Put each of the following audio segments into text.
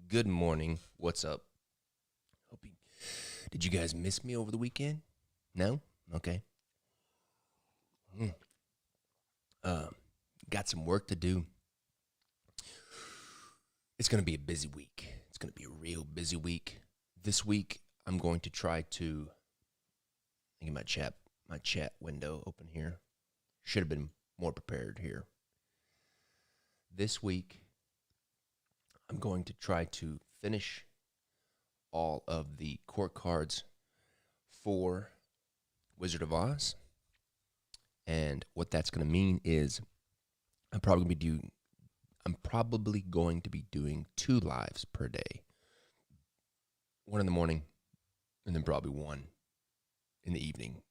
Good morning. What's up? Hope you, did you guys miss me over the weekend? No? Okay. Mm. Uh, got some work to do. It's going to be a busy week. It's going to be a real busy week. This week, I'm going to try to get my chat window open here. Should have been more prepared here. This week, I'm going to try to finish all of the court cards for Wizard of Oz. And what that's going to mean is I'm probably going to be doing 2 lives per day. One in the morning and then probably one in the evening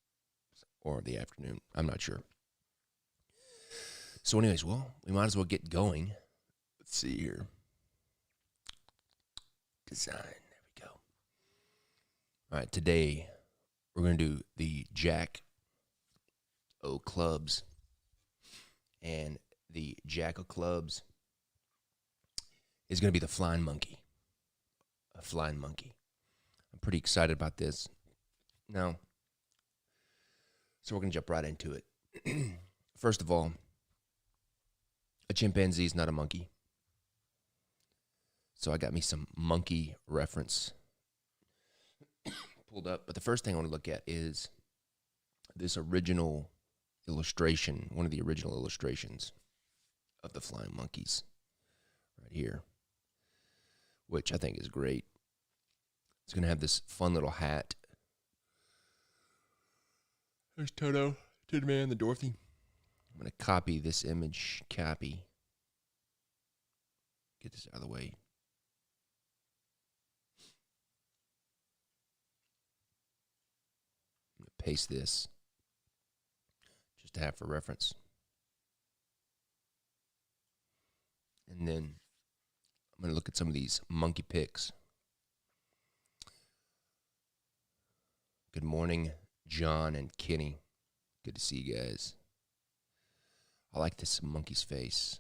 or the afternoon. I'm not sure. So anyways, well, we might as well get going. Let's see here. Design. There we go. All right, today we're going to do the Jack O clubs. And the Jack O clubs is going to be the flying monkey. A flying monkey. I'm pretty excited about this. Now, so we're going to jump right into it. First of all, a chimpanzee is not a monkey. So I got me some monkey reference pulled up. But the first thing I want to look at is this original illustration, one of the original illustrations of the flying monkeys right here, which I think is great. It's going to have this fun little hat. There's Toto, Tin Man, the Dorothy. I'm going to copy this image. Copy. Get this out of the way. I'm going to paste this just to have for reference. And then I'm going to look at some of these monkey pics. Good morning, John and Kenny. Good to see you guys. I like this monkey's face.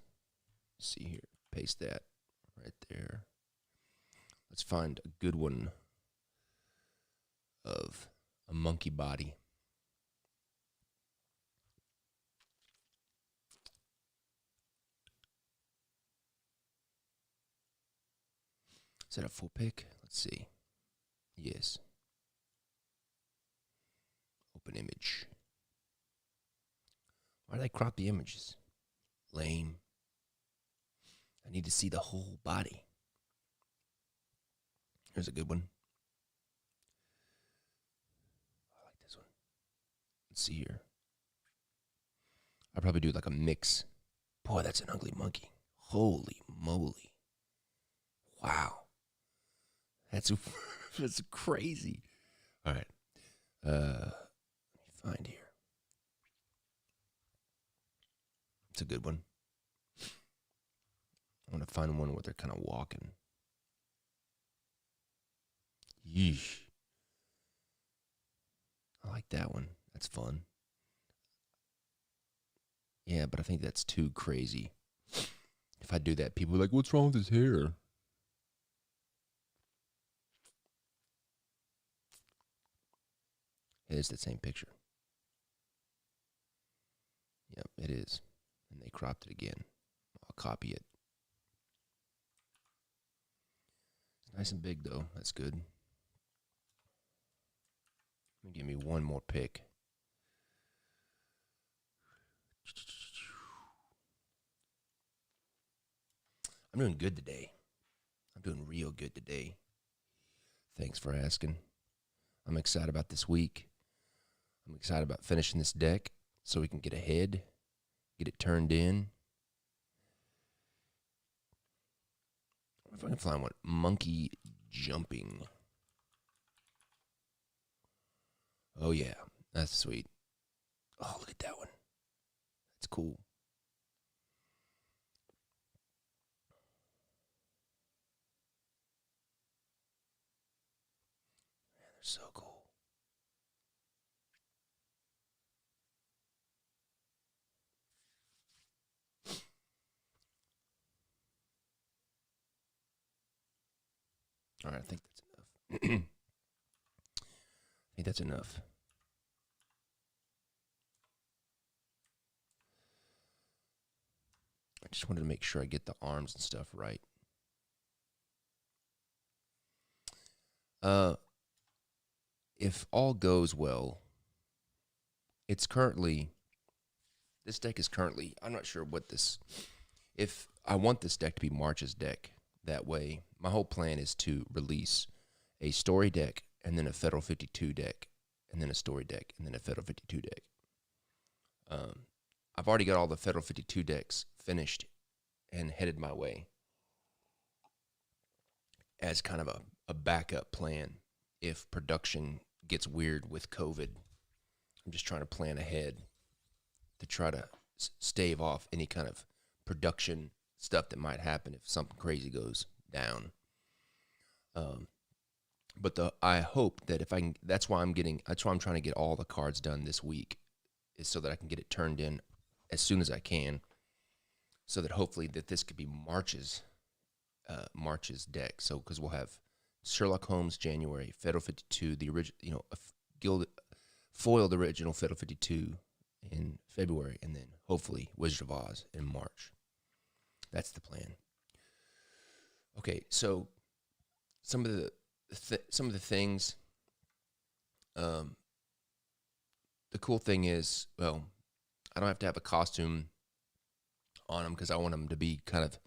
Let's see here. Paste that right there. Let's find a good one of a monkey body. Is that a full pic? Let's see. Yes. Open image. Why did I crop the images? Lame. I need to see the whole body. Here's a good one. I like this one. Let's see here. I'll probably do like a mix. Boy, that's an ugly monkey. Holy moly. Wow. That's that's crazy. All right. Let me find here. It's a good one. I want to find one where they're kind of walking. Yeesh. I like that one. That's fun. Yeah, but I think that's too crazy. If I do that, people are like, what's wrong with his hair? It is the same picture. Yep, it is. And they cropped it again. I'll copy it. It's nice and big, though. That's good. Give me one more pick. I'm doing good today. I'm doing real good today. Thanks for asking. I'm excited about this week. I'm excited about finishing this deck so we can get ahead, get it turned in. I wonder if I can find one. Monkey jumping. Oh, yeah. That's sweet. Oh, look at that one. That's cool. Man, they're so cool. All right, I think that's enough. I think that's enough. I just wanted to make sure I get the arms and stuff right. Uh, if all goes well, it's currently this deck is currently. I'm not sure what this. If I want this deck to be March's deck, that way, my whole plan is to release a story deck and then a Federal 52 deck, and then a story deck and then a Federal 52 deck. I've already got all the Federal 52 decks finished and headed my way as kind of a backup plan if production gets weird with COVID. I'm just trying to plan ahead to try to stave off any kind of production stuff that might happen if something crazy goes down. But I hope that if I can, that's why I'm trying to get all the cards done this week, is so that I can get it turned in as soon as I can, so that hopefully that this could be March's deck. So because we'll have Sherlock Holmes January, Federal 52, the original, foiled original Federal 52 in February, and then hopefully Wizard of Oz in March. That's the plan. Okay, so some of the things. The cool thing is, well, I don't have to have a costume on them because I want them to be kind of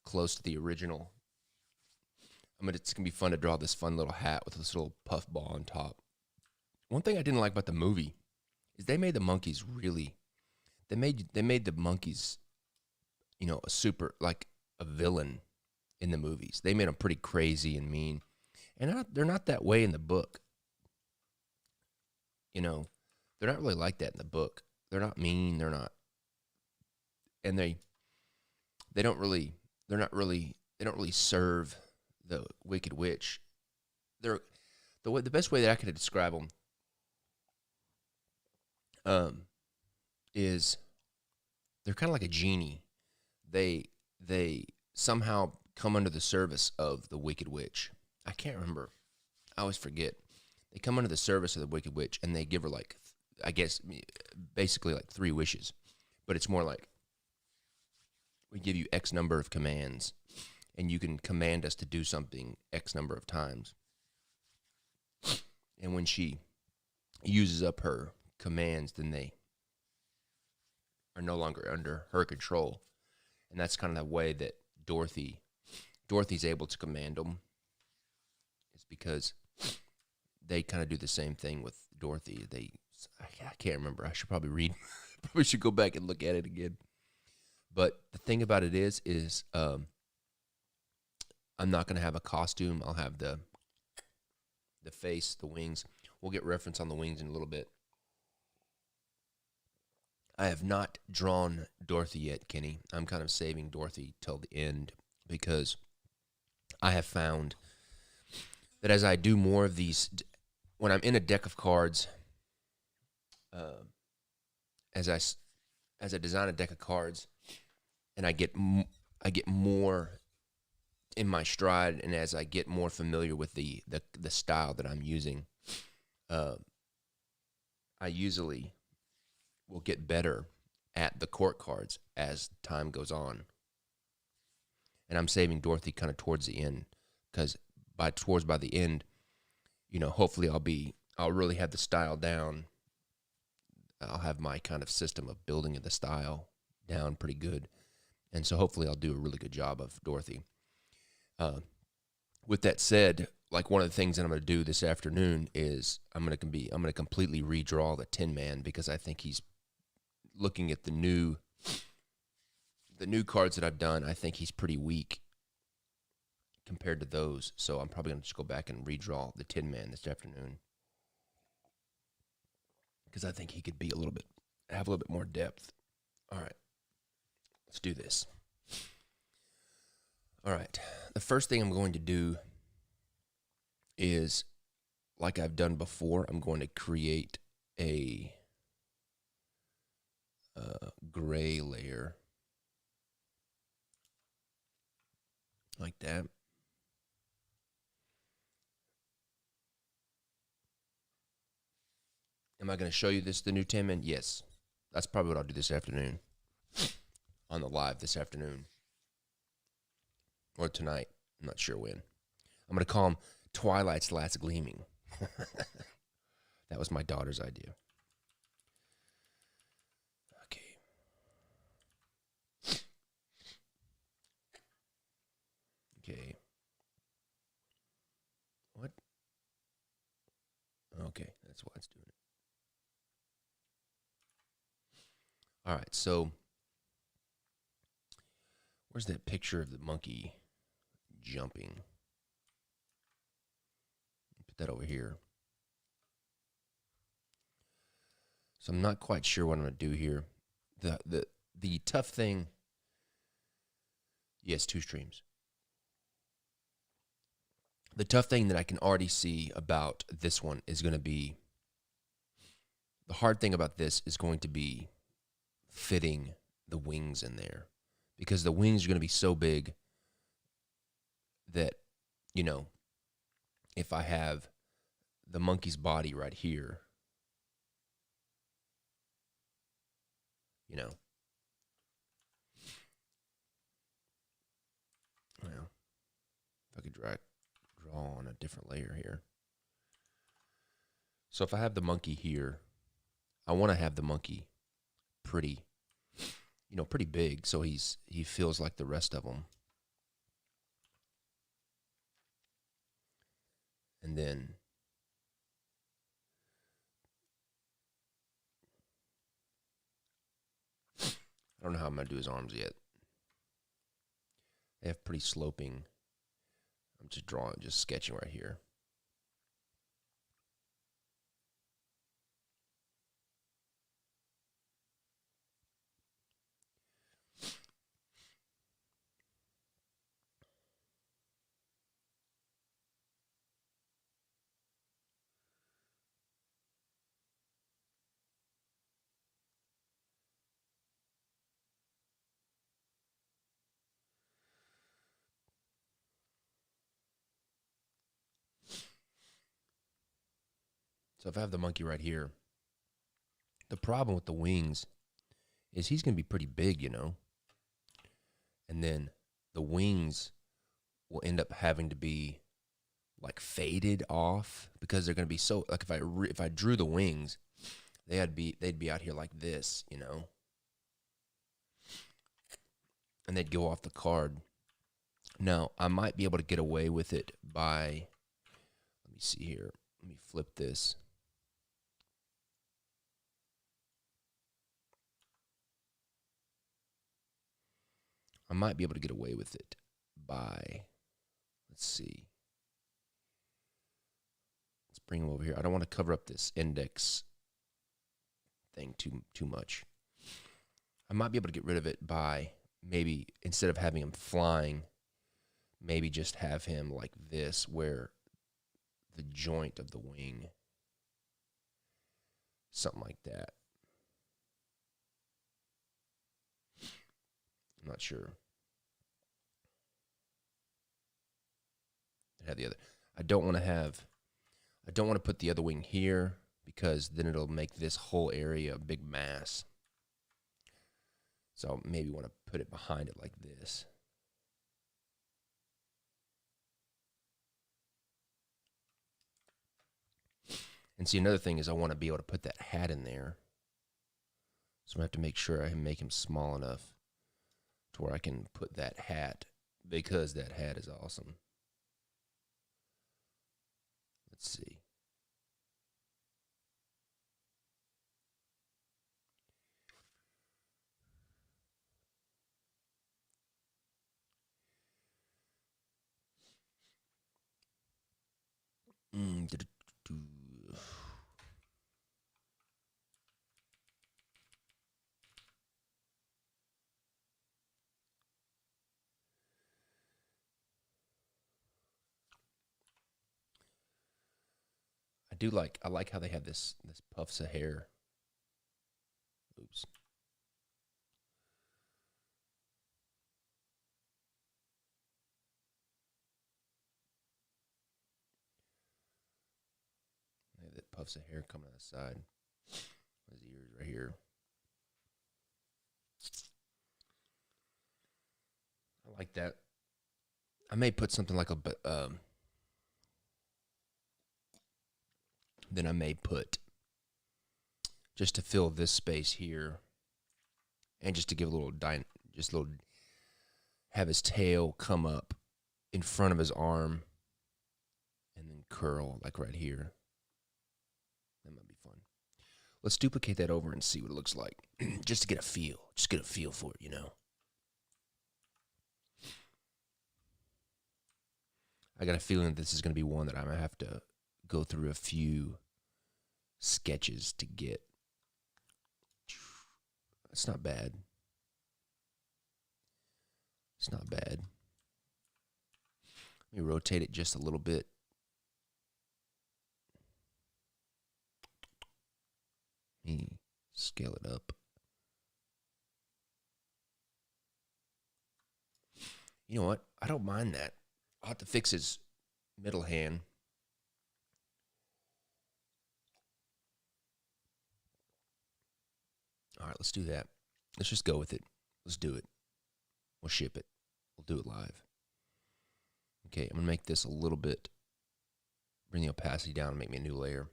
close to the original. It's gonna be fun to draw this fun little hat with this little puff ball on top. One thing I didn't like about the movie is they made the monkeys really. They made the monkeys, a super, like a villain in the movies. They made them pretty crazy and mean, and they're not that way in the book. They're not really like that in the book. They're not mean. They're not, and they don't really. They're not really. They don't really serve the Wicked Witch. They're the best way that I could describe them. Is they're kind of like a genie. They somehow come under the service of the Wicked Witch. I can't remember. I always forget. They come under the service of the Wicked Witch, and they give her, like, I guess, basically like 3 wishes. But it's more like, we give you X number of commands, and you can command us to do something X number of times. And when she uses up her commands, then they are no longer under her control. And that's kind of the way that Dorothy's able to command them, is because they kind of do the same thing with Dorothy. I can't remember. I should probably read. Probably should go back and look at it again. But the thing about it is I'm not going to have a costume. I'll have the face, the wings. We'll get reference on the wings in a little bit. I have not drawn Dorothy yet, Kenny. I'm kind of saving Dorothy till the end because I have found that as I do more of these, when I'm in a deck of cards, as I design a deck of cards, and I get more in my stride, and as I get more familiar with the style that I'm using, I usually will get better at the court cards as time goes on. And I'm saving Dorothy kind of towards the end, because by the end, hopefully I'll really have the style down. I'll have my kind of system of building the style down pretty good. And so hopefully I'll do a really good job of Dorothy. With that said, like, one of the things that I'm going to do this afternoon is I'm going to completely redraw the Tin Man, because I think he's looking at the new cards that I've done. I think he's pretty weak compared to those. So I'm probably going to just go back and redraw the Tin Man this afternoon, because I think he could have a little bit more depth. All right, let's do this. All right, the first thing I'm going to do is, like I've done before, I'm going to create a gray layer like that. Am I going to show you the new Tin Man? Yes. That's probably what I'll do this afternoon. On the live this afternoon. Or tonight. I'm not sure when. I'm going to call him Twilight's Last Gleaming. That was my daughter's idea. Okay. Okay. What? Okay, that's why it's doing it. All right, so where's that picture of the monkey jumping? Put that over here. So I'm not quite sure what I'm going to do here. The tough thing, yes, 2 streams. The tough thing that I can already see about this one is going to be, the hard thing about this is going to be fitting the wings in there, because the wings are going to be so big that, you know, if I have the monkey's body right here, you know, well, if I could draw on a different layer here. So if I have the monkey here, I want to have the monkey pretty, you know, pretty big, so he feels like the rest of them. And then I don't know how I'm going to do his arms yet. They have pretty sloping. I'm just sketching right here. So if I have the monkey right here, the problem with the wings is he's going to be pretty big, you know. And then the wings will end up having to be like faded off, because they're going to be so, like, if I drew the wings, they'd be out here like this, you know. And they'd go off the card. Now, I might be able to get away with it by, let me see here. Let me flip this. I might be able to get away with it by, let's see. Let's bring him over here. I don't want to cover up this index thing too much. I might be able to get rid of it by, maybe instead of having him flying, maybe just have him like this, where the joint of the wing, something like that. I'm not sure. Have the other. I don't want to put the other wing here, because then it'll make this whole area a big mass. So maybe want to put it behind it like this. And see, another thing is I want to be able to put that hat in there. So I have to make sure I make him small enough to where I can put that hat, because that hat is awesome. Let's see. I like how they have this puffs of hair. Oops. That puffs of hair coming on the side. His ears right here. I like that. I may put something like then I may put, just to fill this space here, and just to give a little have his tail come up in front of his arm and then curl like right here. That might be fun. Let's duplicate that over and see what it looks like. Just to get a feel. Just get a feel for it, you know. I got a feeling that this is going to be one that I'm going to have to go through a few sketches to get. It's not bad. It's not bad. Let me rotate it just a little bit. Let me scale it up. You know what? I don't mind that. I'll have to fix his middle hand. All right, let's do that. Let's just go with it. Let's do it. We'll ship it. We'll do it live. Okay, I'm going to make this a little bit, bring the opacity down and make me a new layer.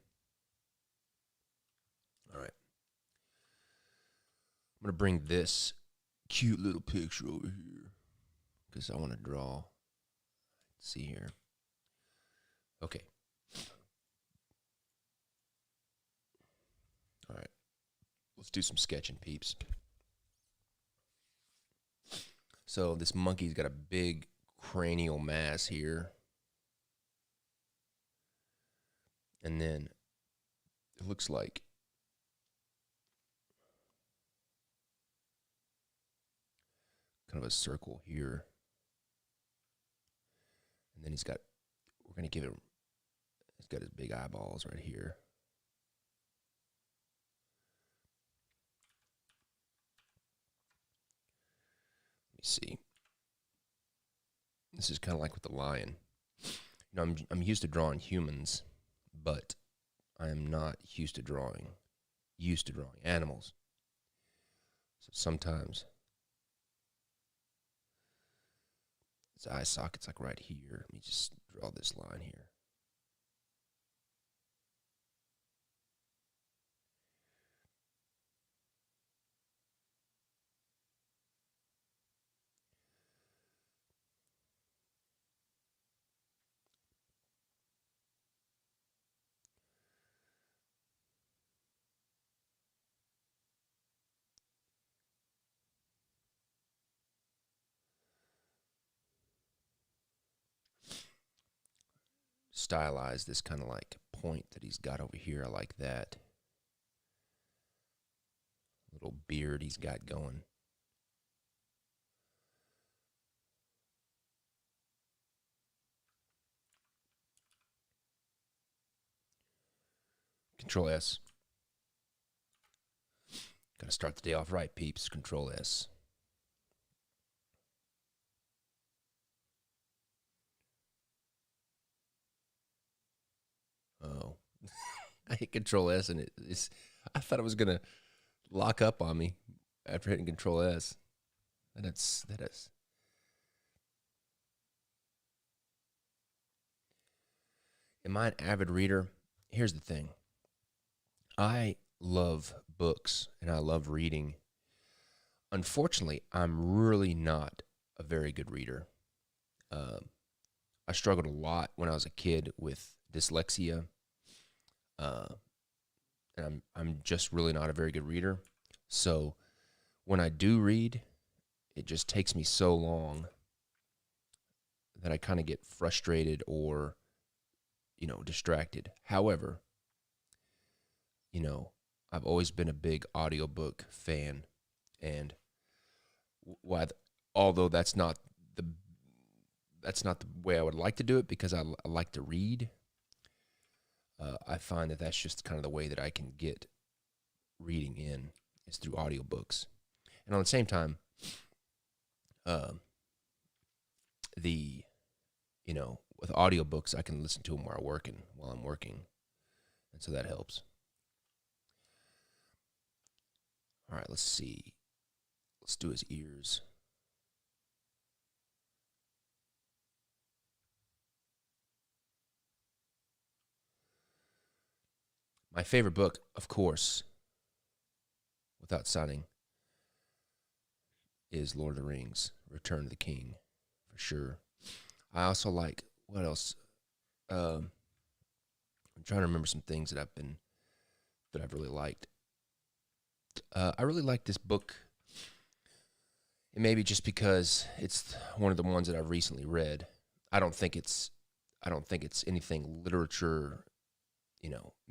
All right. I'm going to bring this cute little picture over here because I want to draw. Let's see here. Okay. All right. Let's do some sketching, peeps. So this monkey's got a big cranial mass here. And then it looks like kind of a circle here. And then we're going to give it, he's got his big eyeballs right here. Let me see. This is kind of like with the lion. You know, I'm used to drawing humans, but I am not used to drawing animals. So sometimes his eye socket's like right here. Let me just draw this line here. Stylize this kind of like point that he's got over here. I like that. Little beard he's got going. Control S. Got to start the day off right, peeps. Control S. Oh. I hit Control S and I thought it was going to lock up on me after hitting Control S. That is. Am I an avid reader? Here's the thing. I love books and I love reading. Unfortunately, I'm really not a very good reader. I struggled a lot when I was a kid with dyslexia. And I'm just really not a very good reader. So when I do read, it just takes me so long that I kind of get frustrated or, distracted. However, I've always been a big audiobook fan, and although that's not the way I would like to do it because I like to read. I find that that's just kind of the way that I can get reading in is through audiobooks. And on the same time, with audiobooks, I can listen to them while I'm working. And so that helps. All right, let's see. Let's do his ears. My favorite book, of course, without sounding, is Lord of the Rings, Return of the King, for sure. I also like, what else? I'm trying to remember some things that I've really liked. I really like this book. It may be just because it's one of the ones that I've recently read. I don't think it's I don't think it's anything literature,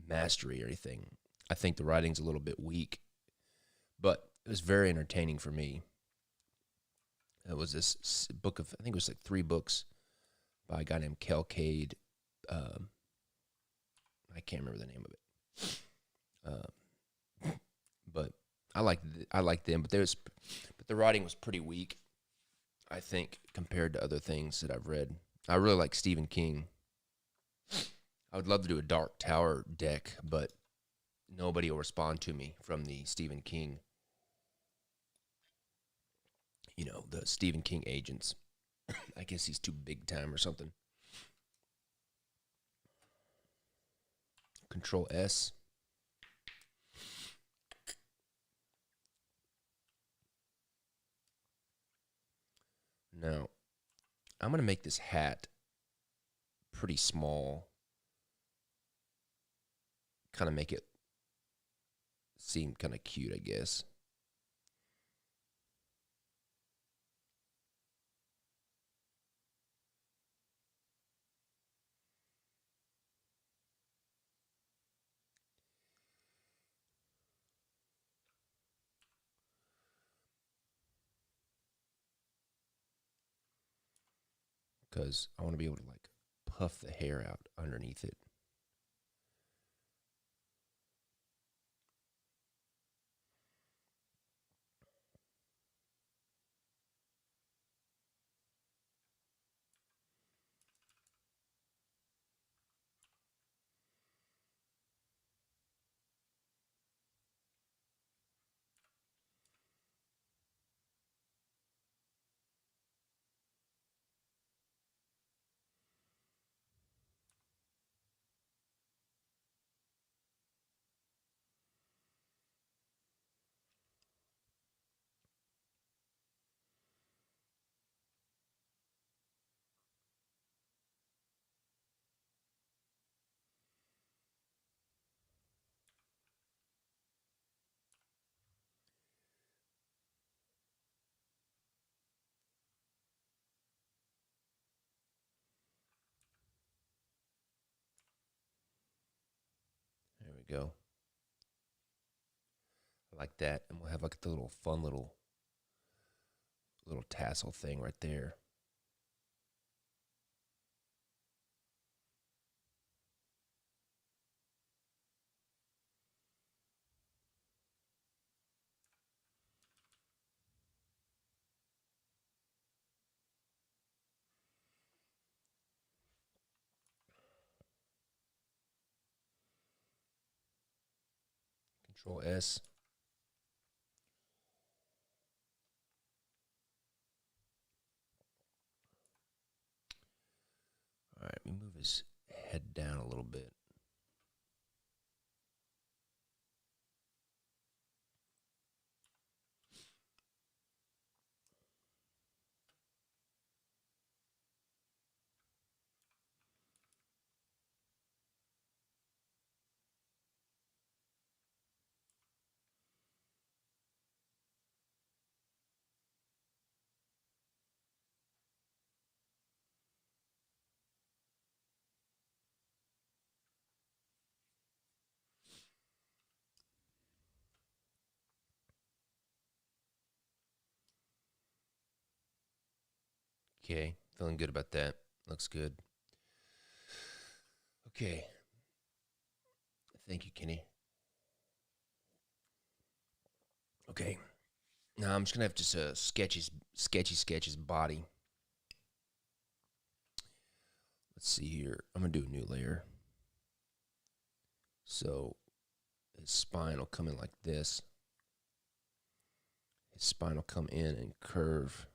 mastery or anything. I think the writing's a little bit weak, but it was very entertaining for me. It was this book of, I think it was like 3 books by a guy named Kel Cade. Um, I can't remember the name of it. But I liked them, but the writing was pretty weak, I think, compared to other things that I've read. I really like Stephen King. I would love to do a Dark Tower deck, but nobody will respond to me from the Stephen King, the Stephen King agents. I guess he's too big time or something. Control S. Now, I'm going to make this hat pretty small. Kind of make it seem kind of cute, I guess. Because I want to be able to like puff the hair out underneath it. There we go. I like that. And we'll have like the little fun little tassel thing right there. Control S. All right, let me move his head down a little bit. Okay, feeling good about that. Looks good. Okay. Thank you, Kenny. Okay. Now I'm just gonna have to sketch his body. Let's see here. I'm gonna do a new layer. So his spine will come in like this. his spine will come in and curve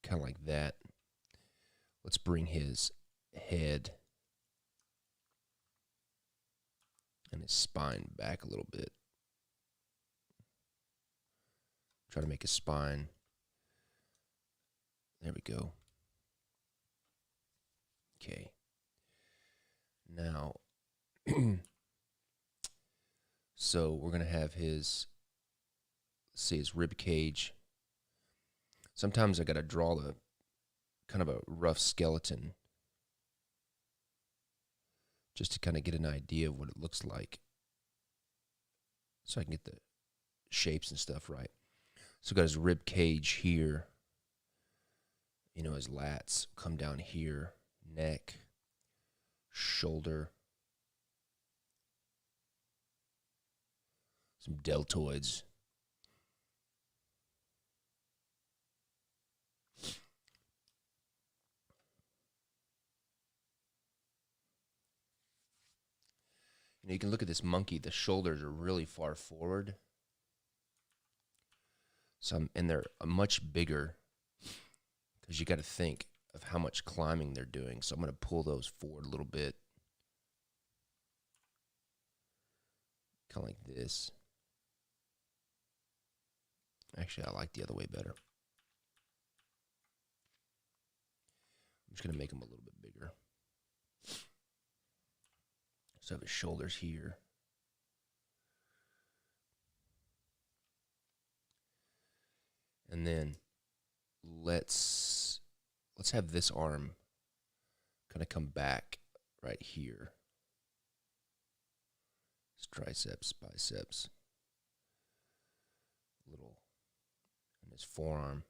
kind of like that. Let's bring his head and his spine back a little bit. Try to make his spine. There we go. Okay. Now, so we're going to have his, let's see, his rib cage. Sometimes I got to draw the kind of a rough skeleton just to kind of get an idea of what it looks like, so I can get the shapes and stuff right. So got his rib cage here. You know, his lats come down here, neck, shoulder, some deltoids. You know, you can look at this monkey, the shoulders are really far forward. And they're much bigger because you got to think of how much climbing they're doing. So I'm going to pull those forward a little bit. Kind of like this. Actually, I like the other way better. I'm just going to make them a little bit bigger. So I have his shoulders here. And then let's have this arm kind of come back right here. His triceps, biceps, little, and his forearm.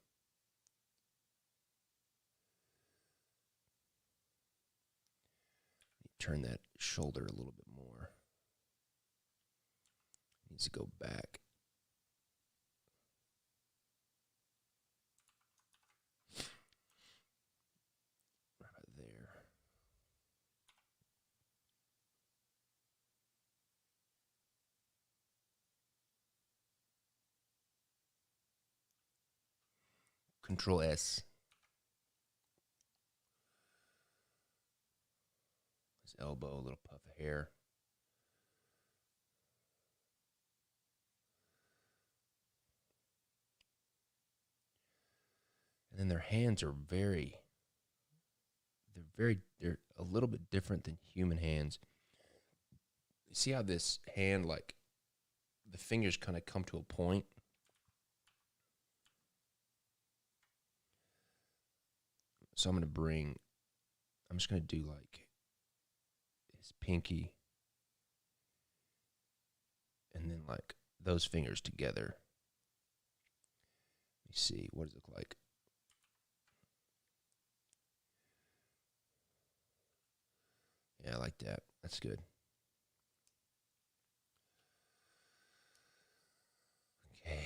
Turn that shoulder a little bit more. Needs to go back. Right there. Control S. His elbow, a little puff of hair. And then their hands are they're a little bit different than human hands. You see how this hand, like, the fingers kind of come to a point? So I'm just going to do like his pinky and then like those fingers together. Let me see, what does it look like? Yeah, I like that. That's good. Okay,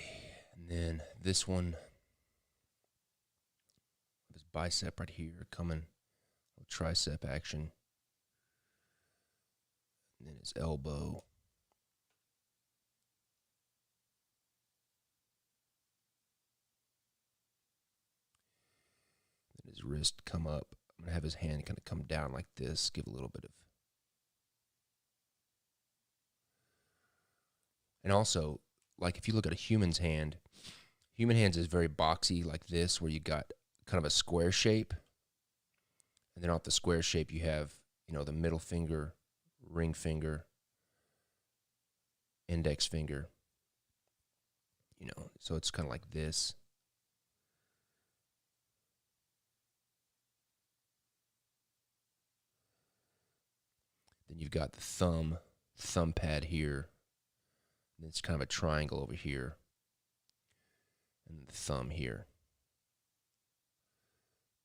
and then this one, his bicep right here, coming, tricep action. And then his elbow. Then his wrist come up. I'm going to have his hand kind of come down like this, give a little bit of. And also, like if you look at a human hands is very boxy like this, where you got kind of a square shape. And then off the square shape, you have, the middle finger, ring finger, index finger. So it's kind of like this. Then you've got the thumb pad here. And it's kind of a triangle over here. And the thumb here.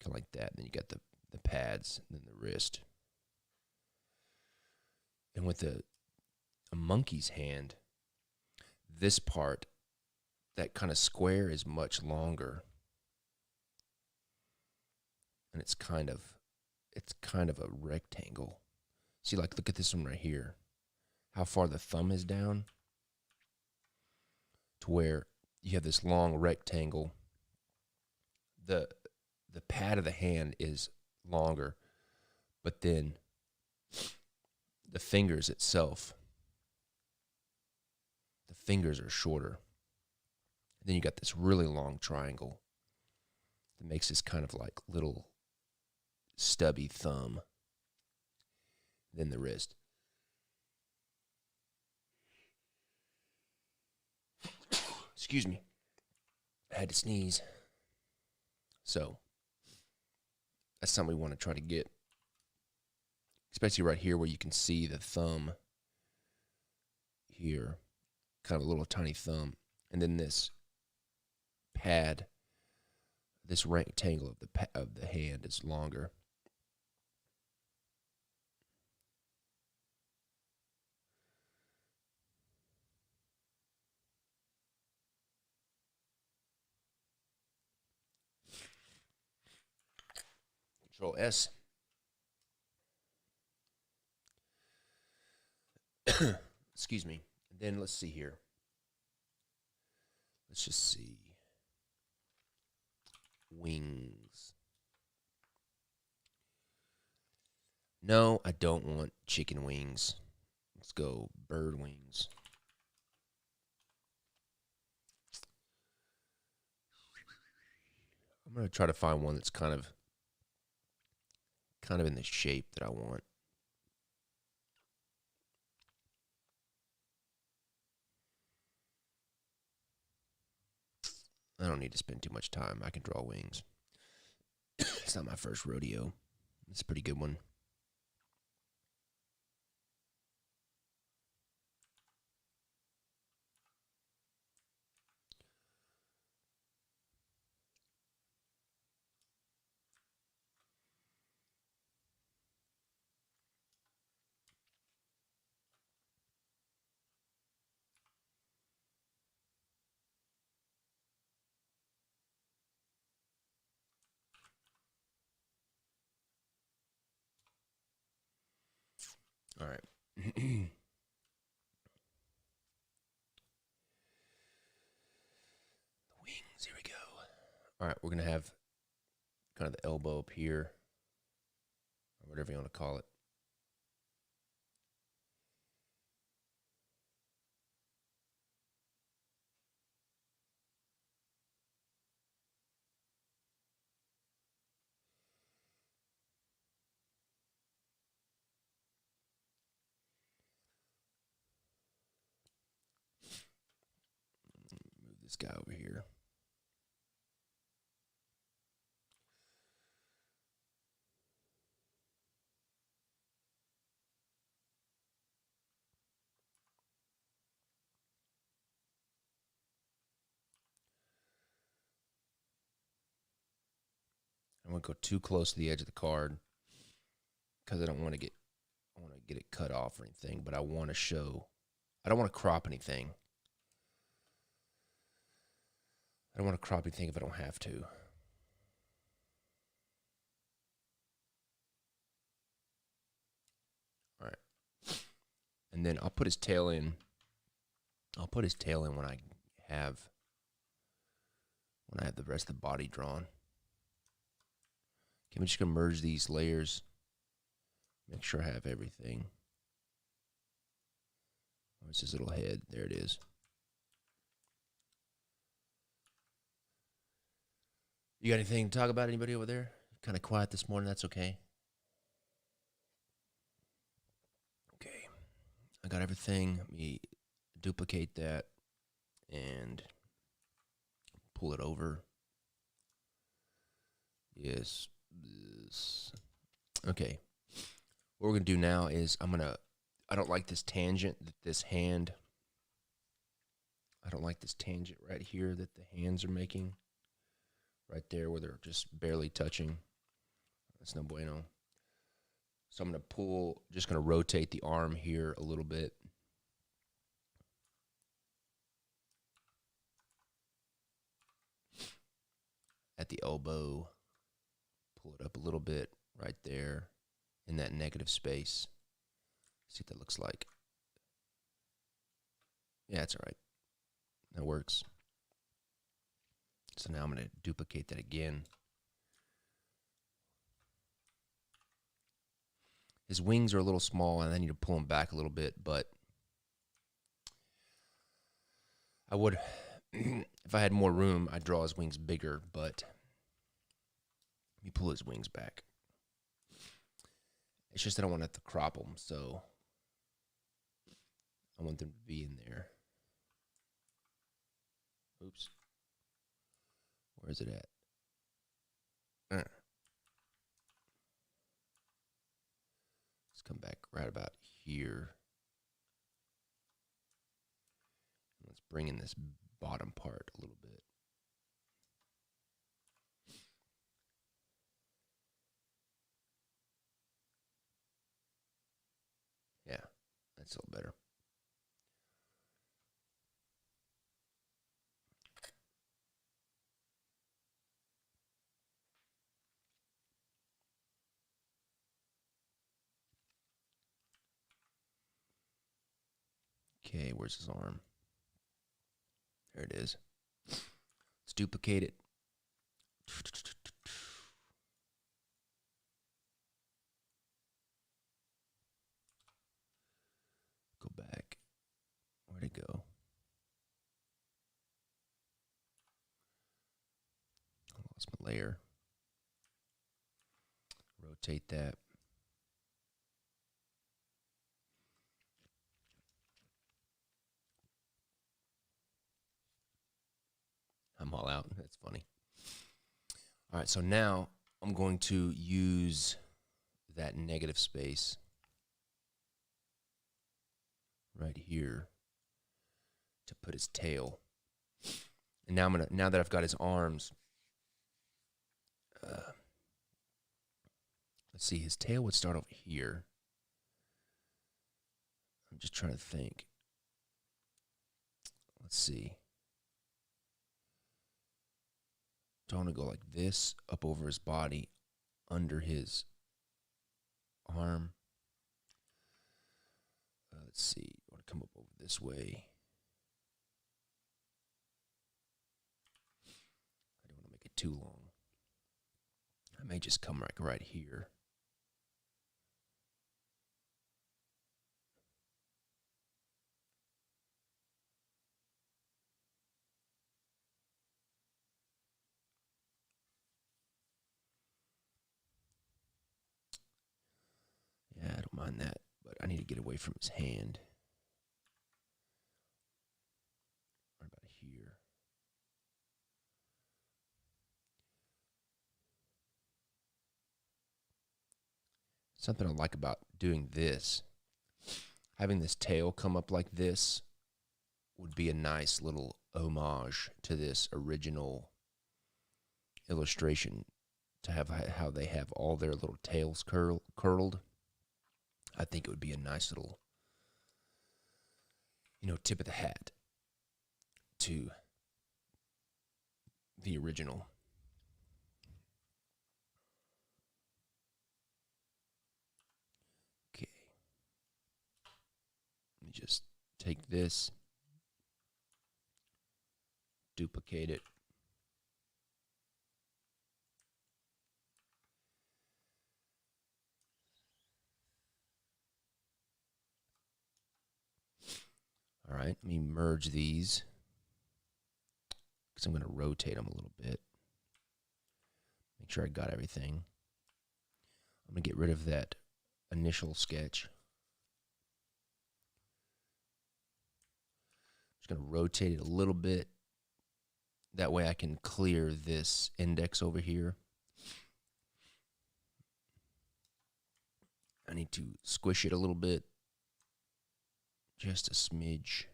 Kind of like that. And then you got the pads, and then the wrist. And with a monkey's hand, this part, that kind of square, is much longer. And it's kind of a rectangle. See, like, look at this one right here. How far the thumb is down, to where you have this long rectangle. The pad of the hand is longer, but then the fingers itself, the fingers are shorter. And then you got this really long triangle that makes this kind of like little stubby thumb. Then the wrist. Excuse me. I had to sneeze. So, that's something we want to try to get. Especially right here where you can see the thumb here. Kind of a little tiny thumb. And then this pad, this rectangle of the hand is longer. Control S. Excuse me. And then let's see here. Let's just see. Wings. No, I don't want chicken wings. Let's go bird wings. I'm going to try to find one that's kind of in the shape that I want. I don't need to spend too much time. I can draw wings. It's not my first rodeo. It's a pretty good one. All right. Wings, here we go. All right, we're going to have kind of the elbow up here, or whatever you want to call it. Move this guy over here. I won't go too close to the edge of the card because I don't want to get it cut off or anything, but I want to show. I don't want to crop anything. I don't want to crop anything if I don't have to. All right. And then I'll put his tail in. I'll put his tail in when I have the rest of the body drawn. Okay, I'm just going to merge these layers. Make sure I have everything. Where's his little head? There it is. You got anything to talk about? Anybody over there? Kind of quiet this morning. That's okay. Okay. I got everything. Let me duplicate that and pull it over. Yes. Okay. What we're going to do now is I don't like this tangent that this hand, I don't like this tangent right here that the hands are making. Right there where they're just barely touching. That's no bueno. So I'm going to just going to rotate the arm here a little bit. At the elbow. Pull it up a little bit right there in that negative space. See what that looks like. Yeah, it's all right. That works. So now I'm going to duplicate that again. His wings are a little small, and I need to pull them back a little bit, but I would, if I had more room, I'd draw his wings bigger, but let me pull his wings back. It's just that I don't want to have to crop them, so I want them to be in there. Oops. Where is it at? Let's come back right about here. Let's bring in this bottom part a little bit. Yeah, that's a little better. Okay, where's his arm? There it is. Let's duplicate it. Go back. Where'd it go? I lost my layer. Rotate that. I'm all out. That's funny. All right, so now I'm going to use that negative space right here to put his tail. And now now that I've got his arms, let's see, his tail would start over here. I'm just trying to think. Let's see. Do I want to go like this, up over his body, under his arm? Let's see. I want to come up over this way. I don't want to make it too long. I may just come right here. Yeah, I don't mind that, but I need to get away from his hand. What about here? Something I like about doing this, having this tail come up like this would be a nice little homage to this original illustration, to have how they have all their little tails curled. I think it would be a nice little, tip of the hat to the original. Okay. Let me just take this, duplicate it. All right, let me merge these because I'm going to rotate them a little bit. Make sure I got everything. I'm going to get rid of that initial sketch. Just going to rotate it a little bit. That way I can clear this index over here. I need to squish it a little bit. Just a smidge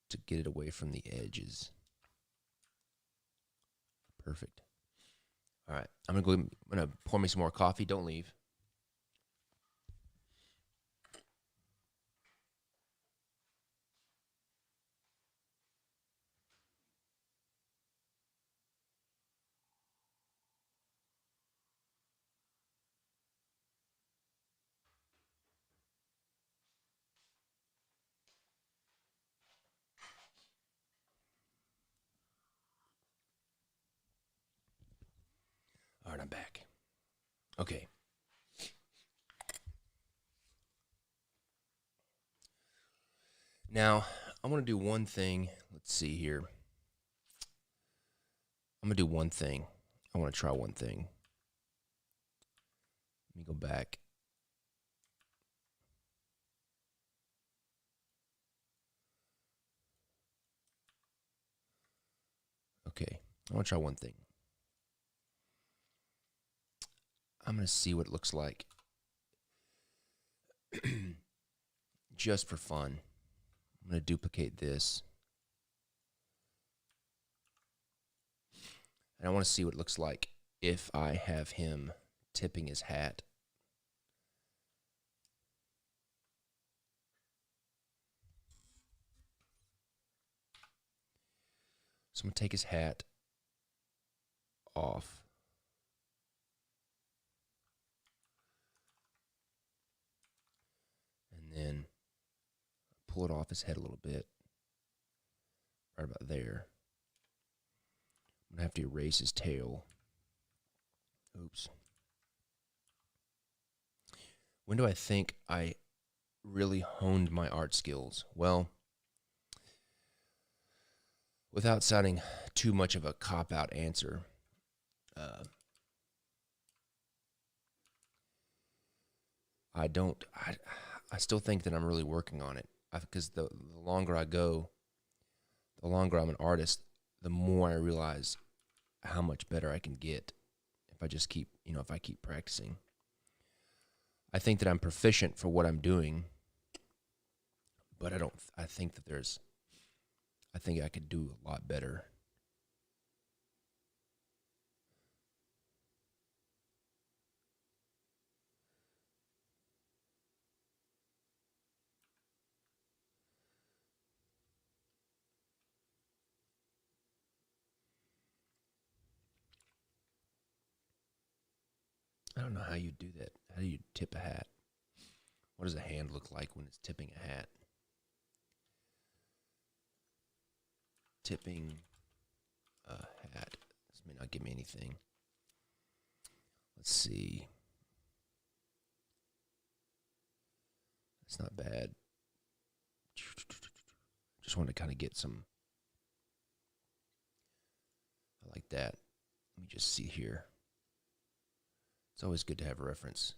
to get it away from the edges. Perfect. All right, I'm gonna pour me some more coffee. Don't leave. Okay. Now, I want to do one thing. Let's see here. I'm going to do one thing. I want to try one thing. Let me go back. Okay. I want to try one thing. I'm going to see what it looks like. Just for fun. I'm going to duplicate this. And I want to see what it looks like if I have him tipping his hat. So I'm going to take his hat off. And then pull it off his head a little bit. Right about there. I'm going to have to erase his tail. Oops. When do I think I really honed my art skills? Well, without sounding too much of a cop-out answer, I still think that I'm really working on it. Because the longer I go, the longer I'm an artist, the more I realize how much better I can get if I just keep, if I keep practicing. I think that I'm proficient for what I'm doing, but I think I could do a lot better. I don't know how you do that. How do you tip a hat? What does a hand look like when it's tipping a hat? Tipping a hat. This may not give me anything. Let's see. It's not bad. Just want to kind of get some. I like that. Let me just see here. It's always good to have a reference.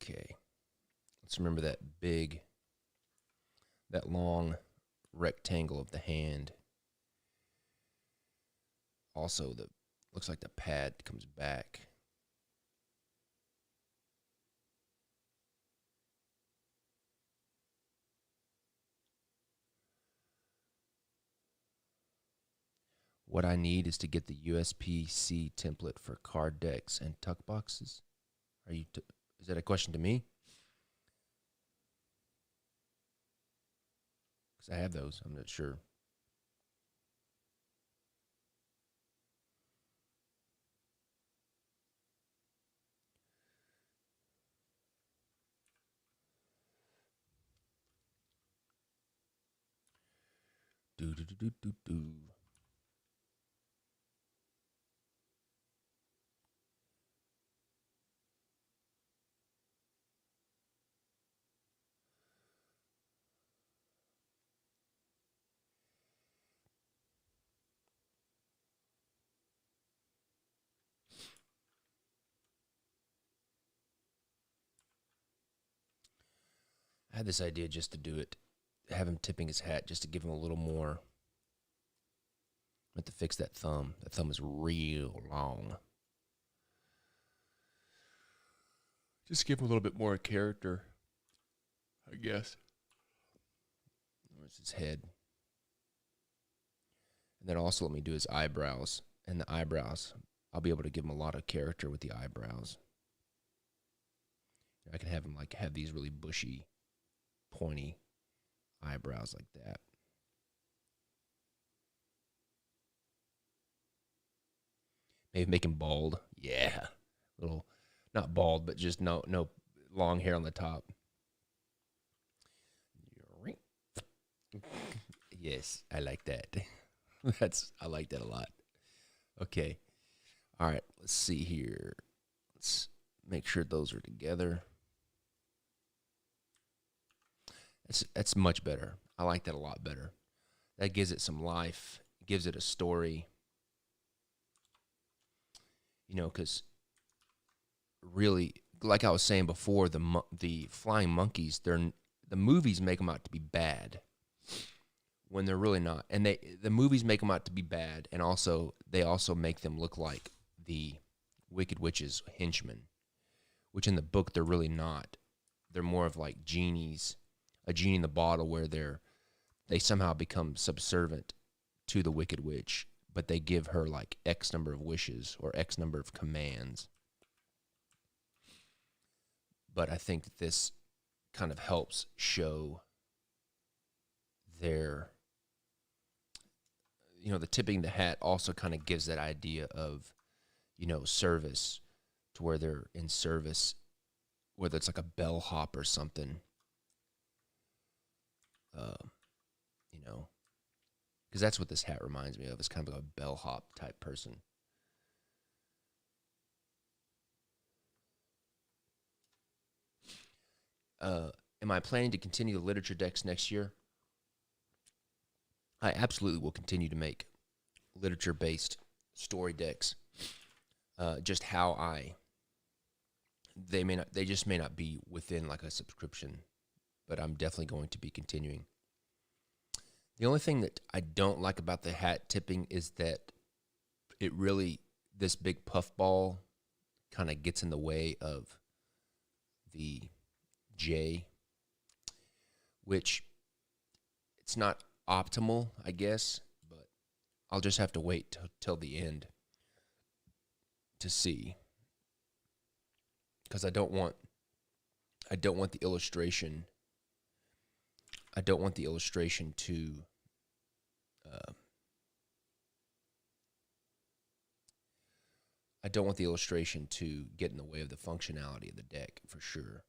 Okay. Let's remember that long rectangle of the hand. Also, looks like the pad comes back. What I need is to get the USPC template for card decks and tuck boxes. Is that a question to me? Because I have those. I'm not sure. Do. I had this idea just to do it, have him tipping his hat just to give him a little more. I have to fix that thumb. That thumb is real long. Just give him a little bit more character, I guess. Where's his head? And then also let me do his eyebrows. And the eyebrows, I'll be able to give him a lot of character with the eyebrows. I can have him have these really bushy, pointy eyebrows like that. Maybe make him bald. Yeah. Little, not bald, but just no long hair on the top. Yes, I like that. I like that a lot. Okay. All right, let's see here. Let's make sure those are together. That's much better. I like that a lot better. That gives it some life. Gives it a story. You know, because really, like I was saying before, the flying monkeys, the movies make them out to be bad when they're really not. And the movies make them out to be bad, and they also make them look like the Wicked Witch's henchmen, which in the book they're really not. They're more of like genies, a genie in the bottle, where they somehow become subservient to the Wicked Witch, but they give her like X number of wishes or X number of commands. But I think that this kind of helps show their, the tipping the hat also kind of gives that idea of, service, to where they're in service, whether it's like a bellhop or something, because that's what this hat reminds me of. It's kind of like a bellhop type person. Am I planning to continue the literature decks next year? I absolutely will continue to make literature-based story decks. Just how they just may not be within like a subscription, but I'm definitely going to be continuing. The only thing that I don't like about the hat tipping is that this big puffball kind of gets in the way of the J, which it's not optimal, I guess, but I'll just have to wait till the end to see, because I don't want the illustration. I don't want the illustration to get in the way of the functionality of the deck, for sure.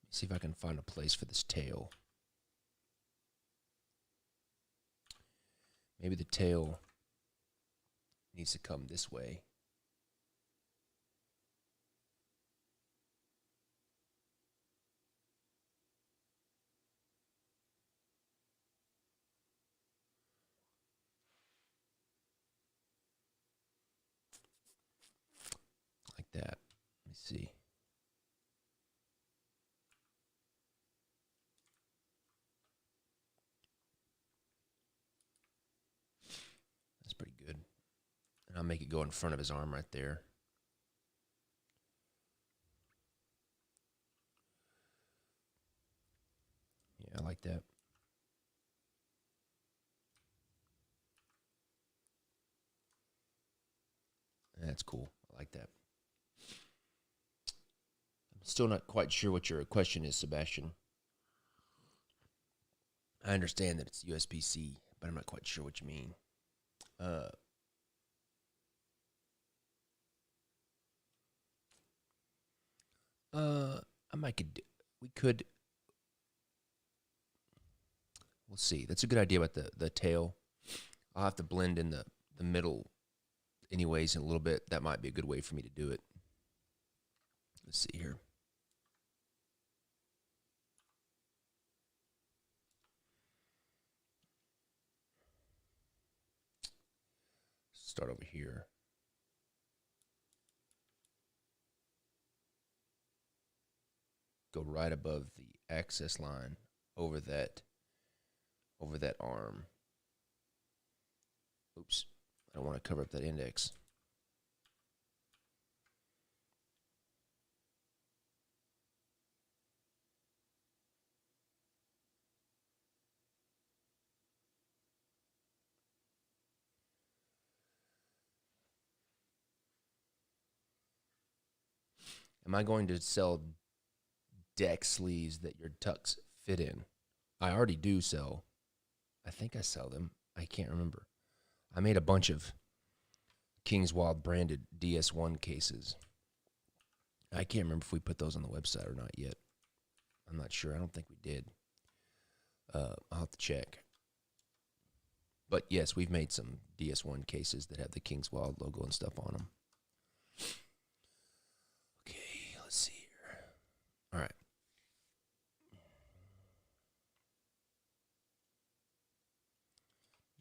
See if I can find a place for this tail. Maybe the tail needs to come this way. Like that. Let me see. That's pretty good. And I'll make it go in front of his arm right there. Yeah, I like that. That's cool. I like that. I'm still not quite sure what your question is, Sebastian. I understand that it's USB-C, but I'm not quite sure what you mean. We could. We'll see. That's a good idea about the tail. I'll have to blend in the middle anyways in a little bit. That might be a good way for me to do it. Let's see here. Start over here. Go right above the access line over that arm. Oops. I don't want to cover up that index. Am I going to sell deck sleeves that your tucks fit in? I already do sell. I think I sell them. I can't remember. I made a bunch of Kingswild branded DS1 cases. I can't remember if we put those on the website or not yet. I'm not sure. I don't think we did. I'll have to check. But yes, we've made some DS1 cases that have the Kingswild logo and stuff on them. Okay, let's see here. All right.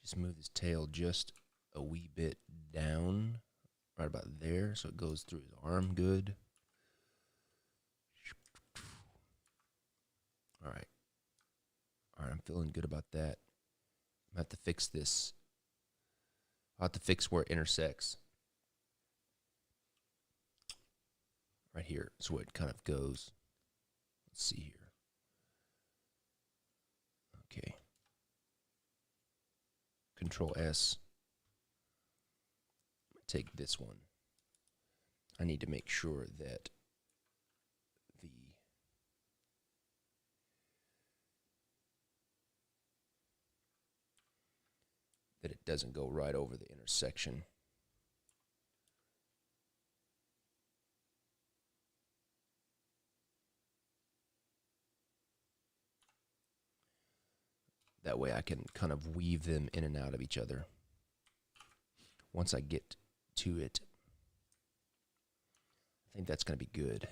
Just move this tail just a wee bit down, right about there, so it goes through his arm good. All right. All right, I'm feeling good about that. I'm going to have to fix this. I'll have to fix where it intersects. Right here. So where it kind of goes. Let's see here. Okay. Control S. Take this one. I need to make sure that it doesn't go right over the intersection. That way I can kind of weave them in and out of each other. Once I get to it, I think that's going to be good.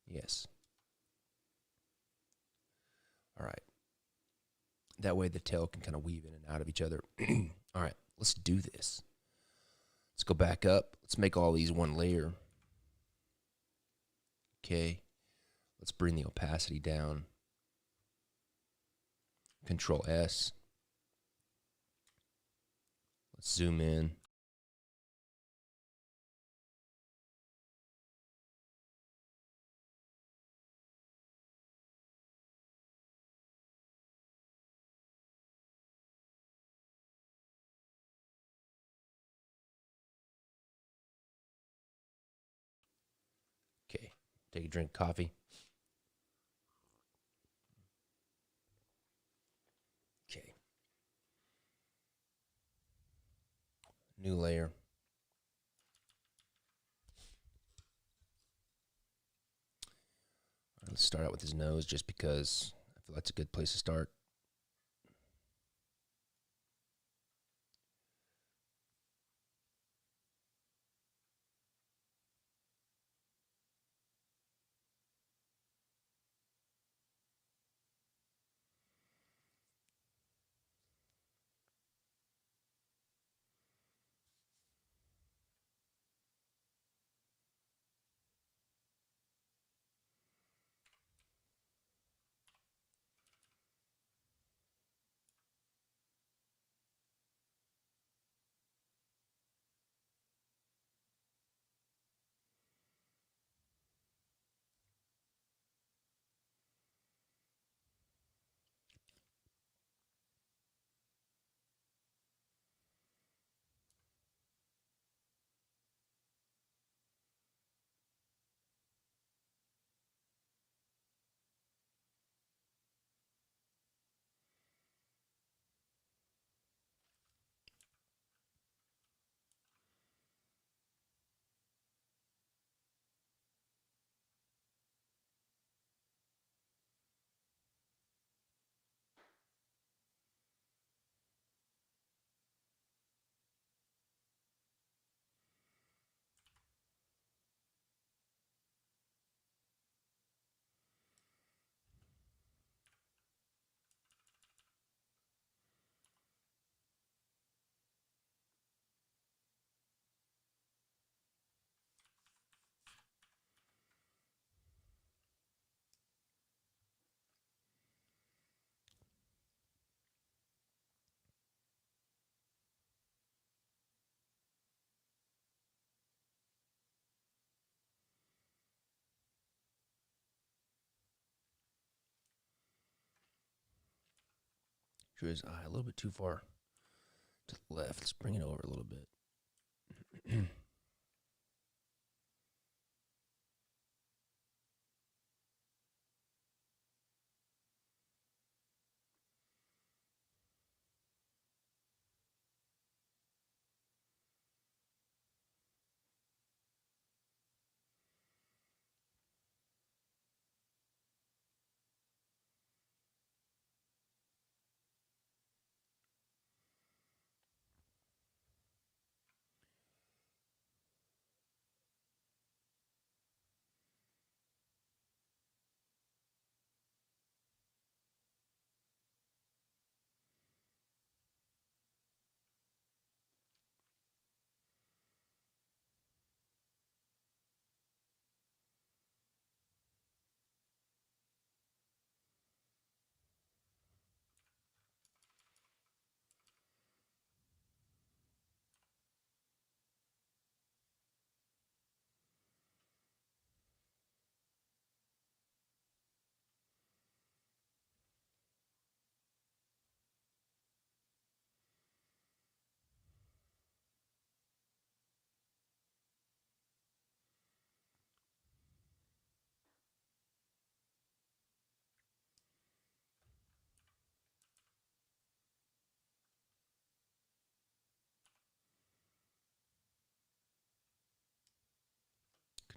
Yes. All right. That way the tail can kind of weave in and out of each other. All right, let's do this. Let's go back up. Let's make all these one layer. Okay. Let's bring the opacity down. Control S. Let's zoom in. Okay. Take a drink of coffee. Okay. New layer. Let's start out with his nose just because I feel that's a good place to start. Drew his eye a little bit too far to the left. Let's bring it over a little bit.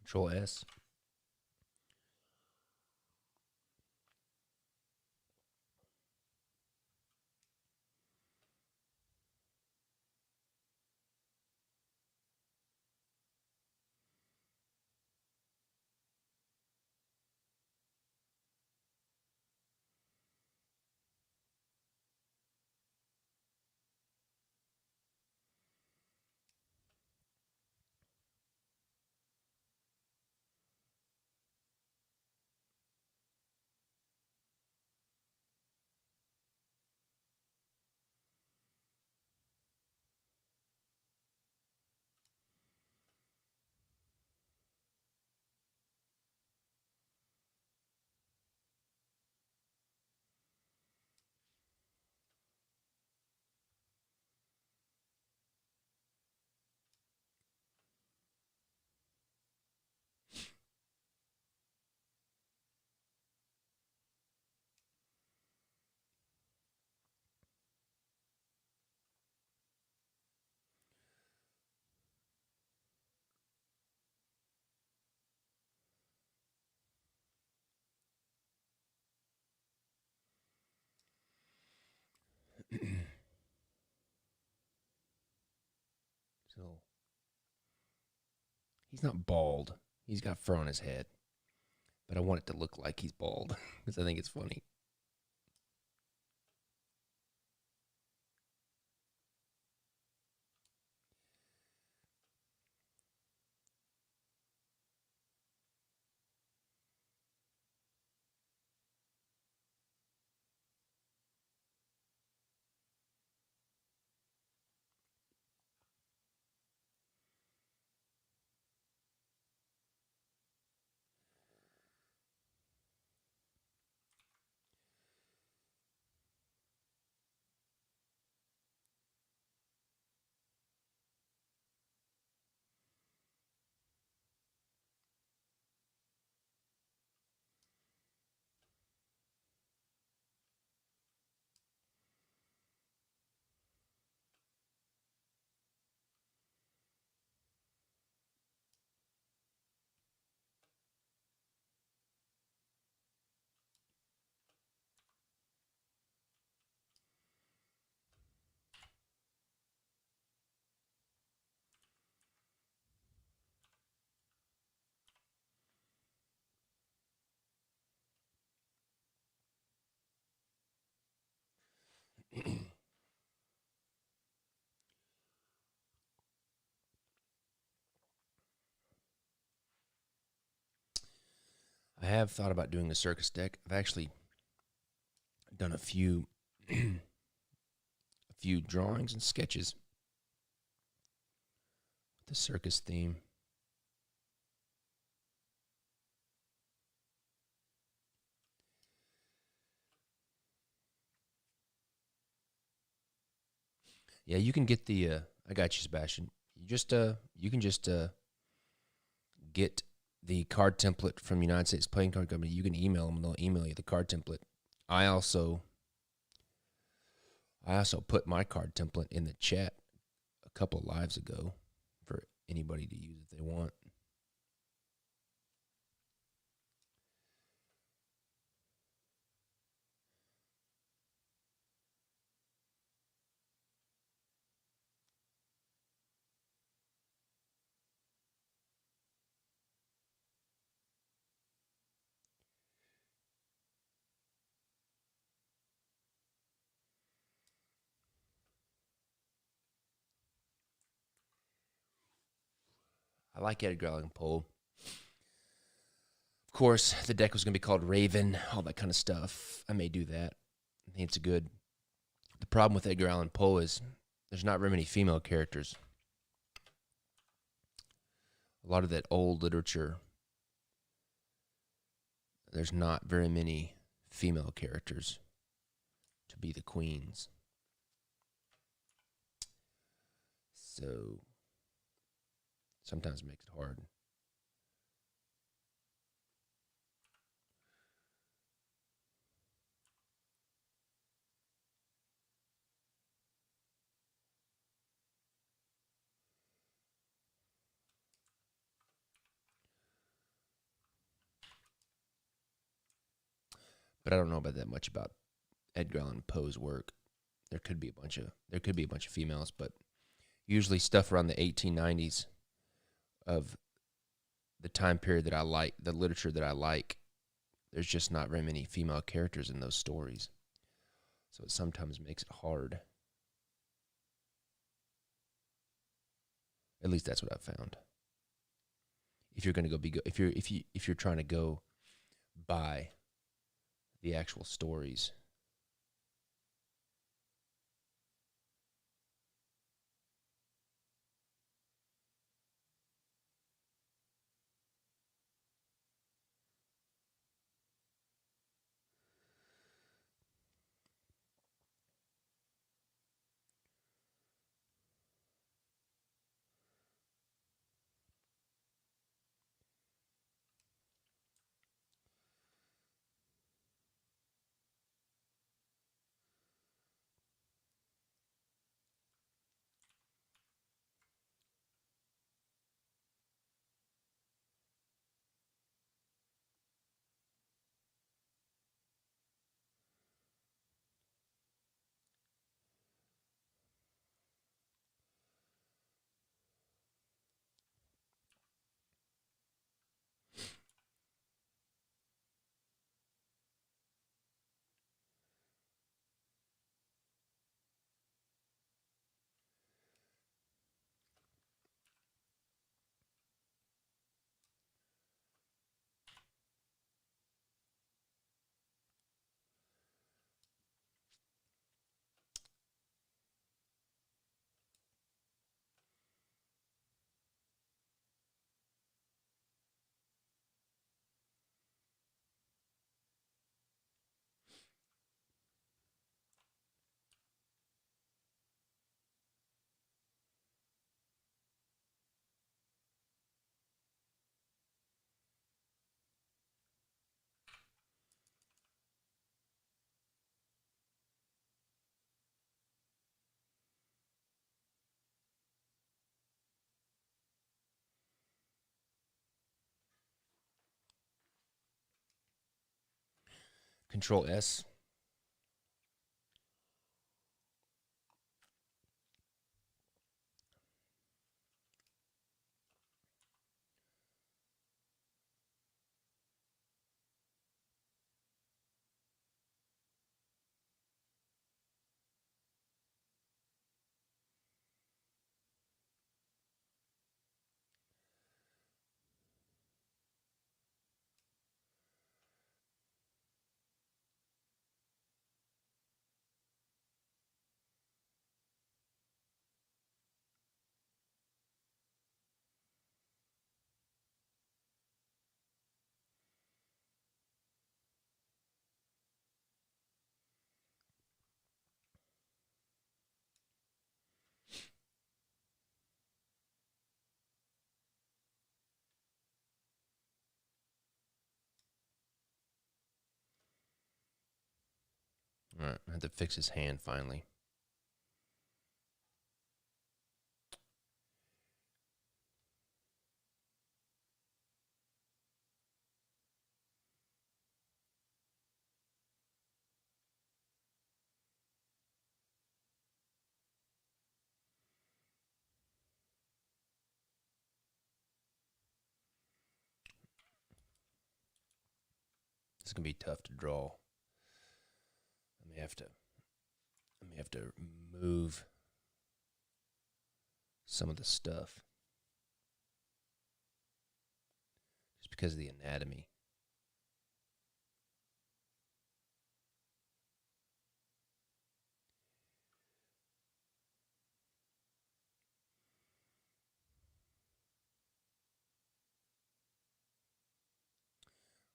Control S. So he's not bald. He's got fur on his head, but I want it to look like he's bald because I think it's funny. I have thought about doing a circus deck. I've actually done a few a few drawings and sketches with the circus theme. Yeah, you can get the I got you, Sebastian. You can just get the card template from United States Playing Card Company. You can email them; they'll email you the card template. I also put my card template in the chat a couple lives ago for anybody to use if they want. I like Edgar Allan Poe. Of course, the deck was going to be called Raven, all that kind of stuff. I may do that. I think it's good. The problem with Edgar Allan Poe is there's not very many female characters. A lot of that old literature, there's not very many female characters to be the queens. So sometimes it makes it hard. but I don't know about that much about Edgar Allan Poe's work. There could be a bunch of females, but usually stuff around the 1890s of the time period that I like, the literature that I like, there's just not very many female characters in those stories. So it sometimes makes it hard. At least that's what I've found. If you're going to if you're trying to go by the actual stories. Control S. All right, I had to fix his hand finally. It's gonna be tough to draw. I may have to move some of the stuff just because of the anatomy.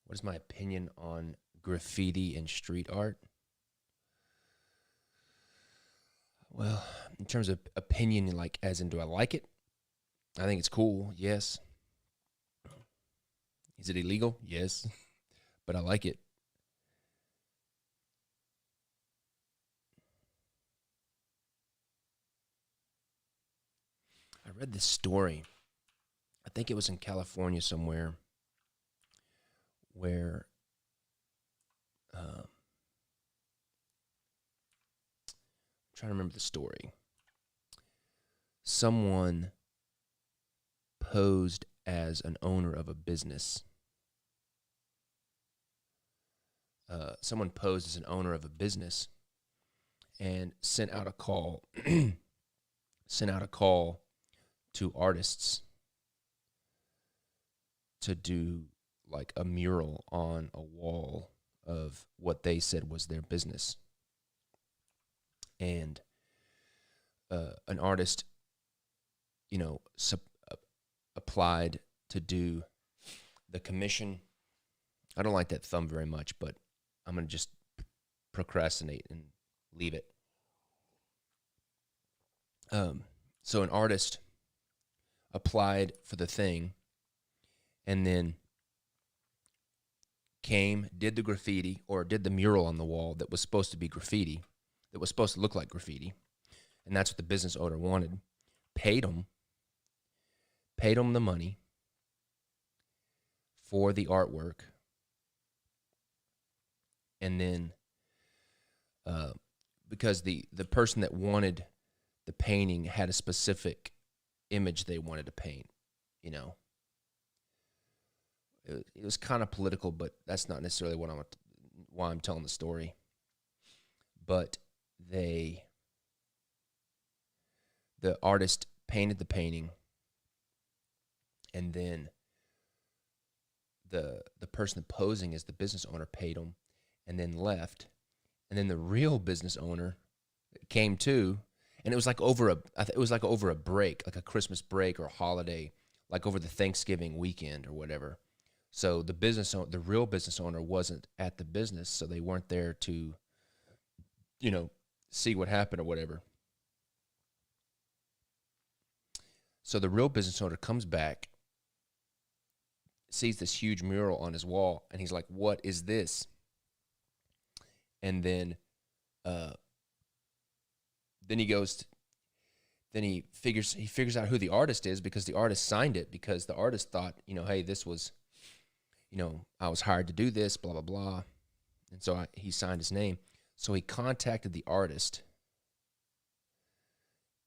What is my opinion on graffiti and street art? Well, in terms of opinion, like as in do I like it? I think it's cool, yes. Is it illegal? Yes. But I like it. I read this story. I think it was in California somewhere where I'm trying to remember the story. Someone posed as an owner of a business. Someone posed as an owner of a business and sent out a call sent out a call to artists to do like a mural on a wall of what they said was their business. And an artist, applied to do the commission. I don't like that thumb very much, but I'm going to just procrastinate and leave it. So an artist applied for the thing and then came, did the graffiti or did the mural on the wall that was supposed to be graffiti, that was supposed to look like graffiti. And that's what the business owner wanted. Paid him the money for the artwork. And then because the person that wanted the painting had a specific image they wanted to paint, It was kind of political, but that's not necessarily why I'm telling the story. But the artist painted the painting, and then the person posing as the business owner paid him, and then left, and then the real business owner came too, and it was like over a break, like a Christmas break or a holiday, like over the Thanksgiving weekend or whatever. So the real business owner wasn't at the business, so they weren't there to, see what happened or whatever. So the real business owner comes back, sees this huge mural on his wall, and he's like, "What is this?" And then he figures out who the artist is, because the artist signed it, because the artist thought, hey, this was, I was hired to do this, blah, blah, blah. And so he signed his name. So he contacted the artist,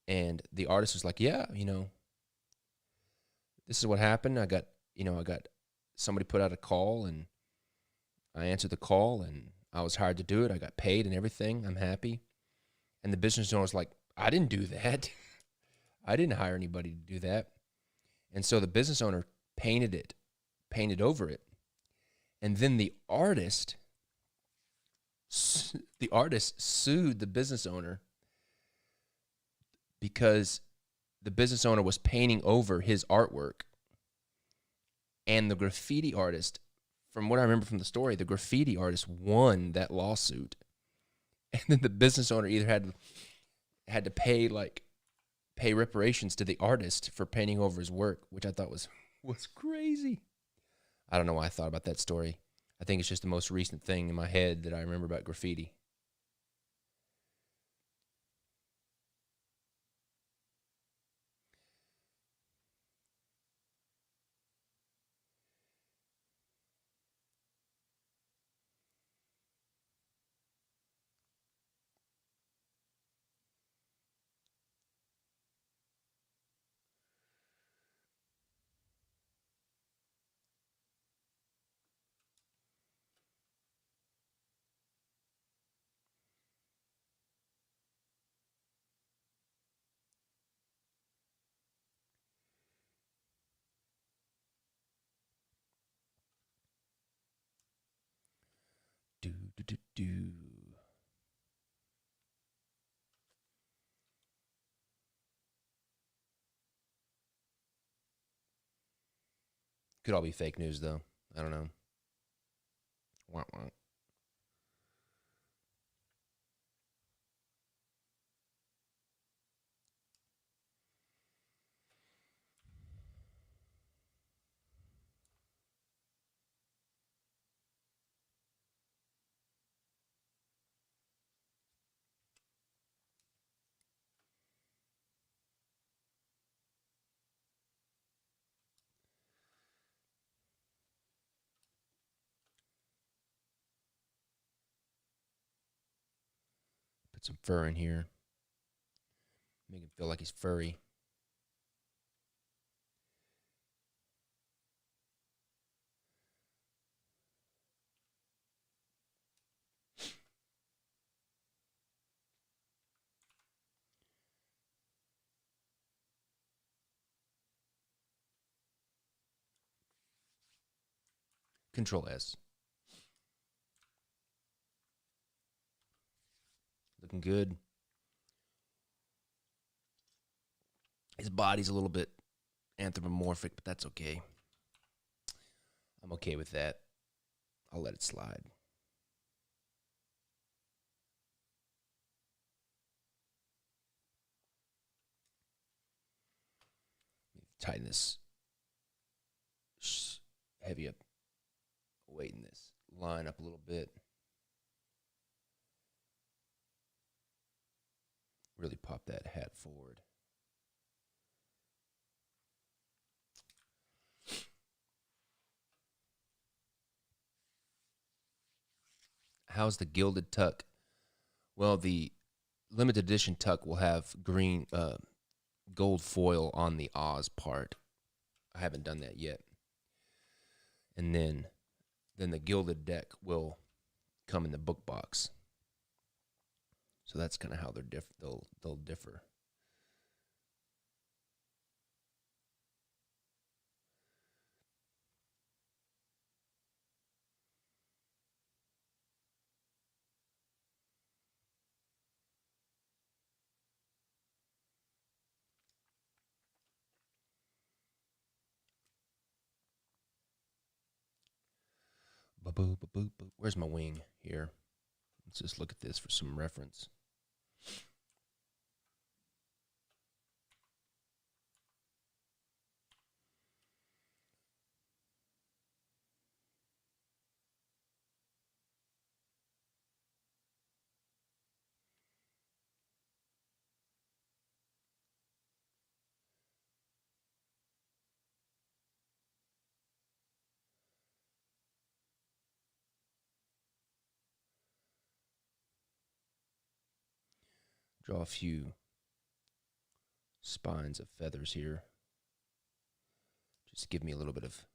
and the artist was like, yeah, this is what happened. I got somebody put out a call, and I answered the call, and I was hired to do it. I got paid and everything. I'm happy. And the business owner was like, I didn't do that. I didn't hire anybody to do that. And so the business owner painted over it. And then the artist sued the business owner, because the business owner was painting over his artwork. And the graffiti artist, from what I remember from the story, the graffiti artist won that lawsuit. And then the business owner either had to pay reparations to the artist for painting over his work, which I thought was crazy. I don't know why I thought about that story. I think it's just the most recent thing in my head that I remember about graffiti. Do, do, do, do. Could all be fake news, though. I don't know. Wah, wah. Put some fur in here. Make him feel like he's furry. Control S. Looking good. His body's a little bit anthropomorphic, but that's okay. I'm okay with that. I'll let it slide. Tighten this heavy up weight in this line up a little bit. Really pop that hat forward. How's the gilded tuck? Well, the limited edition tuck will have green gold foil on the Oz part. I haven't done that yet. And then the gilded deck will come in the book box. So that's kind of how they'll differ. Where's my wing here? Let's just look at this for some reference. Draw a few spines of feathers here. Just give me a little bit of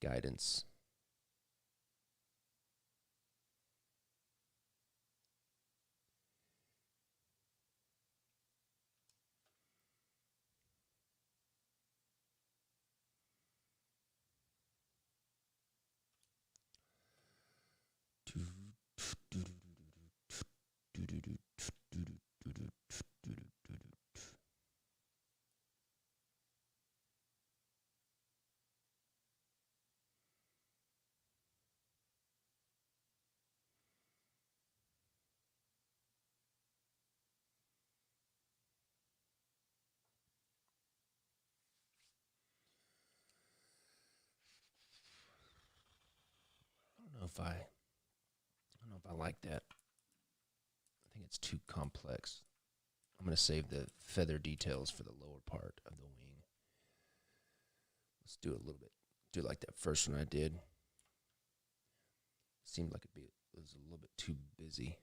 guidance. I don't know if I like that. I think it's too complex. I'm going to save the feather details for the lower part of the wing. Let's do it a little bit. Do it like that first one I did. Seemed like it was a little bit too busy.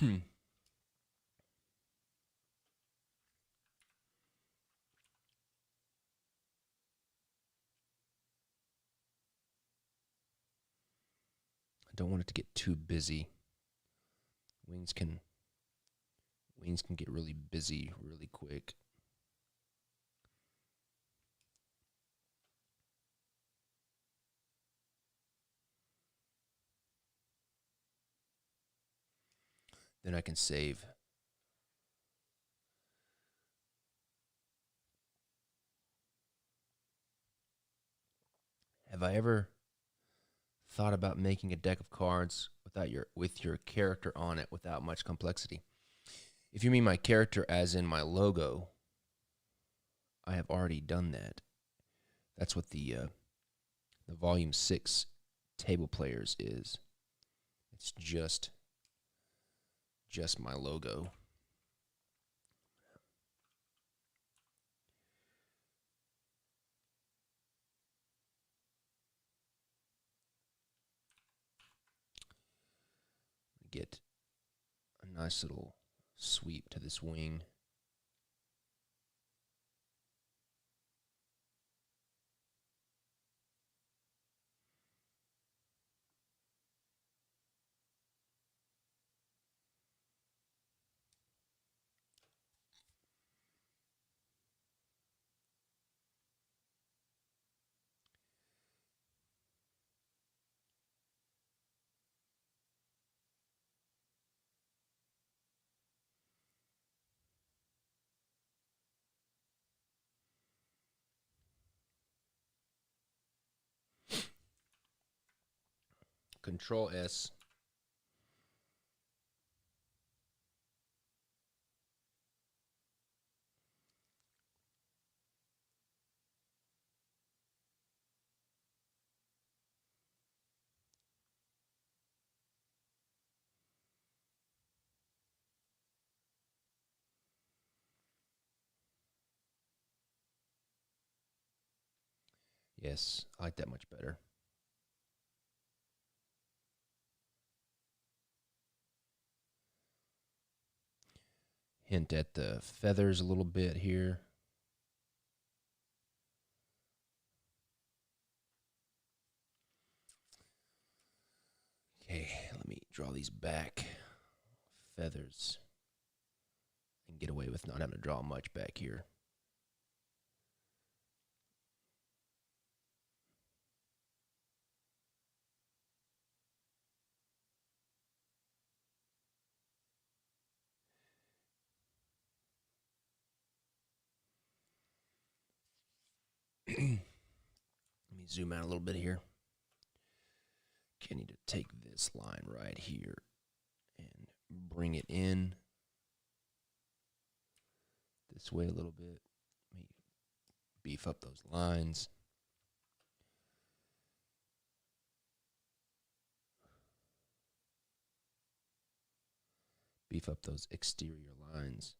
I don't want it to get too busy. Wings can get really busy really quick. Then I can save Have I ever thought about making a deck of cards with your character on it without much complexity? If you mean my character as in my logo, I have already done that. That's what the Volume 6 Table Players is. It's just my logo. Get a nice little sweep to this wing. Control S. Yes, I like that much better. Hint at the feathers a little bit here. Okay, let me draw these back feathers and get away with not having to draw much back here. Let me zoom out a little bit here. Okay, I need to take this line right here and bring it in this way a little bit. Let me beef up those lines. Beef up those exterior lines.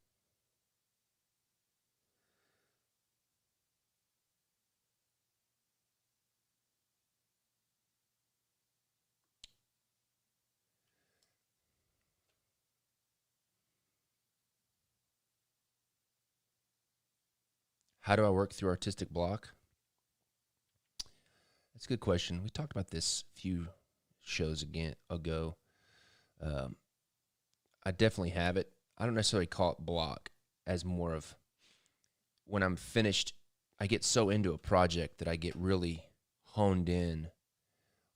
How do I work through artistic block? That's a good question. We talked about this a few shows ago. I definitely have it. I don't necessarily call it block, as more of when I'm finished, I get so into a project that I get really honed in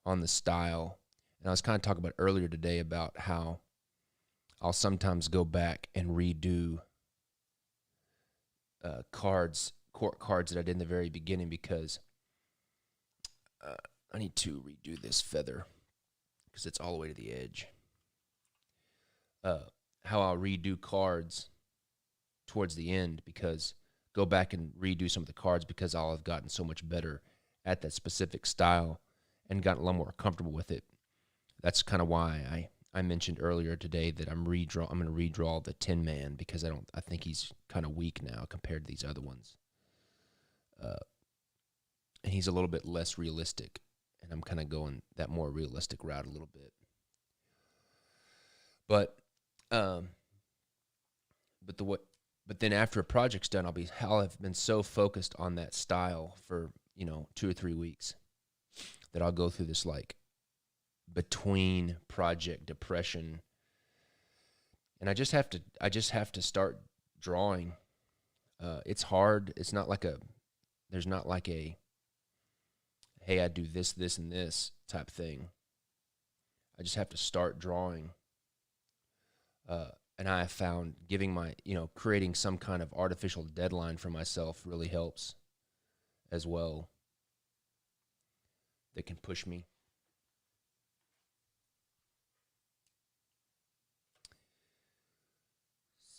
on the style. And I was kind of talking about earlier today about how I'll sometimes go back and redo court cards that I did in the very beginning, because I need to redo this feather because it's all the way to the edge. How I'll redo cards towards the end, because go back and redo some of the cards because I'll have gotten so much better at that specific style and gotten a lot more comfortable with it. That's kind of why I mentioned earlier today that I'm going to redraw the Tin Man, because I think he's kind of weak now compared to these other ones. And he's a little bit less realistic, and I'm kind of going that more realistic route a little bit. But then after a project's done, I'll have been so focused on that style for 2 or 3 weeks that I'll go through this like between project depression, and I just have to start drawing. It's hard. It's not like there's not like a, hey, I do this, this, and this type thing. I just have to start drawing. And I have found creating some kind of artificial deadline for myself really helps as well. that can push me.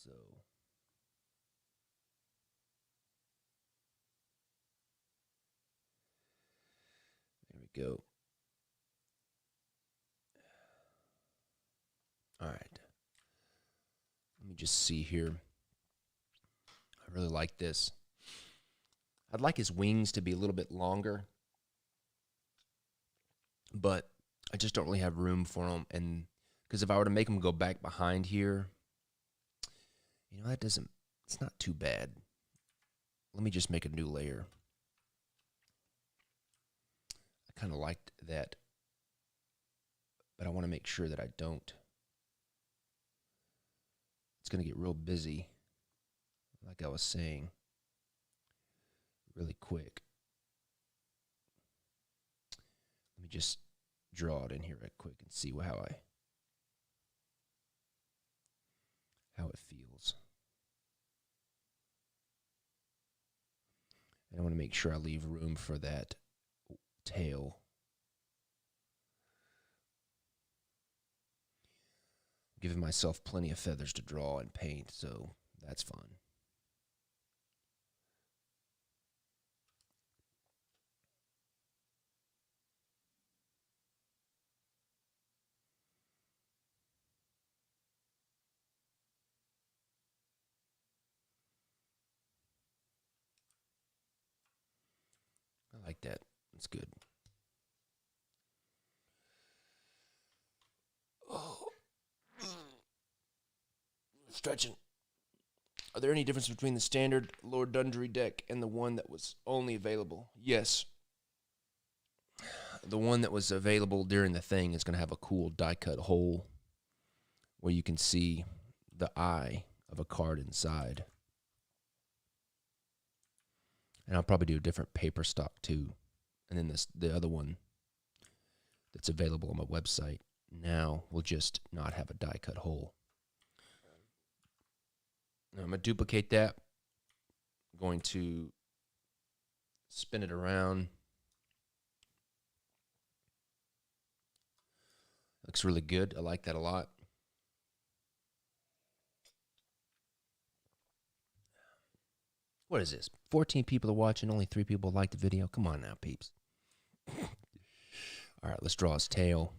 So there we go. All right. Let me just see here. I really like this. I'd like his wings to be a little bit longer, but I just don't really have room for them. And because if I were to make them go back behind here, that doesn't, it's not too bad. Let me just make a new layer. I kind of liked that, but I want to make sure that I don't. It's going to get real busy, like I was saying, really quick. Let me just draw it in here right quick and see how it feels. And I want to make sure I leave room for that tail. Giving myself plenty of feathers to draw and paint, so that's fun. I like that. That's good. Oh. Stretching. Are there any difference between the standard Lord Dundry deck and the one that was only available? Yes. The one that was available during the thing is going to have a cool die-cut hole where you can see the eye of a card inside. And I'll probably do a different paper stock too. And then the other one that's available on my website now will just not have a die-cut hole. Now I'm going to duplicate that. I'm going to spin it around. Looks really good. I like that a lot. What is this? 14 people are watching, only 3 people like the video. Come on now, peeps. All right, let's draw his tail.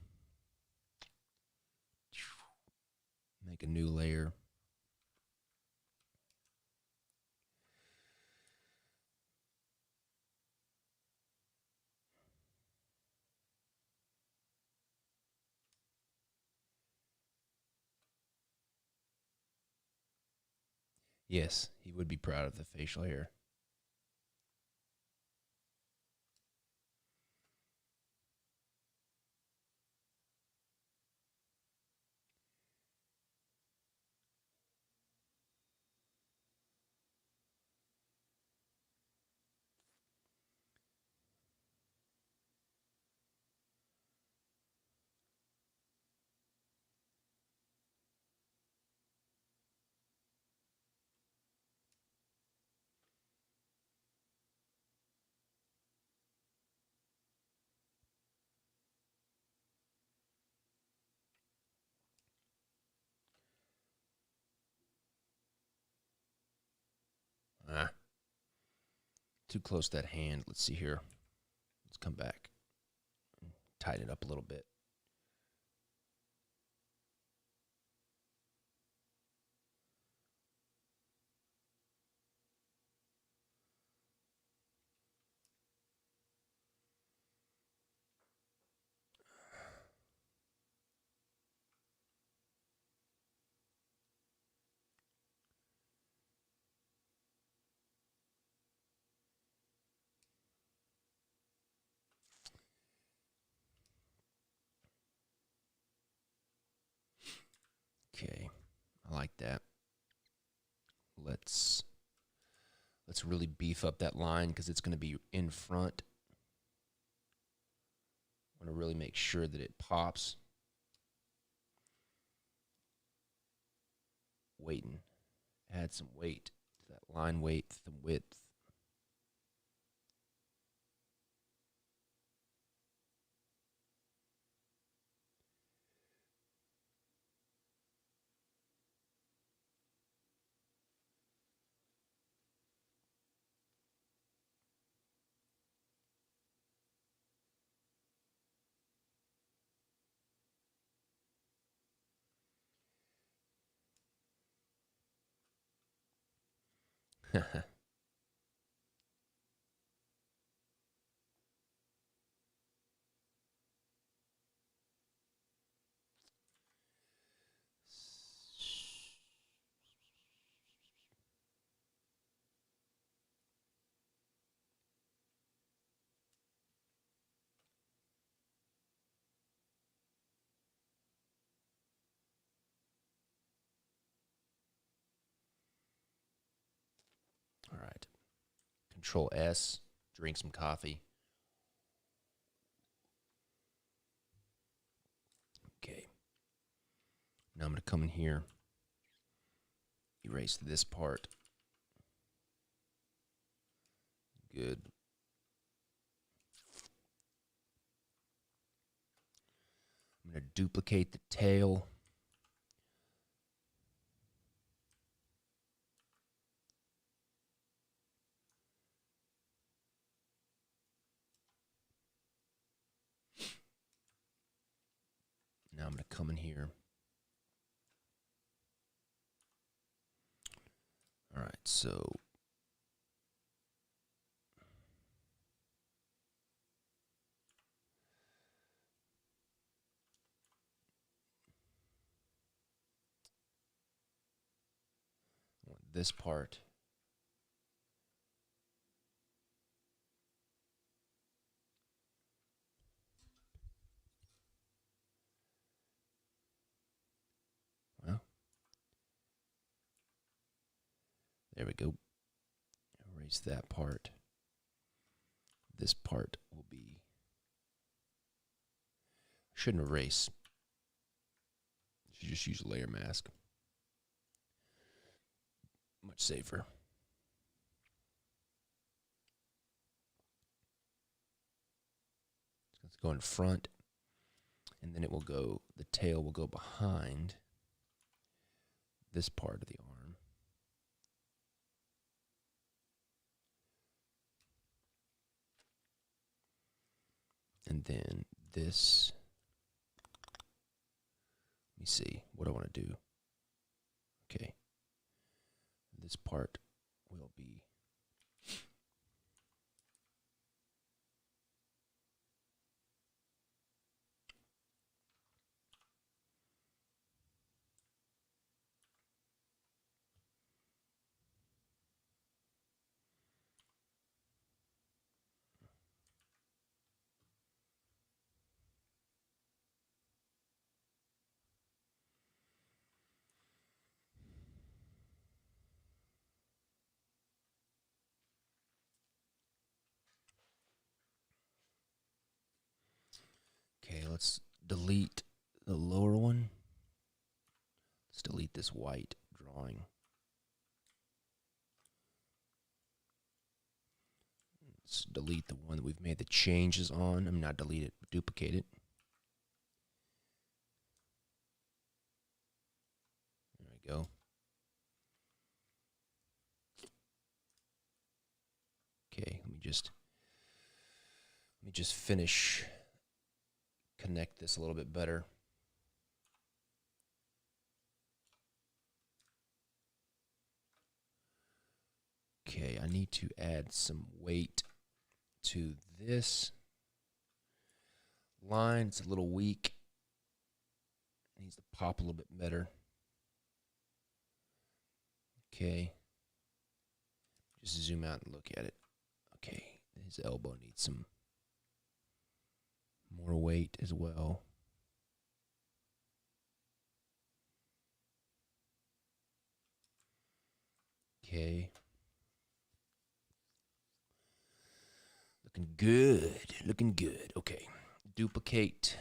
Make a new layer. Yes, he would be proud of the facial hair. Too close to that hand. Let's see here. Let's come back. Tighten it up a little bit. Okay, I like that. Let's really beef up that line because it's going to be in front. I want to really make sure that it pops. Weighting. Add some weight to that line weight, the width. All right. Control S. Drink some coffee. Okay. Now I'm going to come in here, erase this part. Good. I'm going to duplicate the tail. Now I'm going to come in here. All right, so I want this part. Well, there we go. Erase that part. This part will be, shouldn't erase. Should just use a layer mask. Much safer. So let's go in front, and then it will go, the tail will go behind this part of the arm. And then this, let me see what I want to do. Okay. This part will be okay. Let's delete the lower one. Let's delete this white drawing. Let's delete the one that we've made the changes on. I'm not delete it, but duplicate it. There we go. Okay, let me just finish, connect this a little bit better. Okay, I need to add some weight to this line. It's a little weak. It needs to pop a little bit better. Okay. Just zoom out and look at it. Okay, his elbow needs some more weight as well. Okay. Looking good. Looking good. Okay. Duplicate.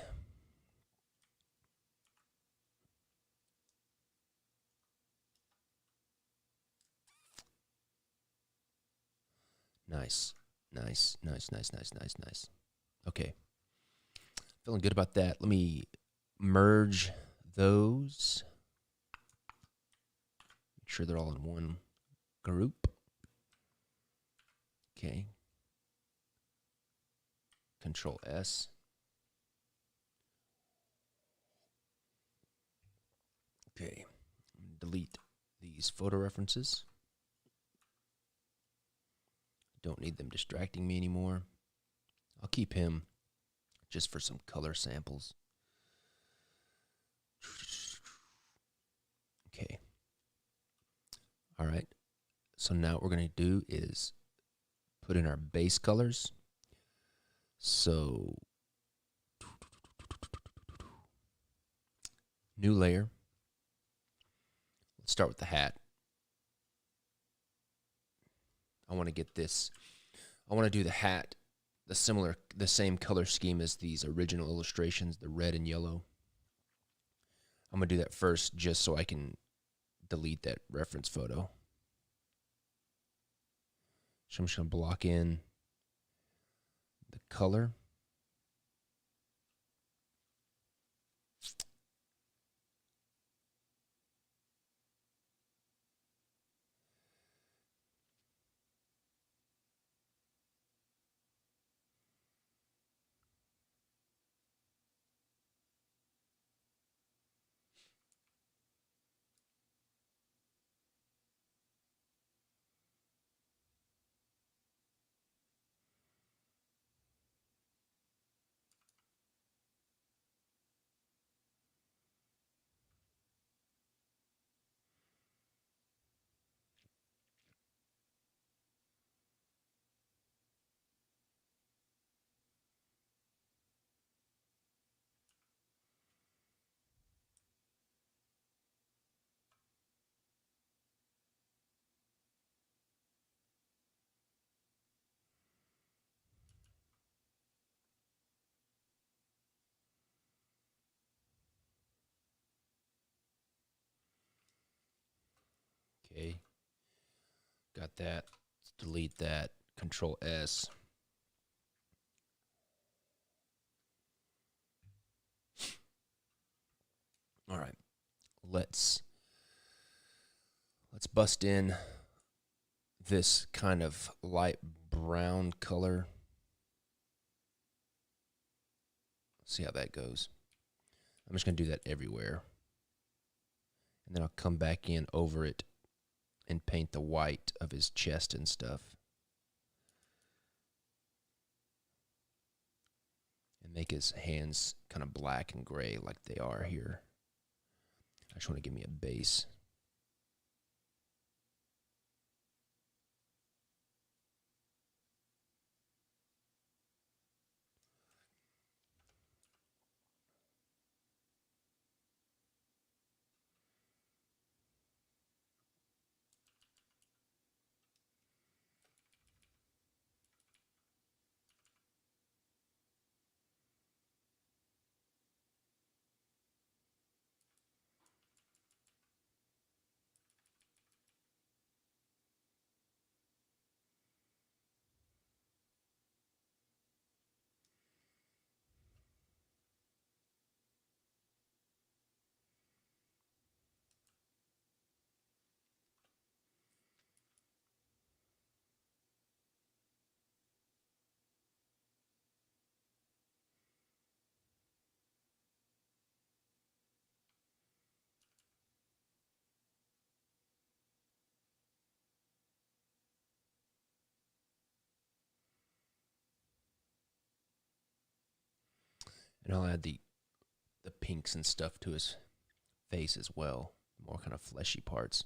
Nice. Nice. Nice, nice, nice, nice, nice. Okay. Feeling good about that. Let me merge those. Make sure they're all in one group. Okay. Control S. Okay. Delete these photo references. don't need them distracting me anymore. I'll keep him just for some color samples. Okay. All right. So now what we're going to do is put in our base colors. So, new layer. Let's start with the hat. I want to get this. I want to do the hat the same color scheme as these original illustrations, the red and yellow. I'm going to do that first just so I can delete that reference photo. So I'm just going to block in the color. Okay. Got that. Let's delete that. Control S. All right. Let's bust in this kind of light brown color. See how that goes. I'm just going to do that everywhere. And then I'll come back in over it and paint the white of his chest and stuff. And make his hands kind of black and gray like they are here. I just want to give me a base. And I'll add the pinks and stuff to his face as well. More kind of fleshy parts.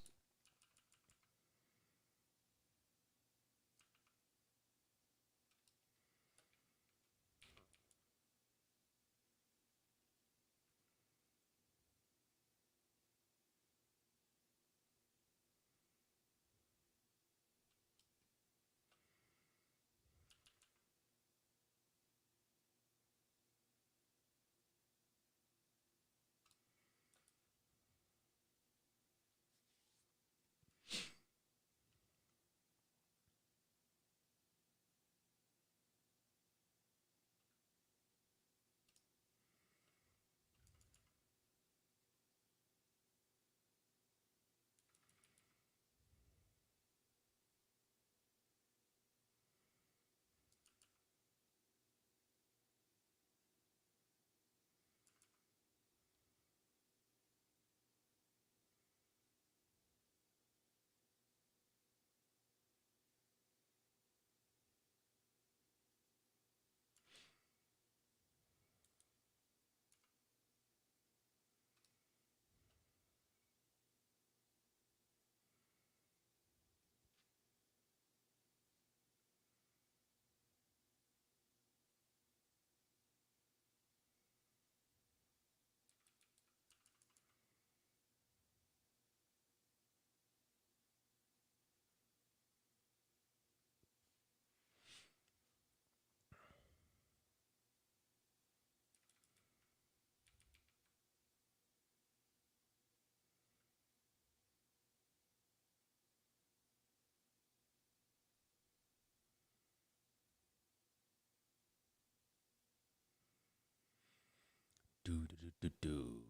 Do.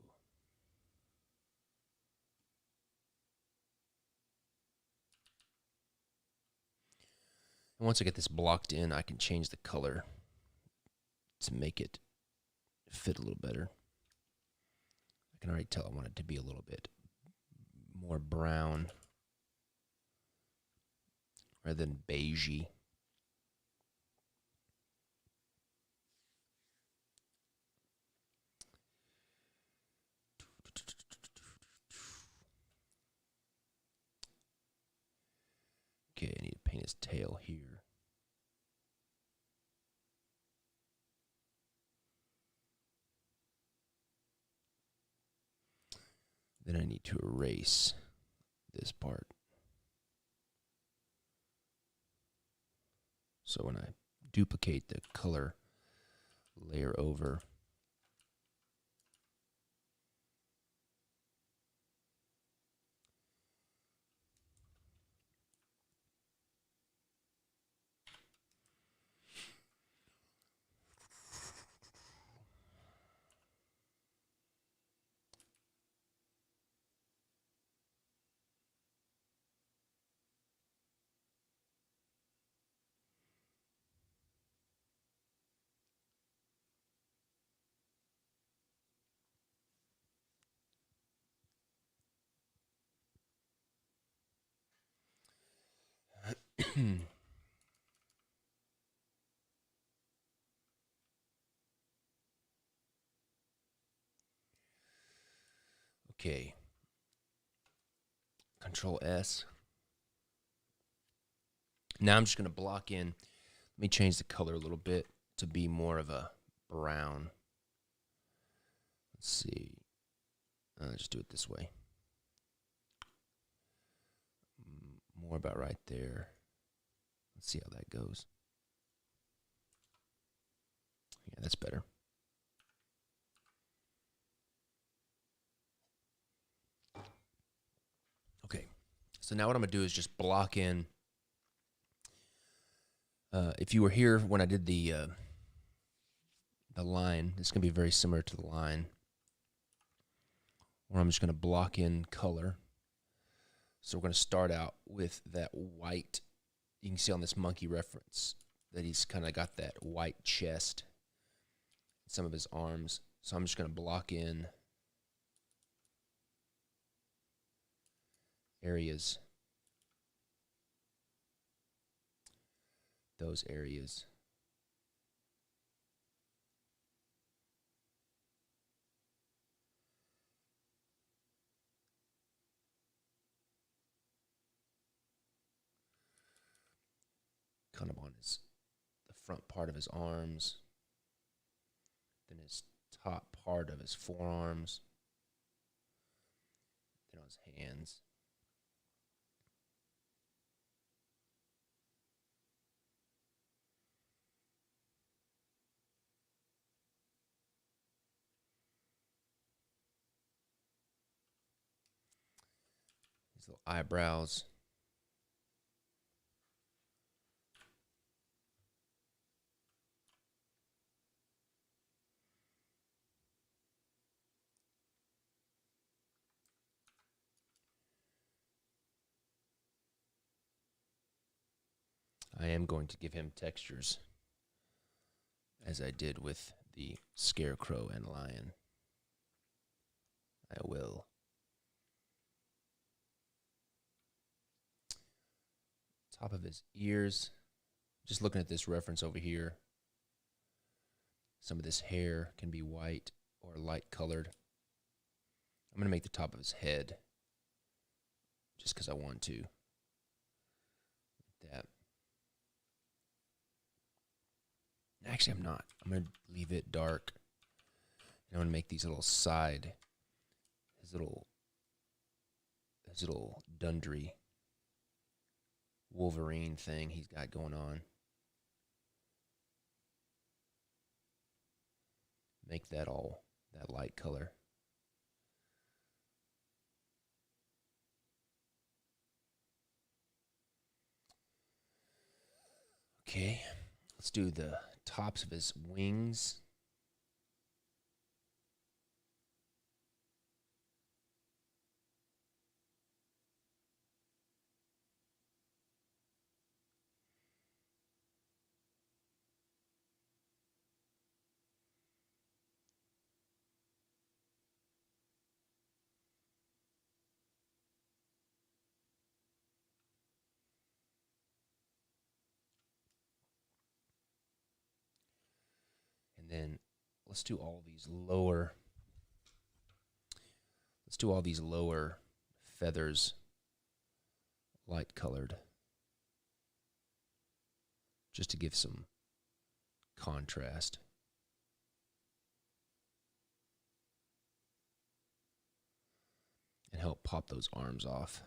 And once I get this blocked in, I can change the color to make it fit a little better. I can already tell I want it to be a little bit more brown rather than beigey. Okay, I need to paint his tail here. Then I need to erase this part. So when I duplicate the color layer over, okay, Control S. Now I'm just going to block in. Let me change the color a little bit to be more of a brown. Let's see. Just do it this way. More about right there. Let's see how that goes. Yeah, that's better. Okay, so now what I'm going to do is just block in. If you were here when I did the line, it's going to be very similar to the line, where I'm just going to block in color. So we're going to start out with that white. You can see on this monkey reference that he's kind of got that white chest, some of his arms. So I'm just going to block in areas, those areas. Kind of on the front part of his arms, then his top part of his forearms, then on his hands. His little eyebrows. I am going to give him textures, as I did with the scarecrow and lion. I will. Top of his ears. Just looking at this reference over here. Some of this hair can be white or light colored. I'm going to make the top of his head just because I want to. Like that. Actually, I'm not. I'm going to leave it dark. And I'm going to make these little side, his little Dundry Wolverine thing he's got going on. Make that all that light color. Okay, let's do the tops of his wings. And let's do all these lower. Let's do all these lower feathers light colored, just to give some contrast. And help pop those arms off.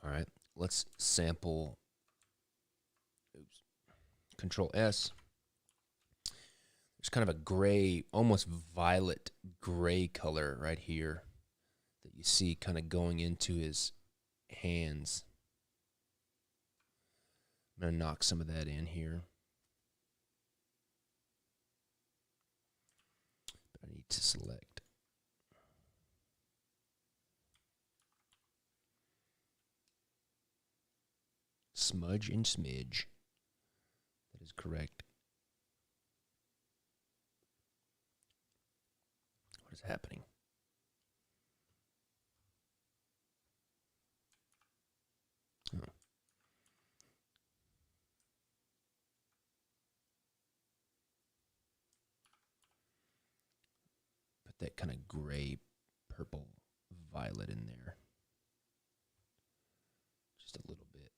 All right, let's sample. Oops. Control S. There's kind of a gray, almost violet gray color right here that you see kind of going into his hands. I'm going to knock some of that in here. But I need to select. Smudge and smidge. That is correct. What is happening? Oh. Put that kind of gray, purple, violet in there. Just a little bit.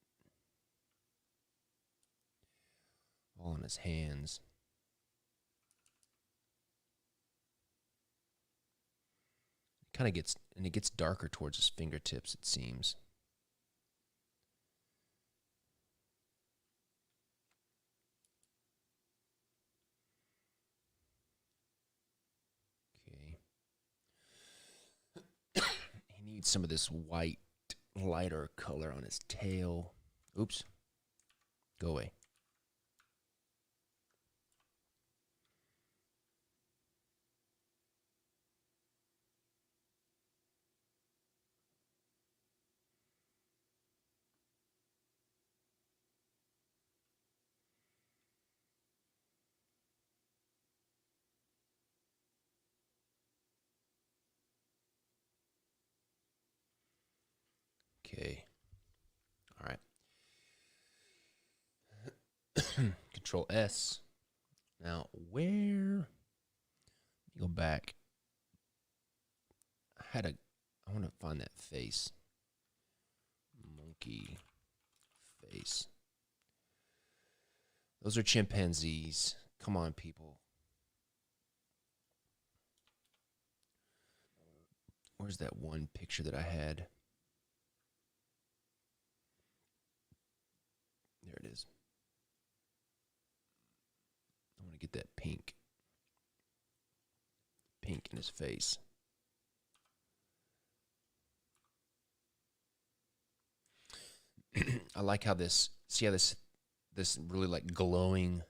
All on his hands. It kind of gets, and it gets darker towards his fingertips, it seems. Okay. He needs some of this white, lighter color on his tail. Oops. Go away. Okay. All right. Control S. Now, where? Go back. I want to find that face. Monkey face. Those are chimpanzees. Come on, people. Where's that one picture that I had? There it is. I want to get that pink. Pink in his face. I like how this, see how this really like glowing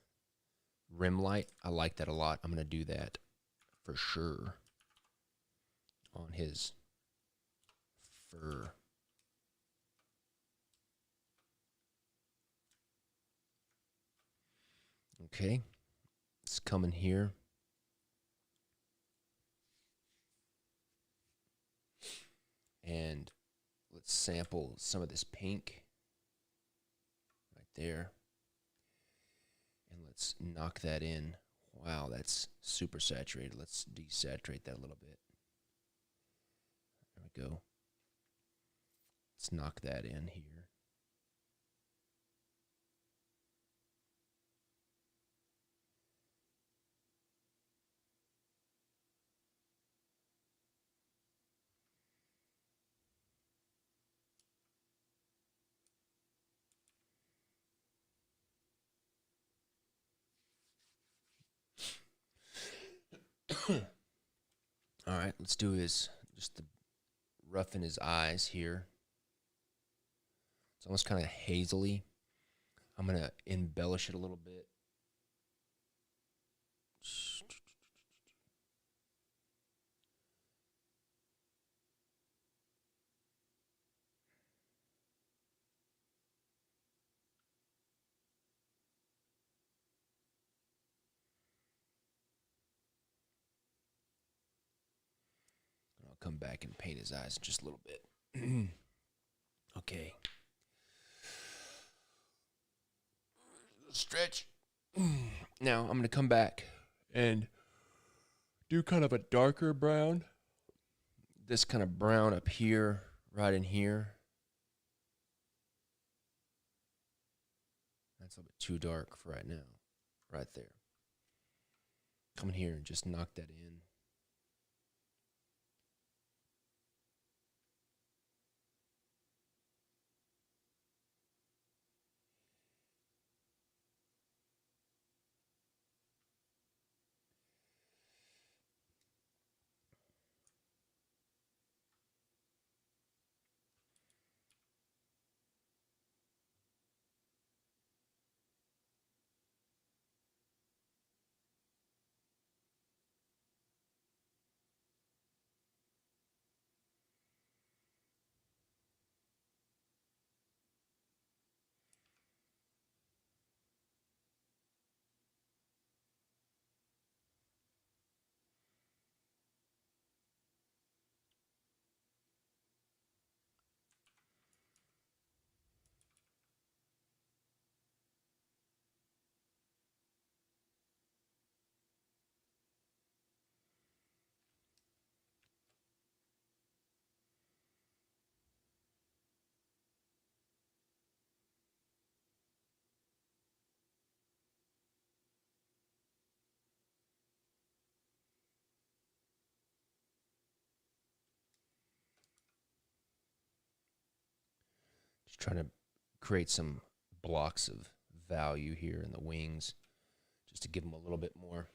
rim light? I like that a lot. I'm going to do that for sure on his fur. Okay, let's come in here. And let's sample some of this pink right there. And let's knock that in. Wow, that's super saturated. Let's desaturate that a little bit. There we go. Let's knock that in here. All right, let's do his, just the roughen his eyes here. It's almost kind of hazily. I'm going to embellish it a little bit. come back and paint his eyes in just a little bit. Okay. Stretch. Now I'm going to come back and do kind of a darker brown. This kind of brown up here, right in here. That's a little bit too dark for right now. Right there. Come in here and just knock that in. Just trying to create some blocks of value here in the wings, just to give them a little bit more.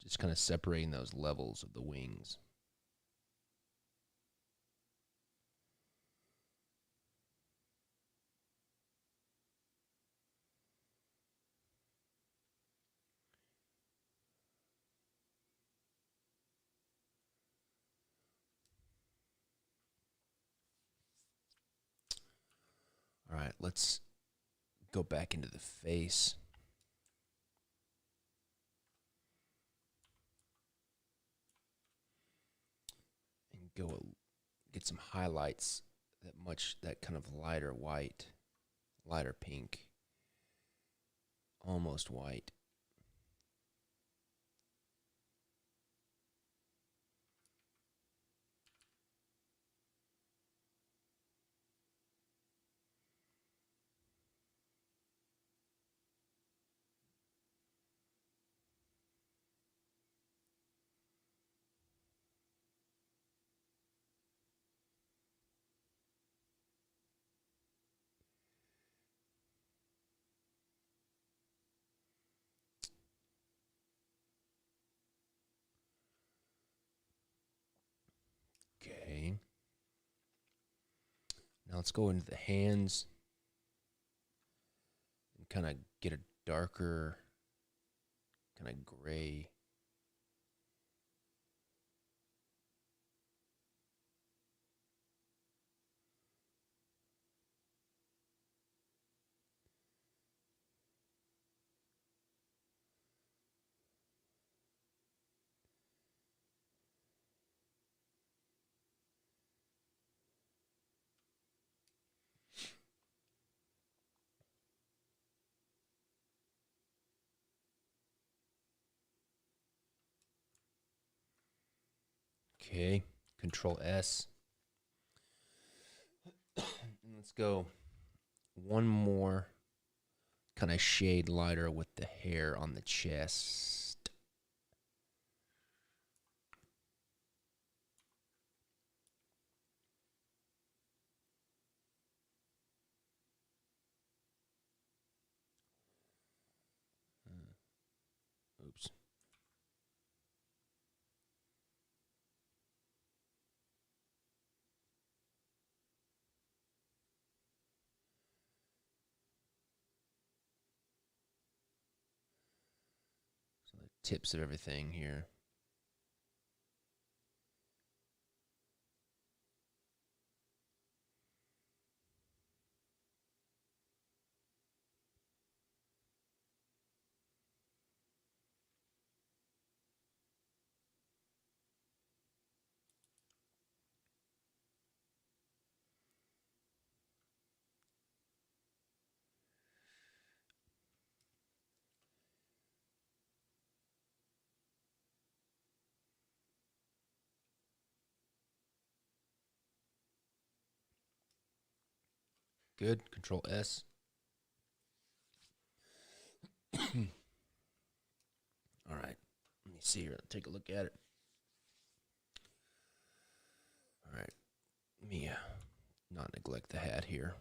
Just kind of separating those levels of the wings. All right, let's go back into the face. And get some highlights, that kind of lighter white, lighter pink, almost white. Okay. Now let's go into the hands and kind of get a darker, kind of gray. Okay, Control S. Let's go one more kind of shade lighter with the hair on the chest. Oops. So the tips of everything here. Good. Control S. All right. Let me see here. Take a look at it. All right. Let me not neglect the hat here.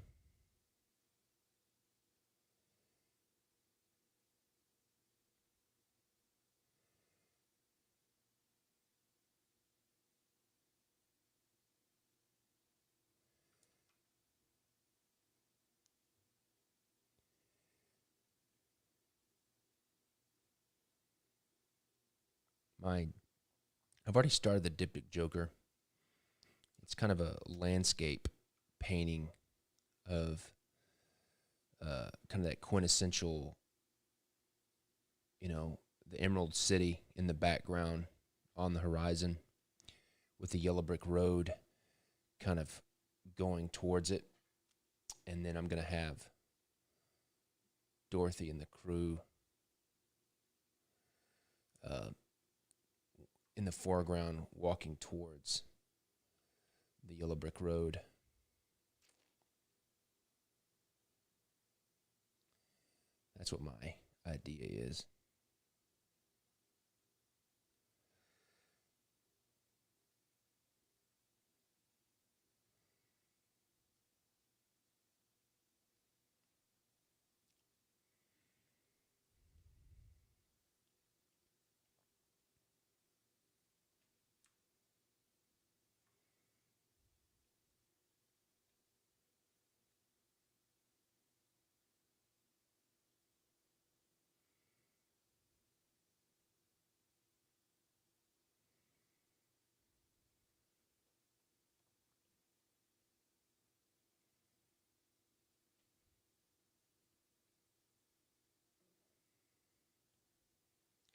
I've already started the Diptych Joker. It's kind of a landscape painting of kind of that quintessential, the Emerald City in the background on the horizon with the yellow brick road kind of going towards it. And then I'm going to have Dorothy and the crew in the foreground walking towards the yellow brick road. That's what my idea is.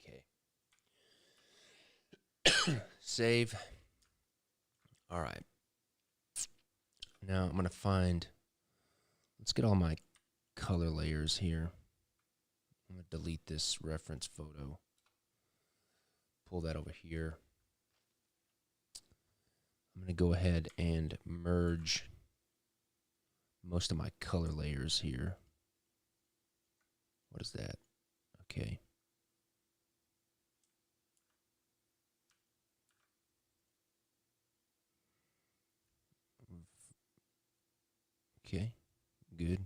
Okay. Save. All right. Now I'm going to let's get all my color layers here. I'm going to delete this reference photo. Pull that over here. I'm going to go ahead and merge most of my color layers here. What is that? Okay. Okay, good.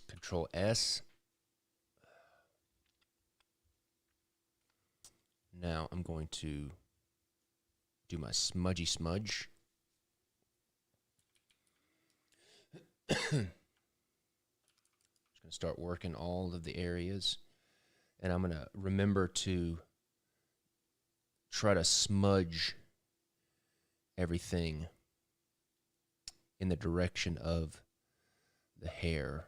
Control S. Now I'm going to do my smudgy smudge. Just going to start working all of the areas. And I'm going to remember to try to smudge everything in the direction of the hair.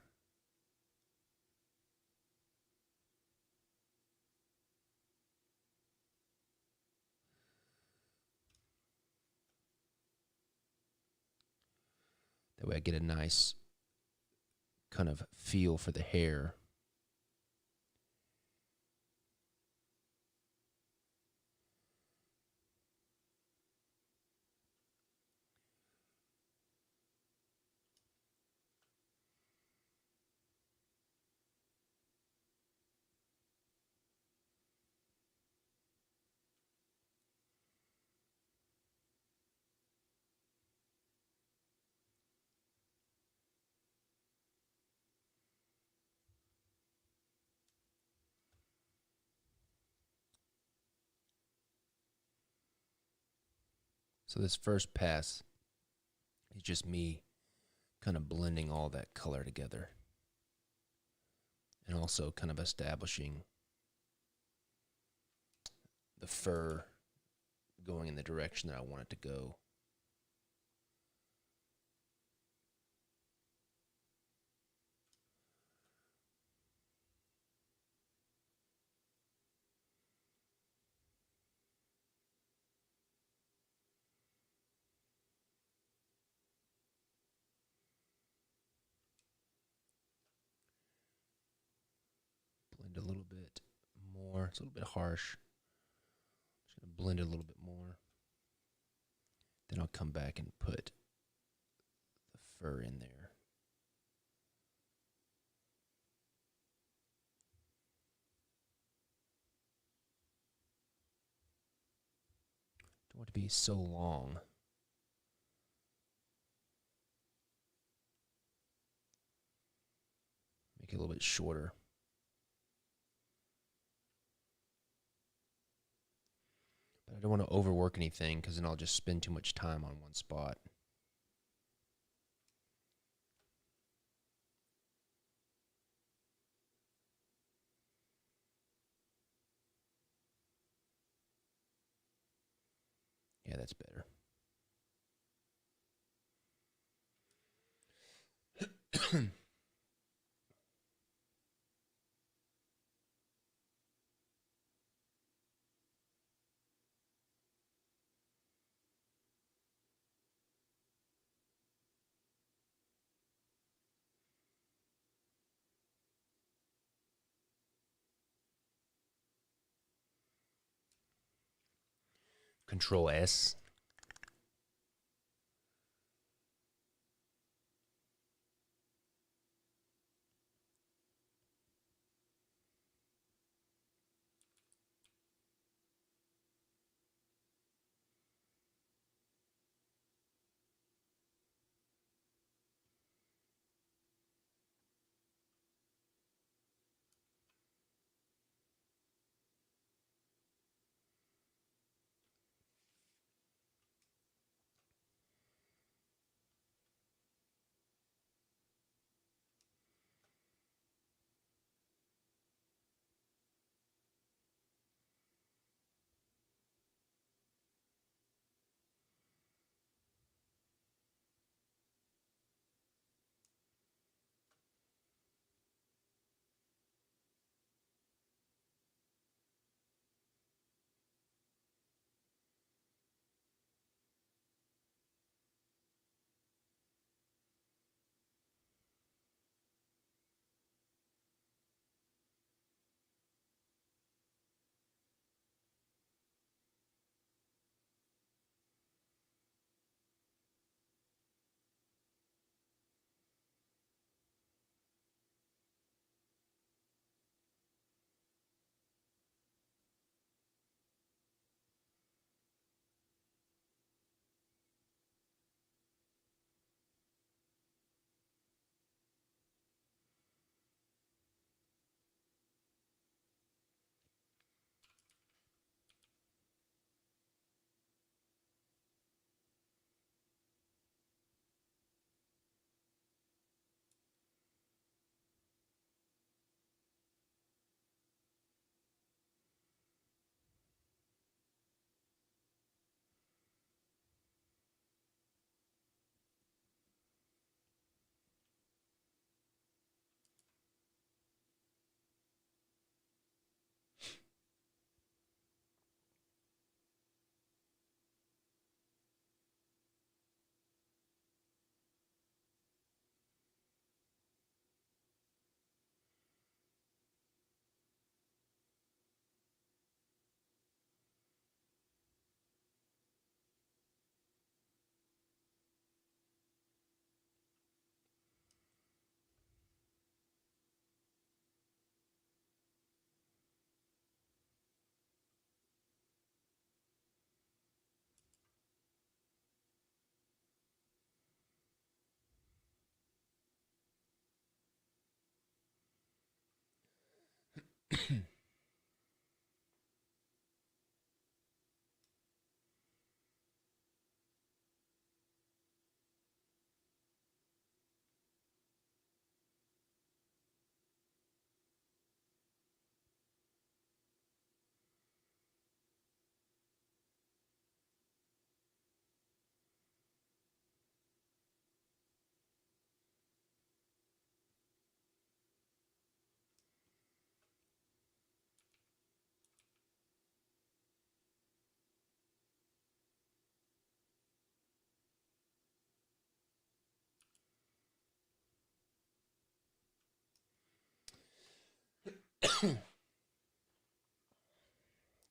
That way I get a nice kind of feel for the hair. So this first pass is just me kind of blending all that color together and also kind of establishing the fur going in the direction that I want it to go. Blend a little bit more. It's a little bit harsh. Just going to blend it a little bit more. Then I'll come back and put the fur in there. Don't want it to be so long. Make it a little bit shorter. But I don't want to overwork anything because then I'll just spend too much time on one spot. Yeah, that's better. Control S.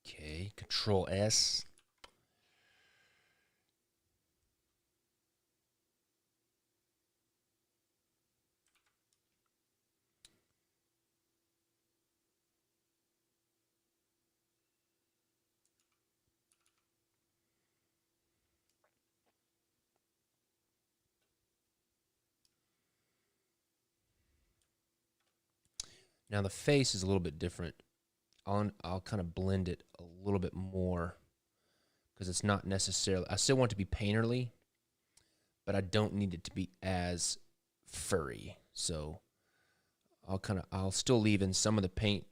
Okay, Control S. Now the face is a little bit different. I'll kind of blend it a little bit more because it's not necessarily, I still want it to be painterly, but I don't need it to be as furry. So I'll still leave in some of the paint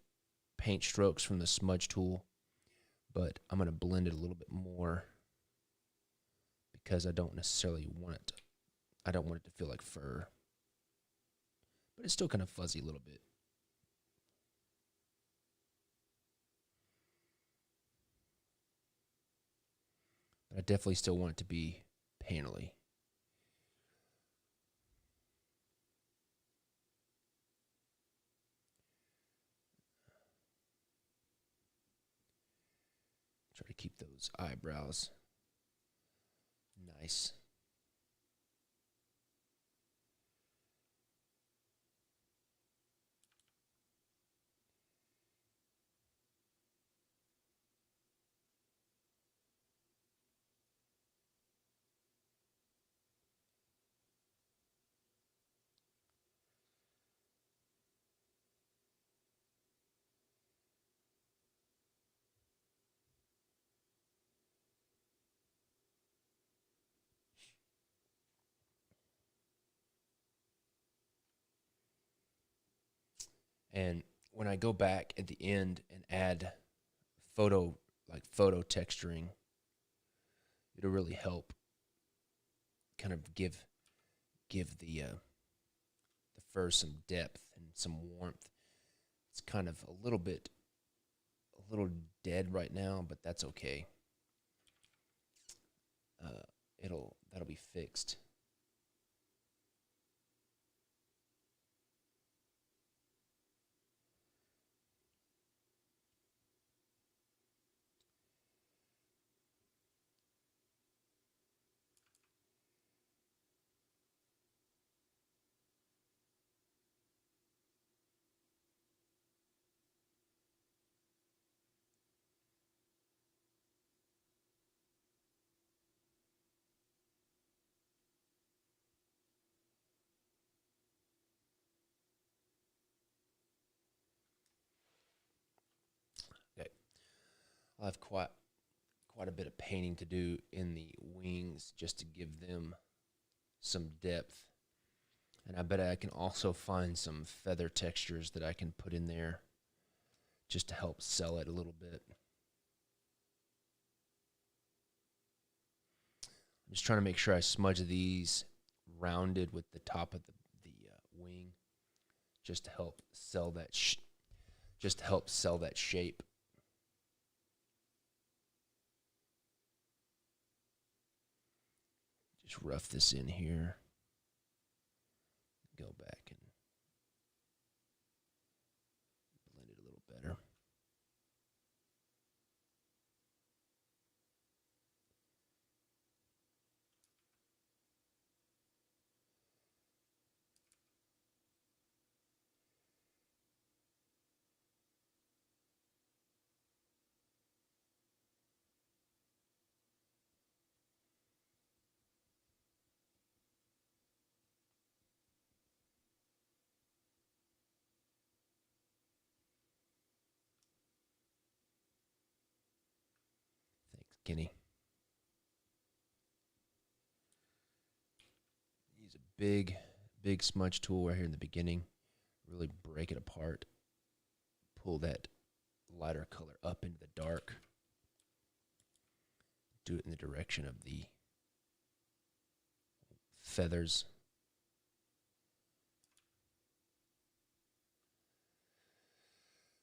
strokes from the smudge tool, but I'm going to blend it a little bit more because I don't necessarily want it. I don't want it to feel like fur, but it's still kind of fuzzy a little bit. But I definitely still want it to be painterly. Try to keep those eyebrows nice. And when I go back at the end and add photo texturing, it'll really help kind of give the fur some depth and some warmth. It's kind of a little dead right now, but that's okay. That'll be fixed. Okay, I'll have quite a bit of painting to do in the wings just to give them some depth. And I bet I can also find some feather textures that I can put in there just to help sell it a little bit. I'm just trying to make sure I smudge these rounded with the top of the wing, just to help sell that shape. Just rough this in here. Go back and blend it a little better. Thanks, Kenny. Use a big smudge tool right here in the beginning. Really break it apart. Pull that lighter color up into the dark. Do it in the direction of the feathers.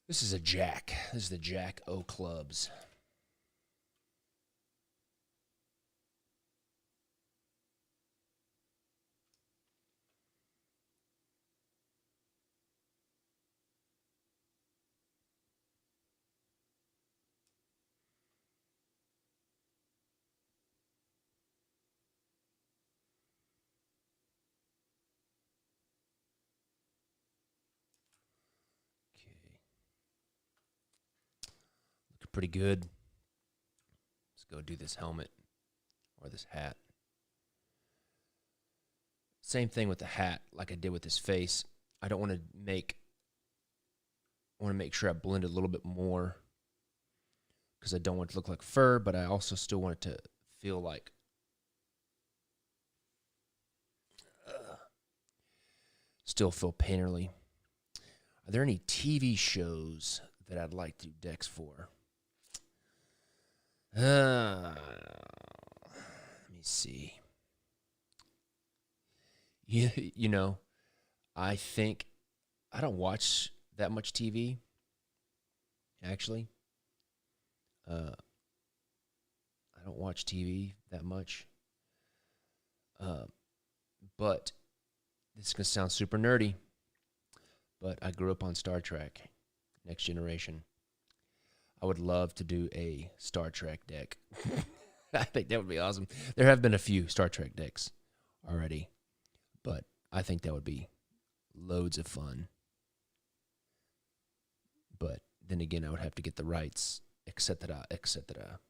This is a Jack. This is the Jack O Clubs. Pretty good. Let's go do this helmet or this hat. Same thing with the hat, like I did with his face. I don't want to make I want to make sure I blend it a little bit more because I don't want it to look like fur, but I also still want it to feel like still feel painterly. Are there any TV shows that I'd like to do decks for? Let me see. You know, I think I don't watch that much TV, actually. I don't watch TV that much. Uh, but this is going to sound super nerdy, but I grew up on Star Trek, Next Generation. I would love to do a Star Trek deck. I think that would be awesome. There have been a few Star Trek decks already, but I think that would be loads of fun. But then again, I would have to get the rights, etc., etc.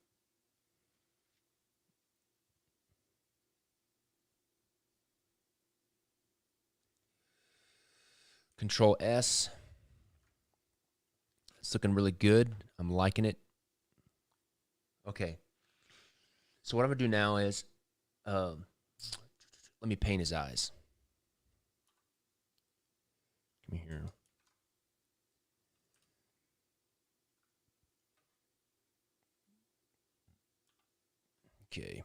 Control S. It's looking really good. I'm liking it. Okay. So what I'm going to do now is let me paint his eyes. Come here. Okay.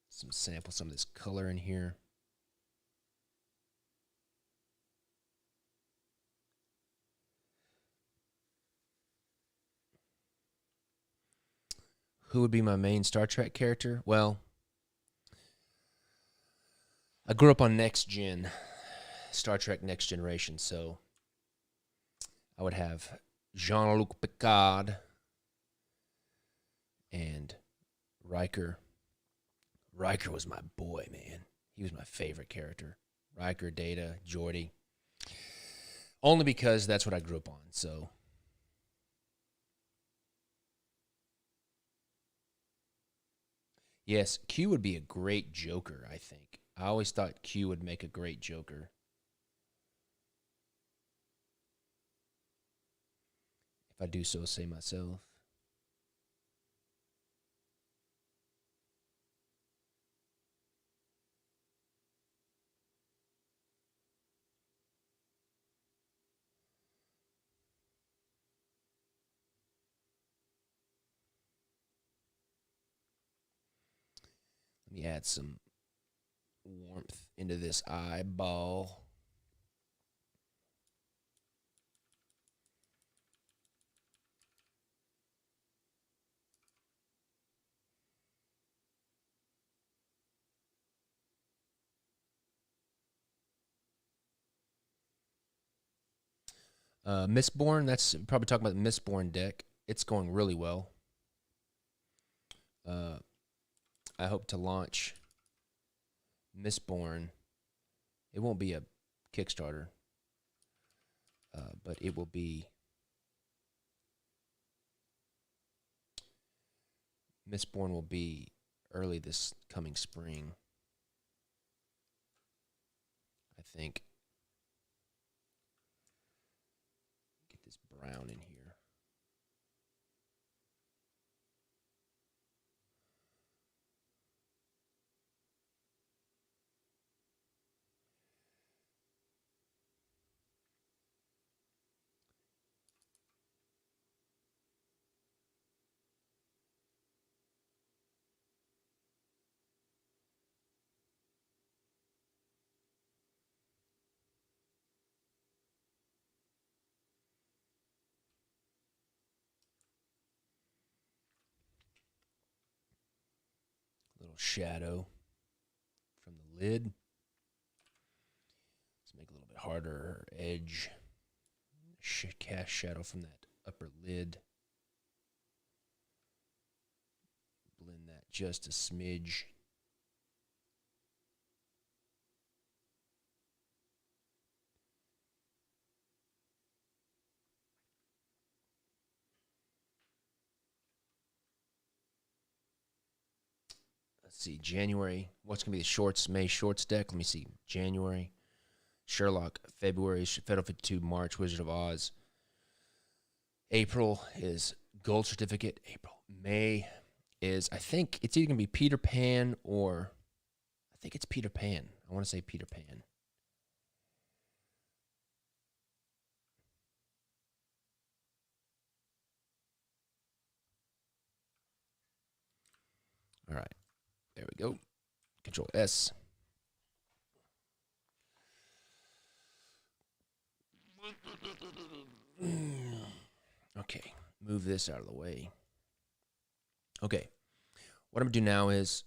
Sample some of this color in here. Who would be my main Star Trek character? Well, I grew up on Next Gen, Star Trek Next Generation, so I would have Jean-Luc Picard and Riker. Riker was my boy, man. He was my favorite character. Riker, Data, Geordi. Only because that's what I grew up on, so. Yes, Q would be a great Joker, I think. I always thought Q would make a great Joker. If I do so say myself. Let me add some warmth into this eyeball. Mistborn, that's probably talking about the Mistborn deck. It's going really well. I hope to launch Mistborn. It won't be a Kickstarter, but it will be Mistborn will be early this coming spring, I think. Get this brown in here. Little shadow from the lid. Let's make it a little bit harder edge. Cast shadow from that upper lid. Blend that just a smidge. Let's see, January. What's going to be the shorts, May shorts deck? Let me see, January. Sherlock. February is Fatal 52. March, Wizard of Oz. April is Gold Certificate. April. May is, I think it's either going to be Peter Pan or, I think it's Peter Pan. I want to say Peter Pan. All right. There we go. Control S. Okay. Move this out of the way. Okay. What I'm going to do now is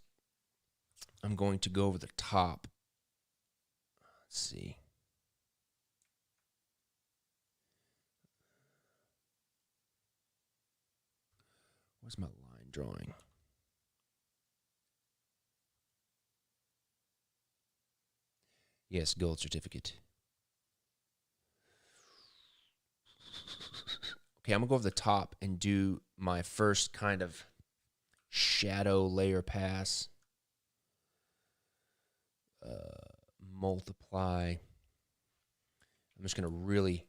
I'm going to go over the top. Let's see. Where's my line drawing? Yes, Gold Certificate. Okay, I'm going to go over the top and do my first kind of shadow layer pass. Multiply. I'm just going to really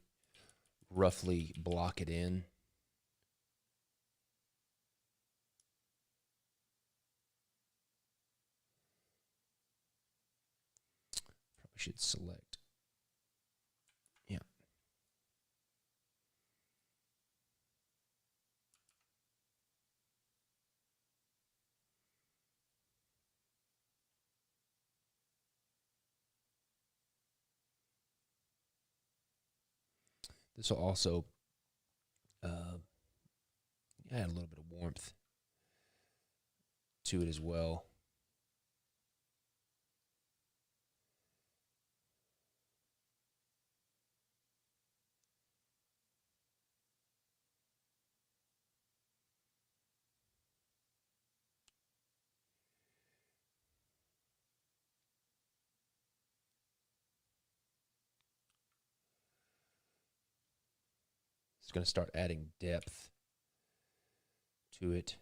roughly block it in. Probably should select. Yeah. This will also add a little bit of warmth to it as well. It's going to start adding depth to it.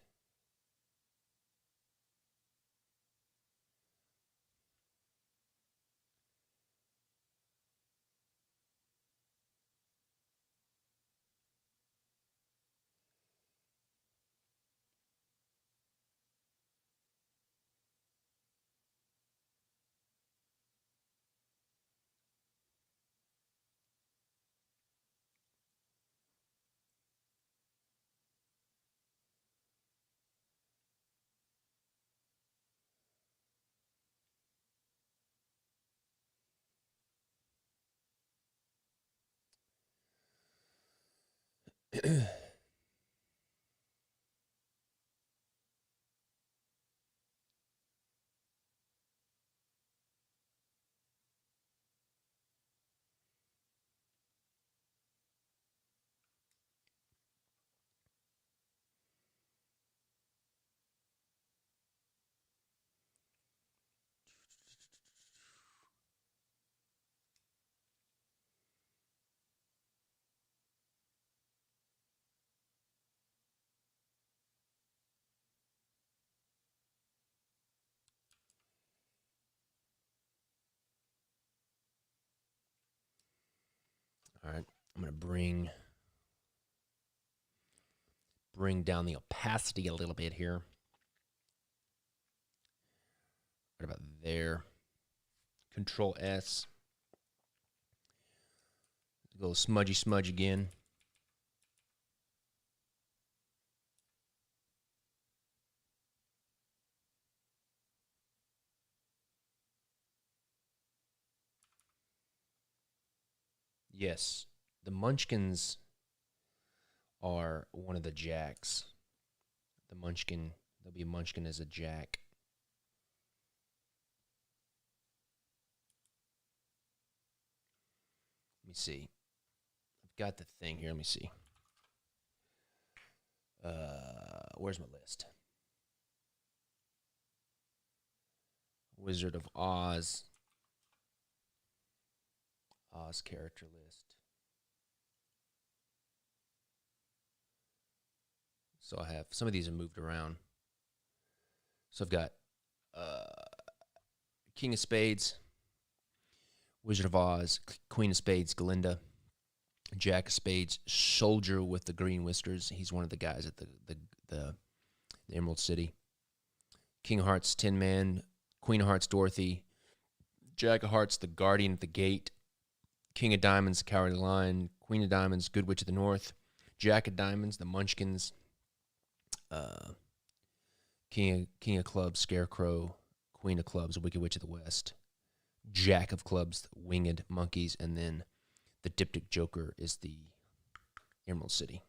All right, I'm going to bring down the opacity a little bit here. Right about there. Control S. Go smudgy smudge again. Yes, the Munchkins are one of the jacks. The Munchkin, there'll be a Munchkin as a jack. Let me see. I've got the thing here. Let me see. Where's my list? Wizard of Oz. Oz character list. So I have, some of these are moved around. So I've got King of Spades, Wizard of Oz, Queen of Spades, Glinda. Jack of Spades, Soldier with the green whiskers. He's one of the guys at the Emerald City. King of Hearts, Tin Man. Queen of Hearts, Dorothy. Jack of Hearts, the Guardian at the Gate. King of Diamonds, Cowardly Lion. Queen of Diamonds, Good Witch of the North. Jack of Diamonds, the Munchkins. King of Clubs, Scarecrow. Queen of Clubs, Wicked Witch of the West. Jack of Clubs, the Winged Monkeys, and then the Diptych Joker is the Emerald City.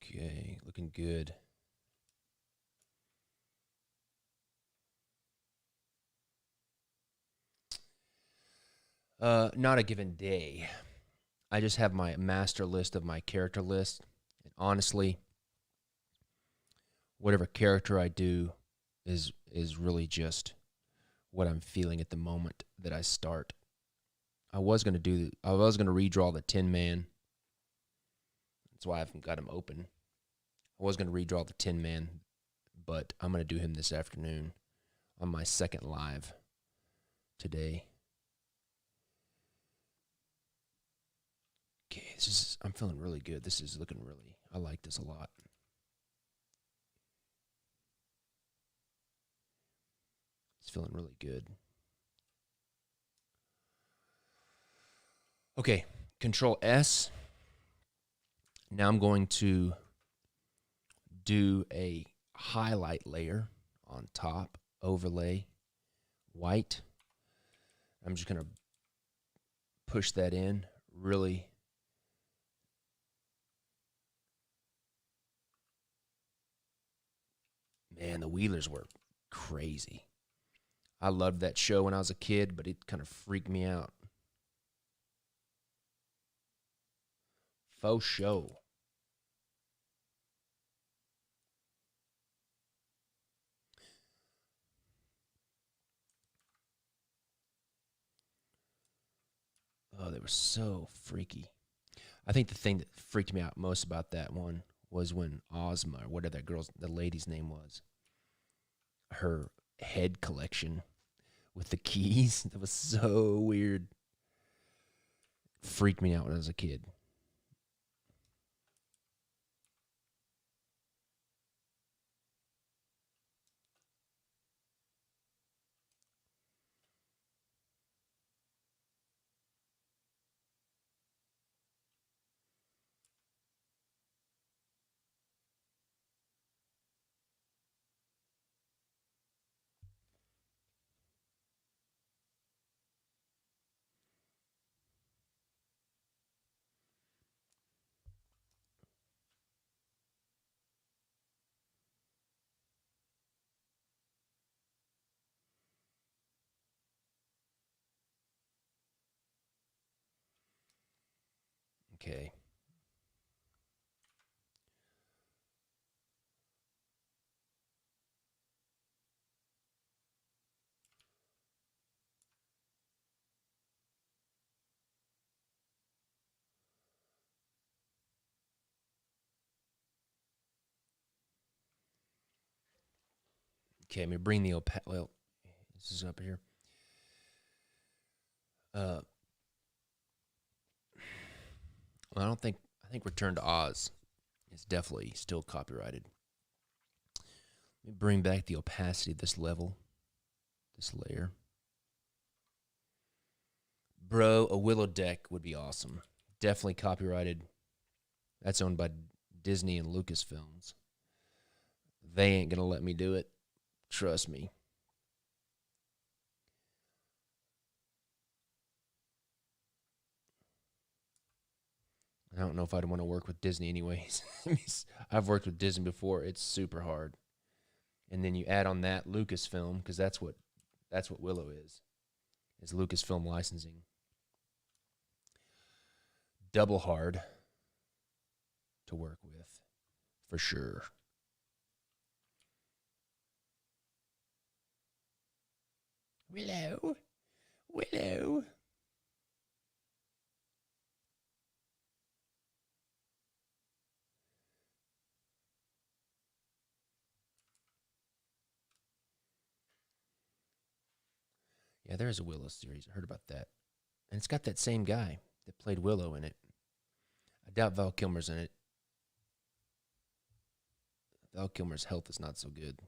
Okay, looking good. Not a given day. I just have my master list of my character list. And honestly, whatever character I do is really just what I'm feeling at the moment that I start. I was gonna redraw the Tin Man. That's why I haven't got him open. I was gonna redraw the Tin Man, but I'm gonna do him this afternoon on my second live today. Okay, I'm feeling really good. This is looking I like this a lot. It's feeling really good. Okay, Control S. Now I'm going to do a highlight layer on top, overlay, white. I'm just going to push that in really. Man, the Wheelers were crazy. I loved that show when I was a kid, but it kind of freaked me out. Faux show. Oh, they were so freaky. I think the thing that freaked me out most about that one was when Ozma, or whatever the lady's name was, her head collection with the keys. That was so weird. Freaked me out when I was a kid. Okay. Okay, let me bring the well, this is up here. Well, I think Return to Oz is definitely still copyrighted. Let me bring back the opacity of this level, this layer. Bro, a willow deck would be awesome. definitely copyrighted. That's owned by Disney and Lucasfilms. They ain't going to let me do it. Trust me. I don't know if I'd want to work with Disney anyways. I've worked with Disney before. It's super hard. And then you add on that Lucasfilm, because that's what Willow is Lucasfilm licensing. Double hard to work with, for sure. Willow. Yeah, there is a Willow series. I heard about that. And it's got that same guy that played Willow in it. I doubt Val Kilmer's in it. Val Kilmer's health is not so good.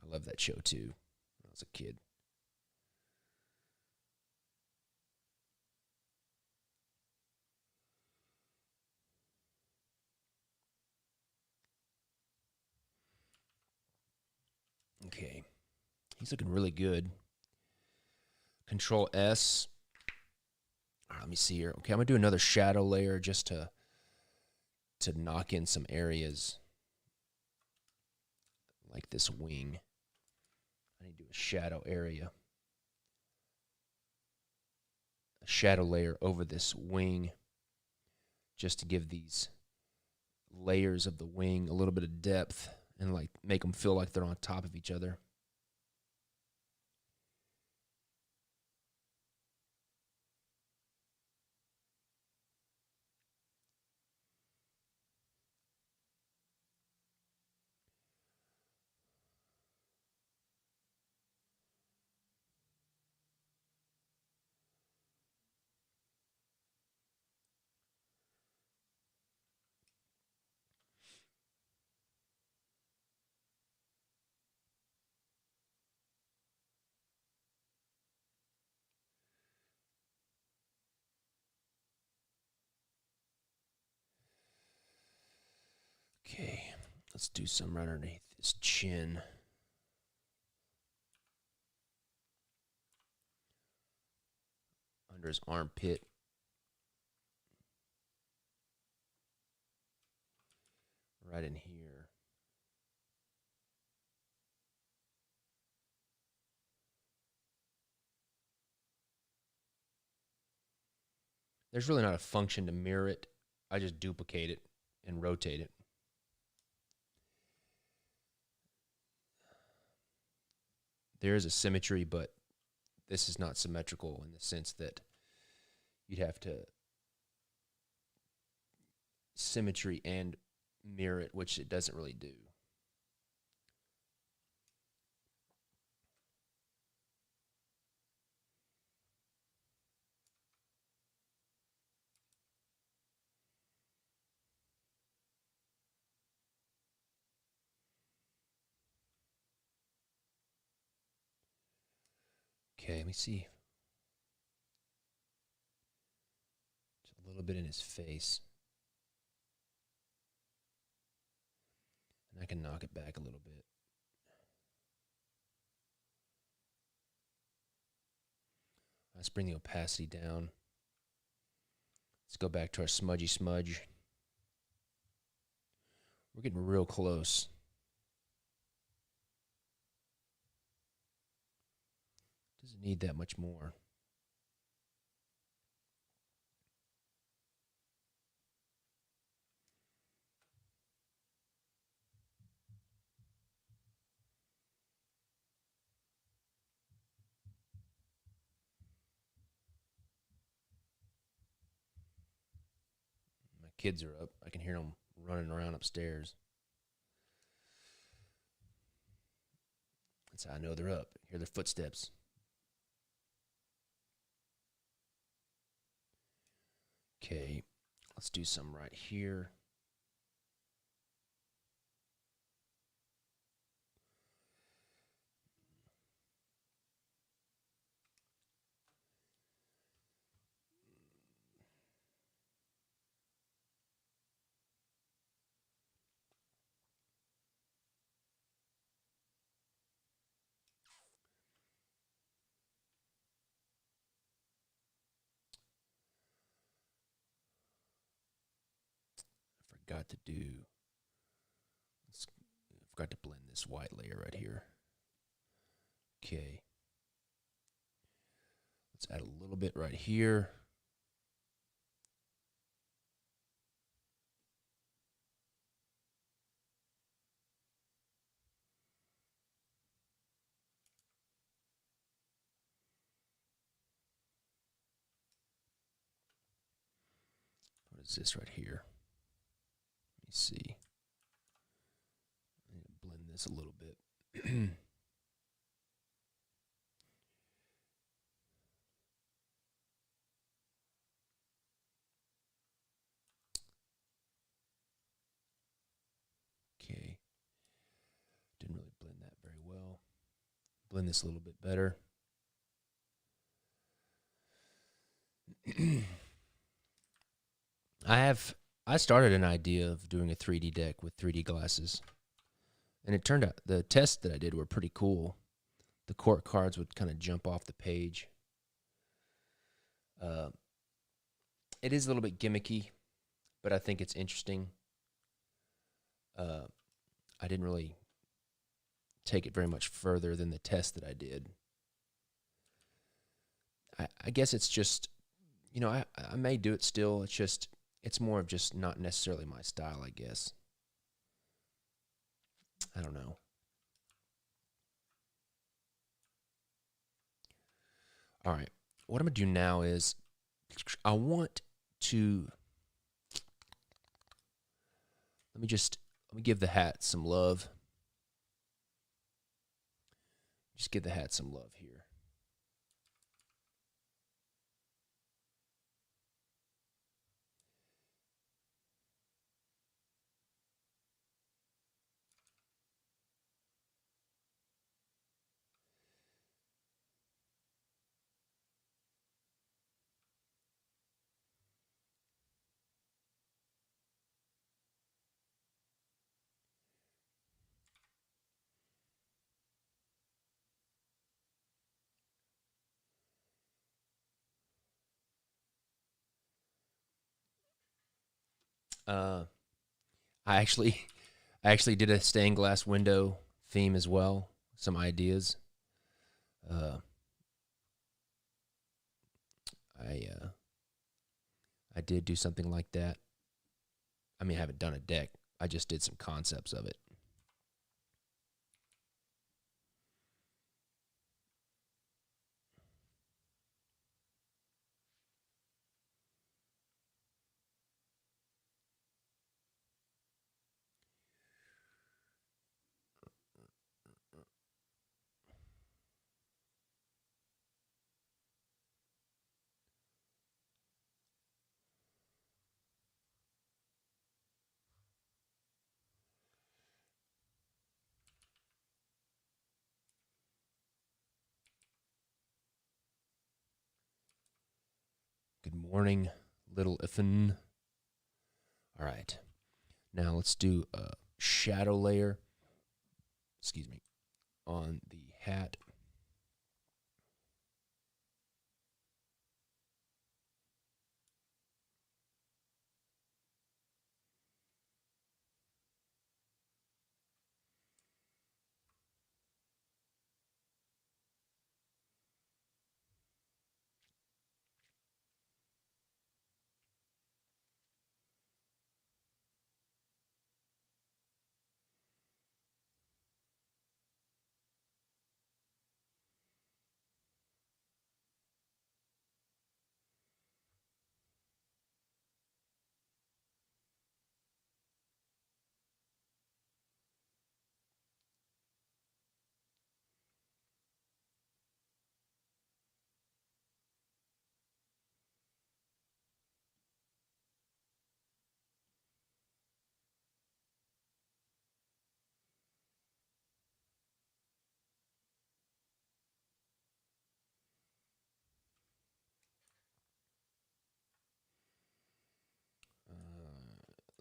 I love that show too when I was a kid. Okay. He's looking really good. Control S. All right, let me see here. Okay, I'm going to do another shadow layer just to knock in some areas like this wing. I need to do a shadow area. A shadow layer over this wing just to give these layers of the wing a little bit of depth and like make them feel like they're on top of each other. Okay, let's do some right underneath his chin. Under his armpit. Right in here. There's really not a function to mirror it. I just duplicate it and rotate it. There is a symmetry, but this is not symmetrical in the sense that you'd have to symmetry and mirror it, which it doesn't really do. Okay, let me see. Just a little bit in his face. And I can knock it back a little bit. Let's bring the opacity down. Let's go back to our smudgy smudge. We're getting real close. Doesn't need that much more. My kids are up. I can hear them running around upstairs. That's how I know they're up. I hear their footsteps. Okay, let's do some right here. forgot to do. I forgot to blend this white layer right here. Okay. Let's add a little bit right here. What is this right here? Let me see. I need to blend this a little bit. Okay. Didn't really blend that very well. Blend this a little bit better. I started an idea of doing a 3D deck with 3D glasses. And it turned out the tests that I did were pretty cool. The court cards would kind of jump off the page. It is a little bit gimmicky, but I think it's interesting. I didn't really take it very much further than the test that I did. I guess it's just, you know, I may do it still. It's more of just not necessarily my style, I guess. I don't know. All right. What I'm going to do now is I want to let me give the hat some love. Just give the hat some love here. Uh, I actually I actually did a stained glass window theme as well. Some ideas. Uh, I did do something like that. I mean, I haven't done a deck. I just did some concepts of it. Good morning, little Iffin. All right. Now let's do a shadow layer. Excuse me. On the hat.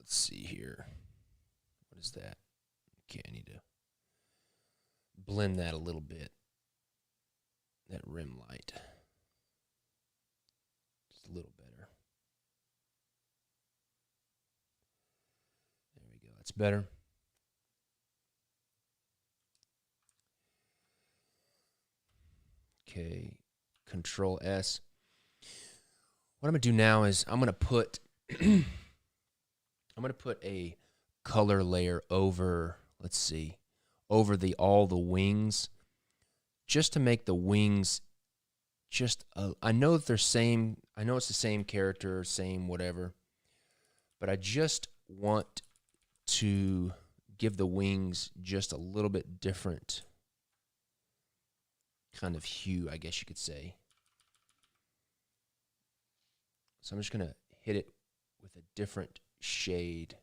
Let's see here. What is that? Okay, I need to blend that a little bit. That rim light. Just a little better. better. Okay, Control S. What I'm gonna do now is I'm gonna put I'm gonna put a color layer over, let's see, over all the wings, just to make the wings just I know that they're same. I know it's the same character, same whatever, but I just want to give the wings just a little bit different kind of hue, I guess you could say. So I'm just going to hit it with a different shade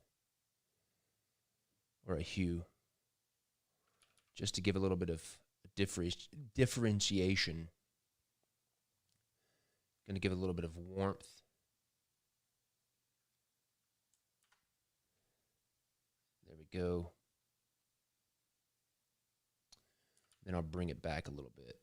or a hue just to give a little bit of differentiation. Going to give it a little bit of warmth. There we go. Then I'll bring it back a little bit.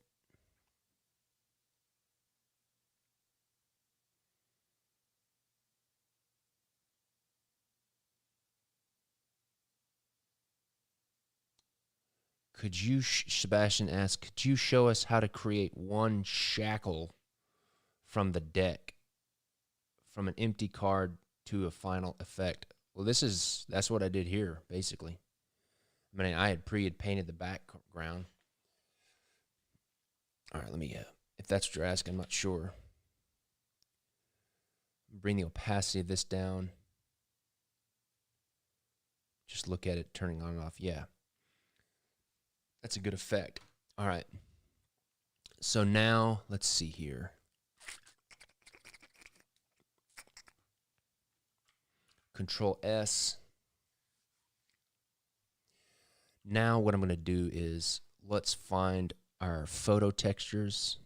Could you, Sebastian asks, could you show us how to create one shackle from the deck, from an empty card to a final effect? Well, that's what I did here, basically. I mean, I had painted the background. All right, let me, if that's what you're asking, I'm not sure. Bring the opacity of this down. Just look at it turning on and off. Yeah. That's a good effect. All right. So now, let's see here. Control S. Now what I'm going to do is let's find our photo textures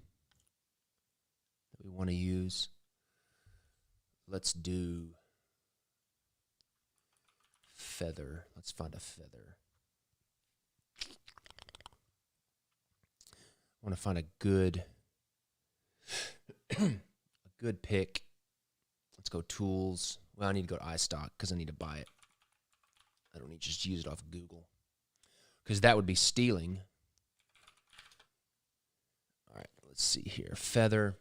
that we want to use. Let's do feather. Let's find a feather. I want to find a good pick. Let's go tools. Well, I need to go to iStock because I need to buy it. I don't need to just use it off of Google, because that would be stealing. All right, let's see here. Feather.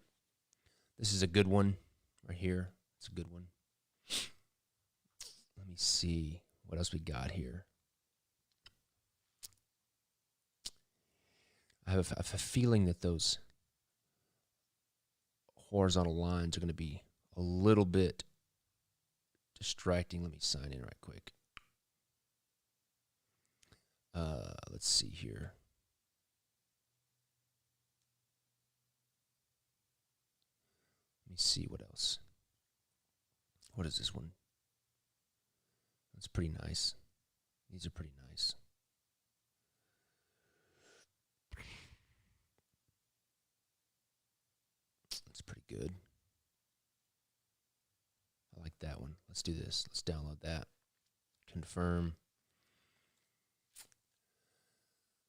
This is a good one right here. It's a good one. Let me see what else we got here. I have a feeling that those horizontal lines are going to be a little bit distracting. Let me sign in right quick. Let's see here. Let me see what else. What is this one? That's pretty nice. These are pretty nice. That's pretty good. I like that one. Let's do this. Let's download that. Confirm.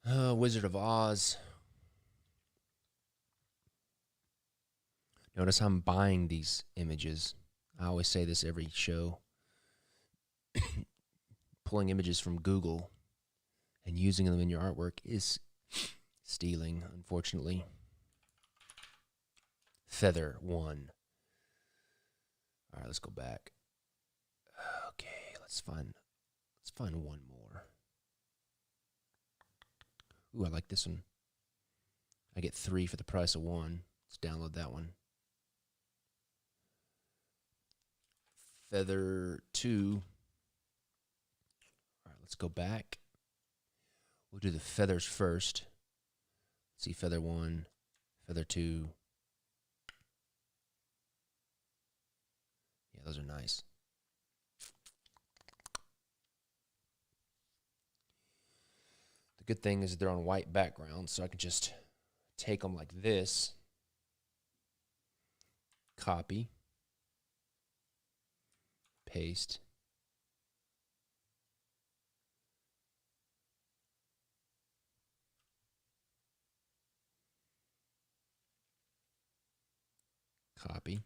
Wizard of Oz. Notice I'm buying these images. I always say this every show. Pulling images from Google and using them in your artwork is stealing, unfortunately. Feather 1. All right, let's go back. Okay, let's find one more. Ooh, I like this one. I get 3 for the price of 1. Let's download that one. Feather 2. All right, let's go back. We'll do the feathers first. Let's see, feather 1, feather 2. Yeah, those are nice. The good thing is they're on white background, so I can just take them like this, copy, paste, copy,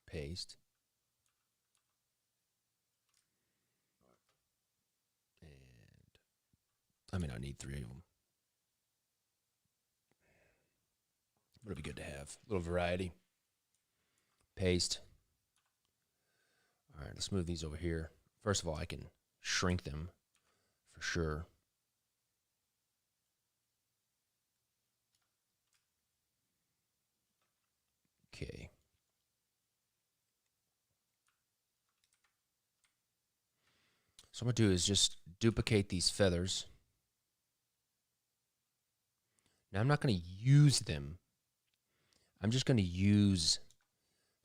paste, I mean, I need 3 of them. But it'd be good to have a little variety. Paste. All right, let's move these over here. First of all, I can shrink them for sure. Okay. So what I'm going to do is just duplicate these feathers. Now, I'm not going to use them. I'm just going to use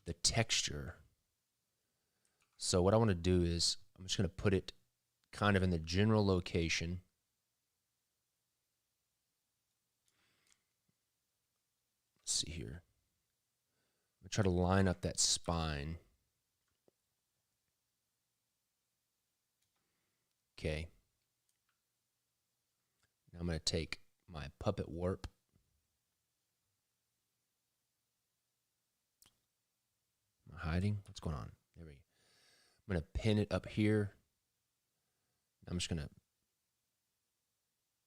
the texture. So what I want to do is I'm just going to put it kind of in the general location. Let's see here. I'm going to try to line up that spine. Okay. Now I'm going to take my puppet warp. Am I hiding? What's going on? There we go. I'm going to pin it up here. I'm just going to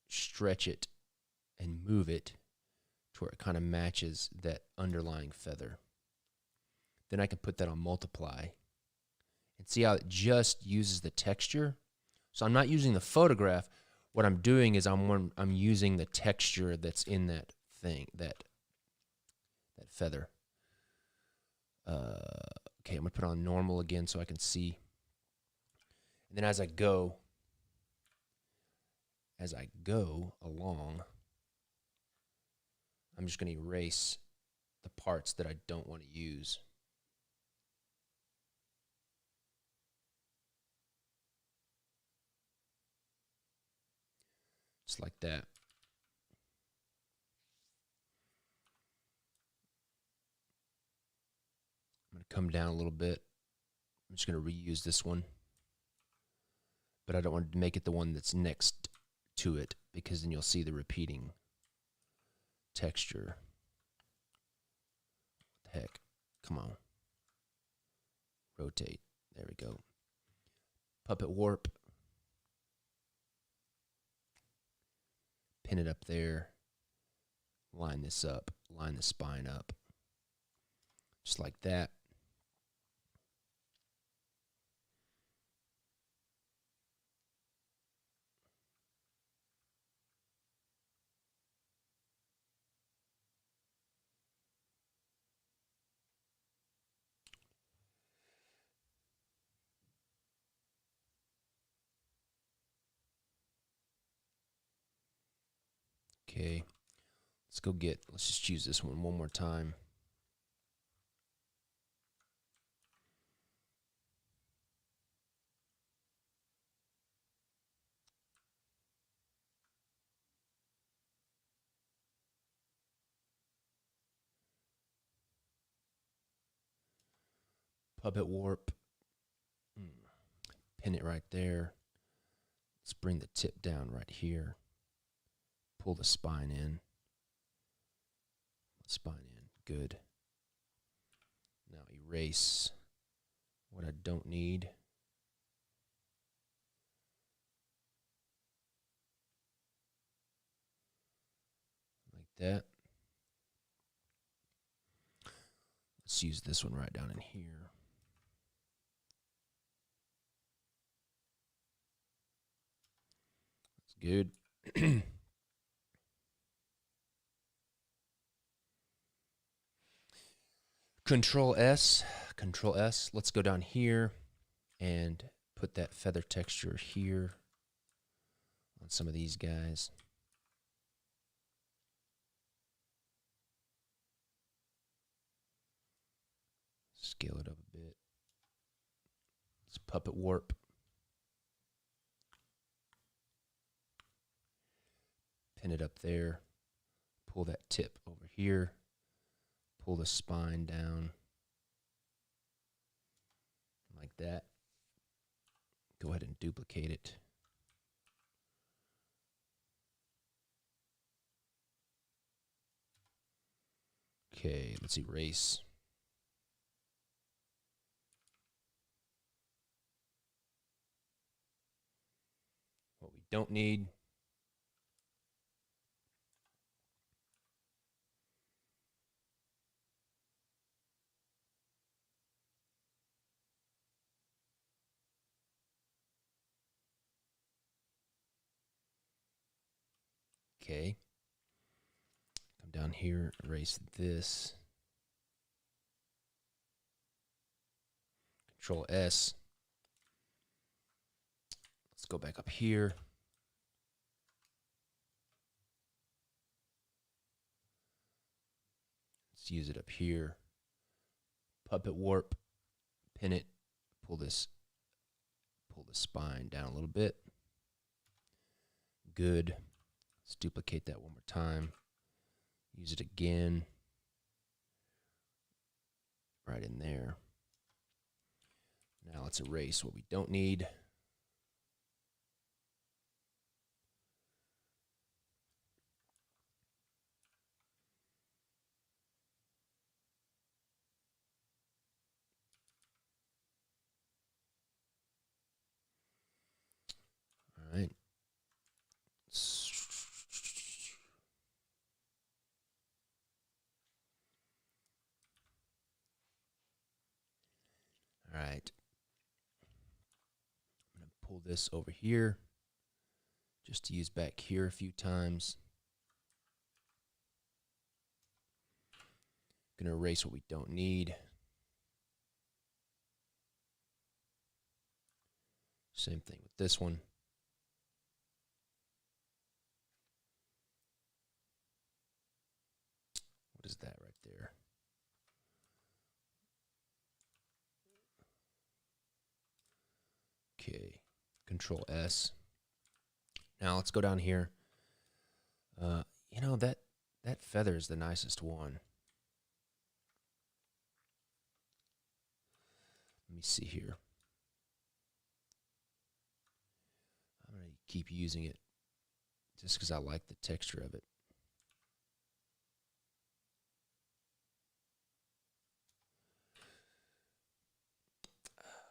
stretch it and move it to where it kind of matches that underlying feather. Then I can put that on multiply and see how it just uses the texture. So I'm not using the photograph. What I'm doing is I'm using the texture that's in that thing, that feather. Okay, I'm going to put on normal again so I can see. And then as I go along, I'm just going to erase the parts that I don't want to use. Just like that. I'm going to come down a little bit. I'm just going to reuse this one. But I don't want to make it the one that's next to it, because then you'll see the repeating texture. What the heck? Come on. Rotate. There we go. Puppet warp. Pin it up there. Line this up. Line the spine up. Just like that. Okay, let's just use this one more time. Puppet warp. Pin it right there. Let's bring the tip down right here. Pull the spine in. Spine in. Good. Now erase what I don't need. Like that. Let's use this one right down in here. That's good. Control S. Let's go down here and put that feather texture here on some of these guys. Scale it up a bit. Let's puppet warp. Pin it up there. Pull that tip over here. Pull the spine down like that. Go ahead and duplicate it. Okay, let's erase. What we don't need. Okay. Come down here, erase this. Control S. Let's go back up here. Let's use it up here. Puppet warp, pin it, pull the spine down a little bit. Good. Let's duplicate that one more time. Use it again. Right in there. Now let's erase what we don't need. All right. All right. I'm going to pull this over here just to use back here a few times. Going to erase what we don't need. Same thing with this one. What is that right there? Okay, Control S. Now let's go down here. You know, that feather is the nicest one. Let me see here. I'm going to keep using it just because I like the texture of it.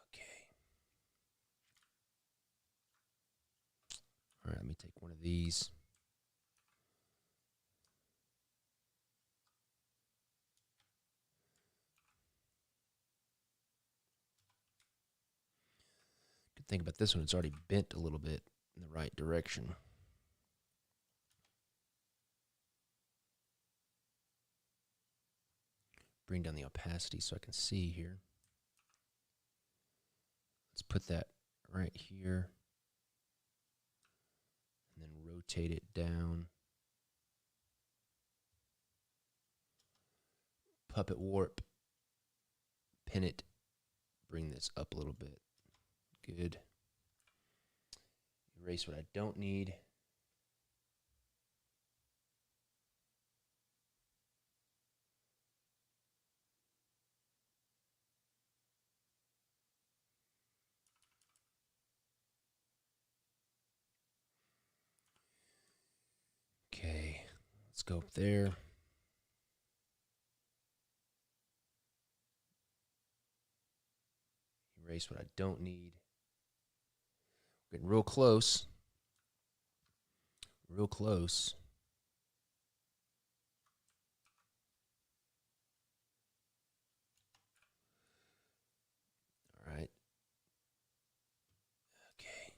Okay. All right, let me take one of these. Good thing about this one, it's already bent a little bit in the right direction. Bring down the opacity so I can see here. Let's put that right here. And then rotate it down. Puppet warp. Pin it. Bring this up a little bit. Good. Erase what I don't need. Okay, let's go up there. Erase what I don't need. We're getting real close. Real close. All right. Okay.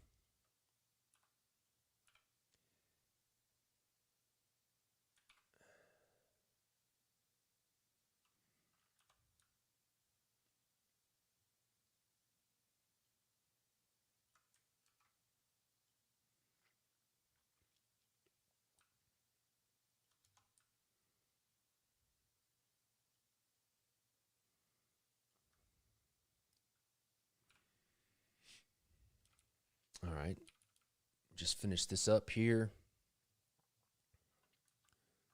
All right. Just finish this up here.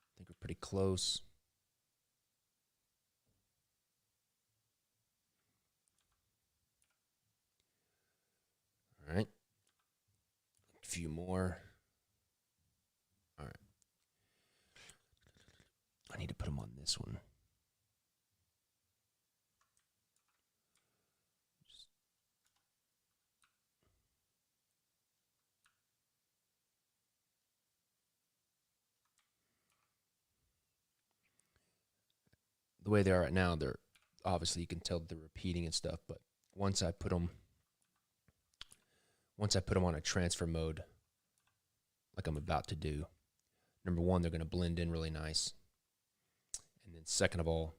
I think we're pretty close. All right. A few more. All right. I need to put them on this one. The way they are right now, they're obviously, you can tell they're repeating and stuff, but once I put them on a transfer mode, like I'm about to do, Number one, they're going to blend in really nice. And then second of all,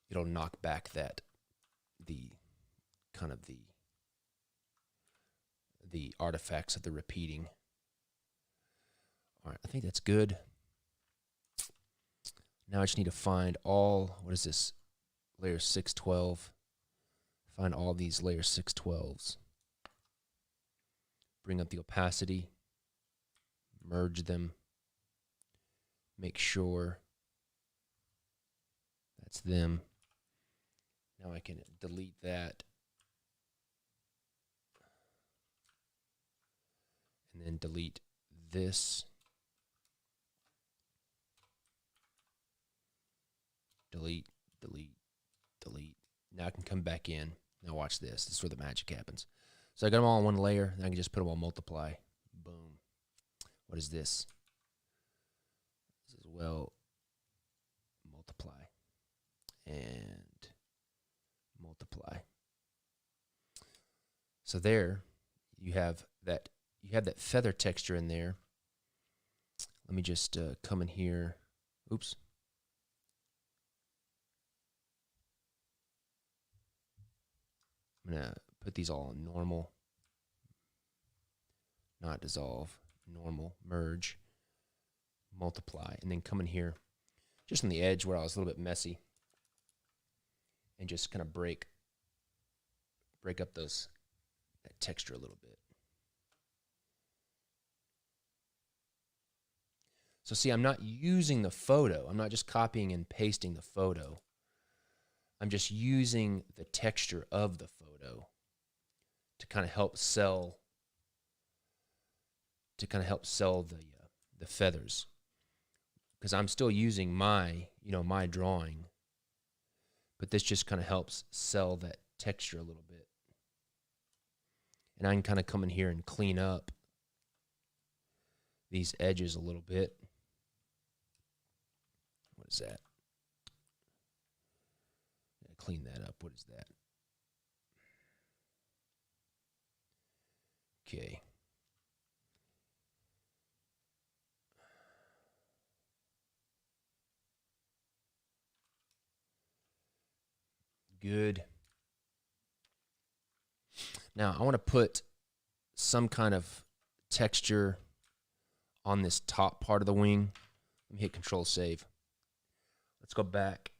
it'll knock back the artifacts of the repeating. All right, I think that's good. Now I just need to find all, what is this, layer 612. Find all these layer 612s. Bring up the opacity, merge them, make sure that's them. Now I can delete that. And then delete this. Delete, delete, delete. Now I can come back in. Now watch this. This is where the magic happens. So I got them all in one layer. Then I can just put them on multiply. Boom. What is this? This is, well, multiply. And multiply. So there you have that feather texture in there. Let me just come in here. Oops. I'm going to put these all on normal. Not dissolve. Normal. Merge. Multiply. And then come in here just on the edge where I was a little bit messy. And just kind of break up that texture a little bit. So see, I'm not using the photo. I'm not just copying and pasting the photo. I'm just using the texture of the photo to kind of help sell the feathers, because I'm still using my drawing, but this just kind of helps sell that texture a little bit. And I can kind of come in here and clean up these edges a little bit. What is that? Clean that up. What is that? Okay. Good. Now I want to put some kind of texture on this top part of the wing. Let me hit Control Save. Let's go back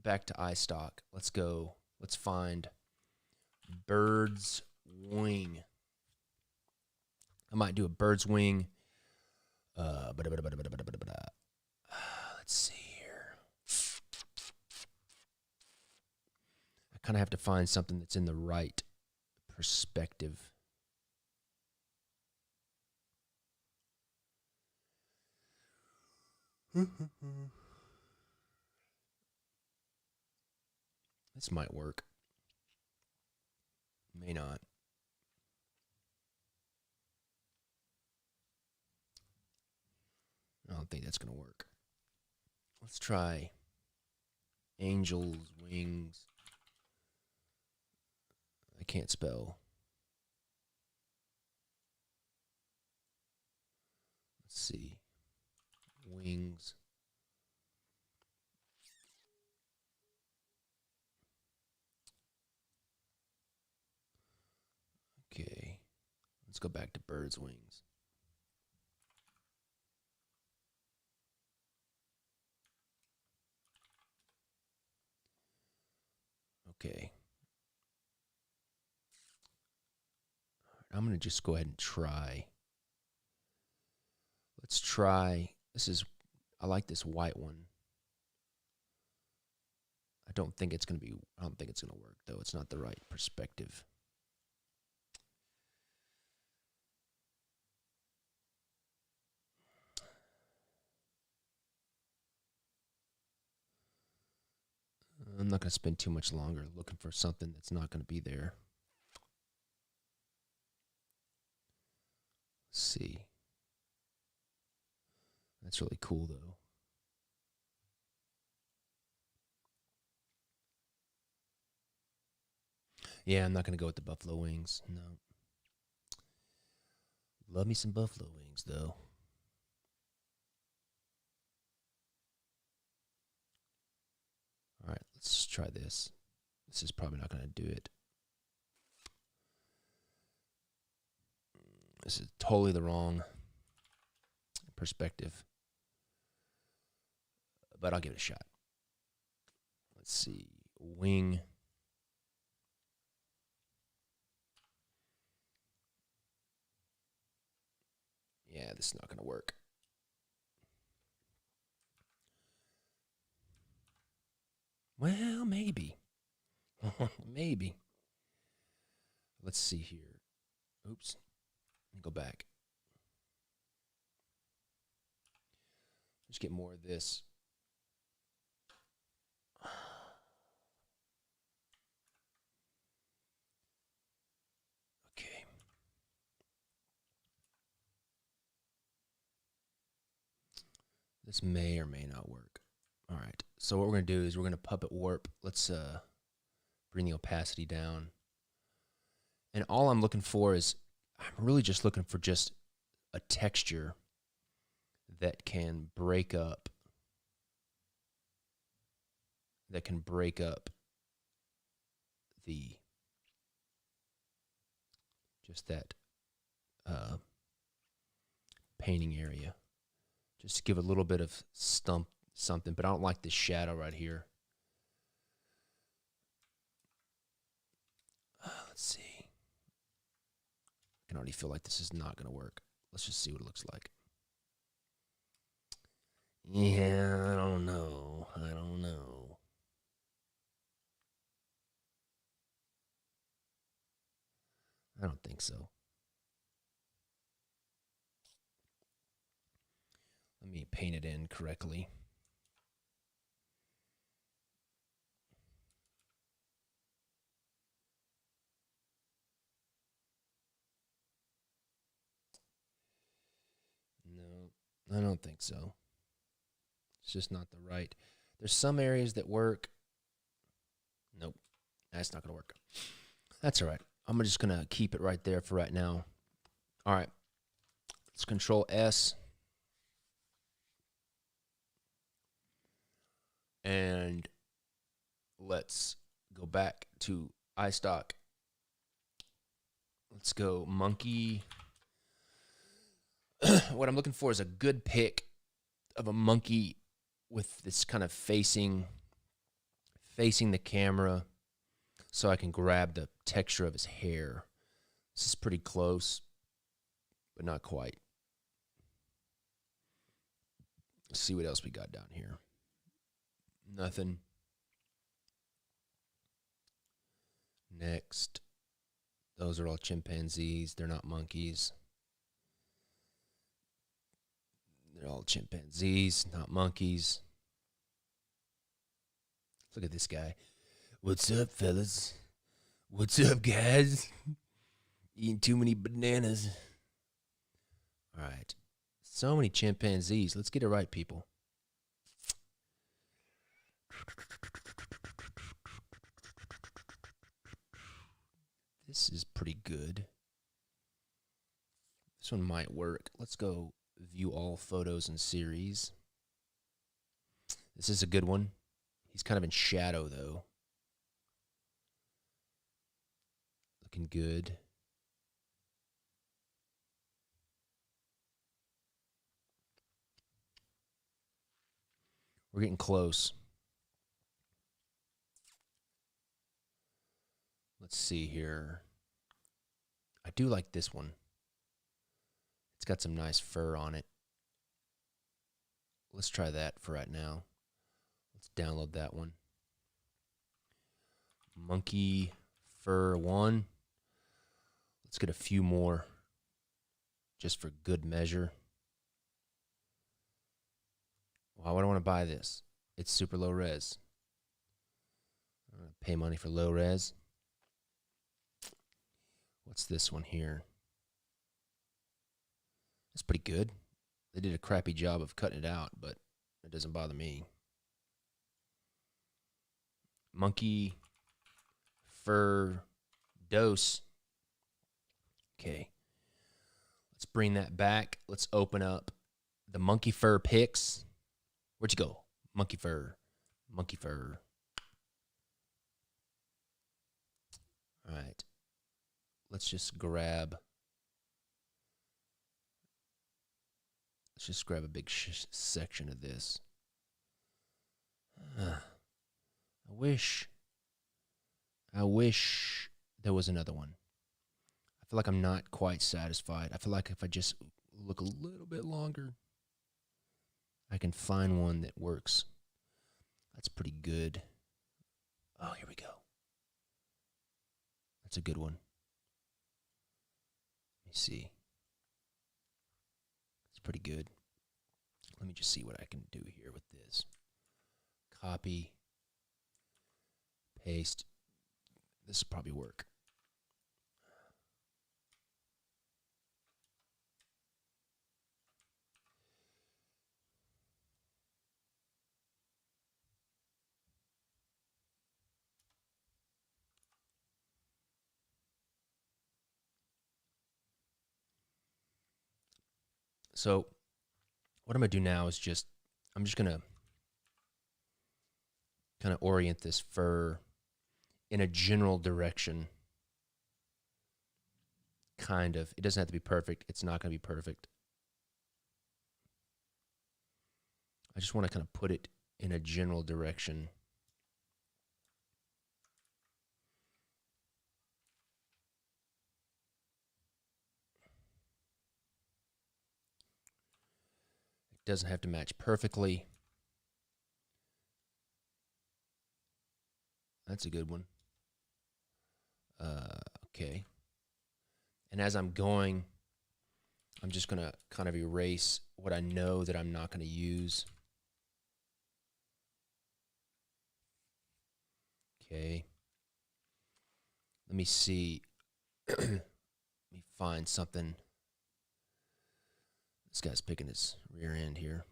to iStock. Let's find bird's wing. I might do a bird's wing. Let's see here. I kind of have to find something that's in the right perspective. This might work. May not. I don't think that's going to work. Let's try angel's wings. I can't spell. Let's see. Wings. Okay. Let's go back to bird's wings. Okay. I'm going to just go ahead and try. Let's try. I like this white one. I don't think it's going to work though. It's not the right perspective. I'm not going to spend too much longer looking for something that's not going to be there. Let's see. That's really cool, though. Yeah, I'm not going to go with the buffalo wings. No. Love me some buffalo wings, though. Let's try this. This is probably not going to do it. This is totally the wrong perspective, but I'll give it a shot. Let's see. Wing. Yeah, this is not going to work. Well, maybe. Maybe. Let's see here. Oops. Let me go back. Let's get more of this. Okay. This may or may not work. All right. So what we're going to do is we're going to puppet warp. Let's bring the opacity down. And all I'm looking for is, I'm really just looking for just a texture that can break up. Just that painting area. Just to give a little bit of something, but I don't like this shadow right here. Let's see. I can already feel like this is not going to work. Let's just see what it looks like. Yeah, I don't know. I don't think so. Let me paint it in correctly. No, I don't think so. It's just not the right. There's some areas that work. Nope, that's not going to work. That's all right. I'm just going to keep it right there for right now. All right. Let's Control S. And let's go back to iStock. Let's go monkey. What I'm looking for is a good pic of a monkey with this kind of facing the camera so I can grab the texture of his hair. This is pretty close, but not quite. Let's see what else we got down here. Nothing. Next. Those are all chimpanzees. They're not monkeys. They're all chimpanzees, not monkeys. Look at this guy. What's up, fellas? What's up, guys? Eating too many bananas. All right. So many chimpanzees. Let's get it right, people. This is pretty good. This one might work. Let's go view all photos and series. This is a good one. He's kind of in shadow, though. Looking good. We're getting close. Let's see here. I do like this one. It's got some nice fur on it. Let's try that for right now. Let's download that one. Monkey fur 1. Let's get a few more just for good measure. Why would I want to buy this? It's super low res. I'm going to pay money for low res. What's this one here? That's pretty good. They did a crappy job of cutting it out, but it doesn't bother me. Monkey fur dose. Okay. Let's bring that back. Let's open up the monkey fur pics. Where'd you go? Monkey fur. Monkey fur. All right. Let's just grab a big section of this. I wish there was another one. I feel like I'm not quite satisfied. I feel like if I just look a little bit longer, I can find one that works. That's pretty good. Oh, here we go. That's a good one. Let me see. It's pretty good. Let me just see what I can do here with this. Copy. Paste. This will probably work. So what I'm going to do now is I'm just going to kind of orient this fur in a general direction. Kind of. It doesn't have to be perfect. It's not going to be perfect. I just want to kind of put it in a general direction. It doesn't have to match perfectly. That's a good one. Okay. And as I'm going, I'm just going to kind of erase what I know that I'm not going to use. Okay. Let me see. Let me find something. This guy's picking his rear end here.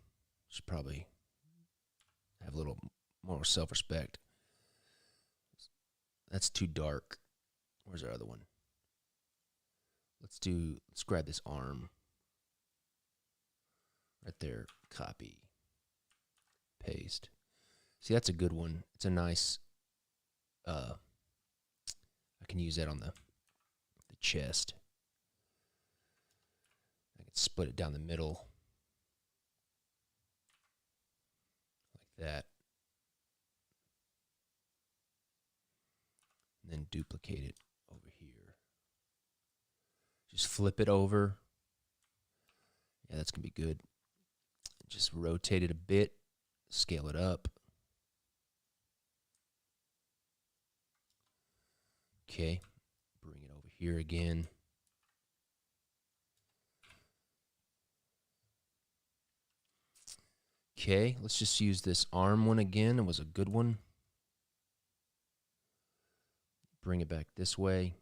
Should probably have a little more self-respect. That's too dark. Where's our other one? Let's grab this arm. Right there. Copy. Paste. See, that's a good one. It's a nice, I can use that on the chest. I can split it down the middle. Like that. And then duplicate it over here. Just flip it over. Yeah, that's going to be good. Just rotate it a bit. Scale it up. Okay. Bring it over here again. Okay, let's just use this arm one again. It was a good one. Bring it back this way.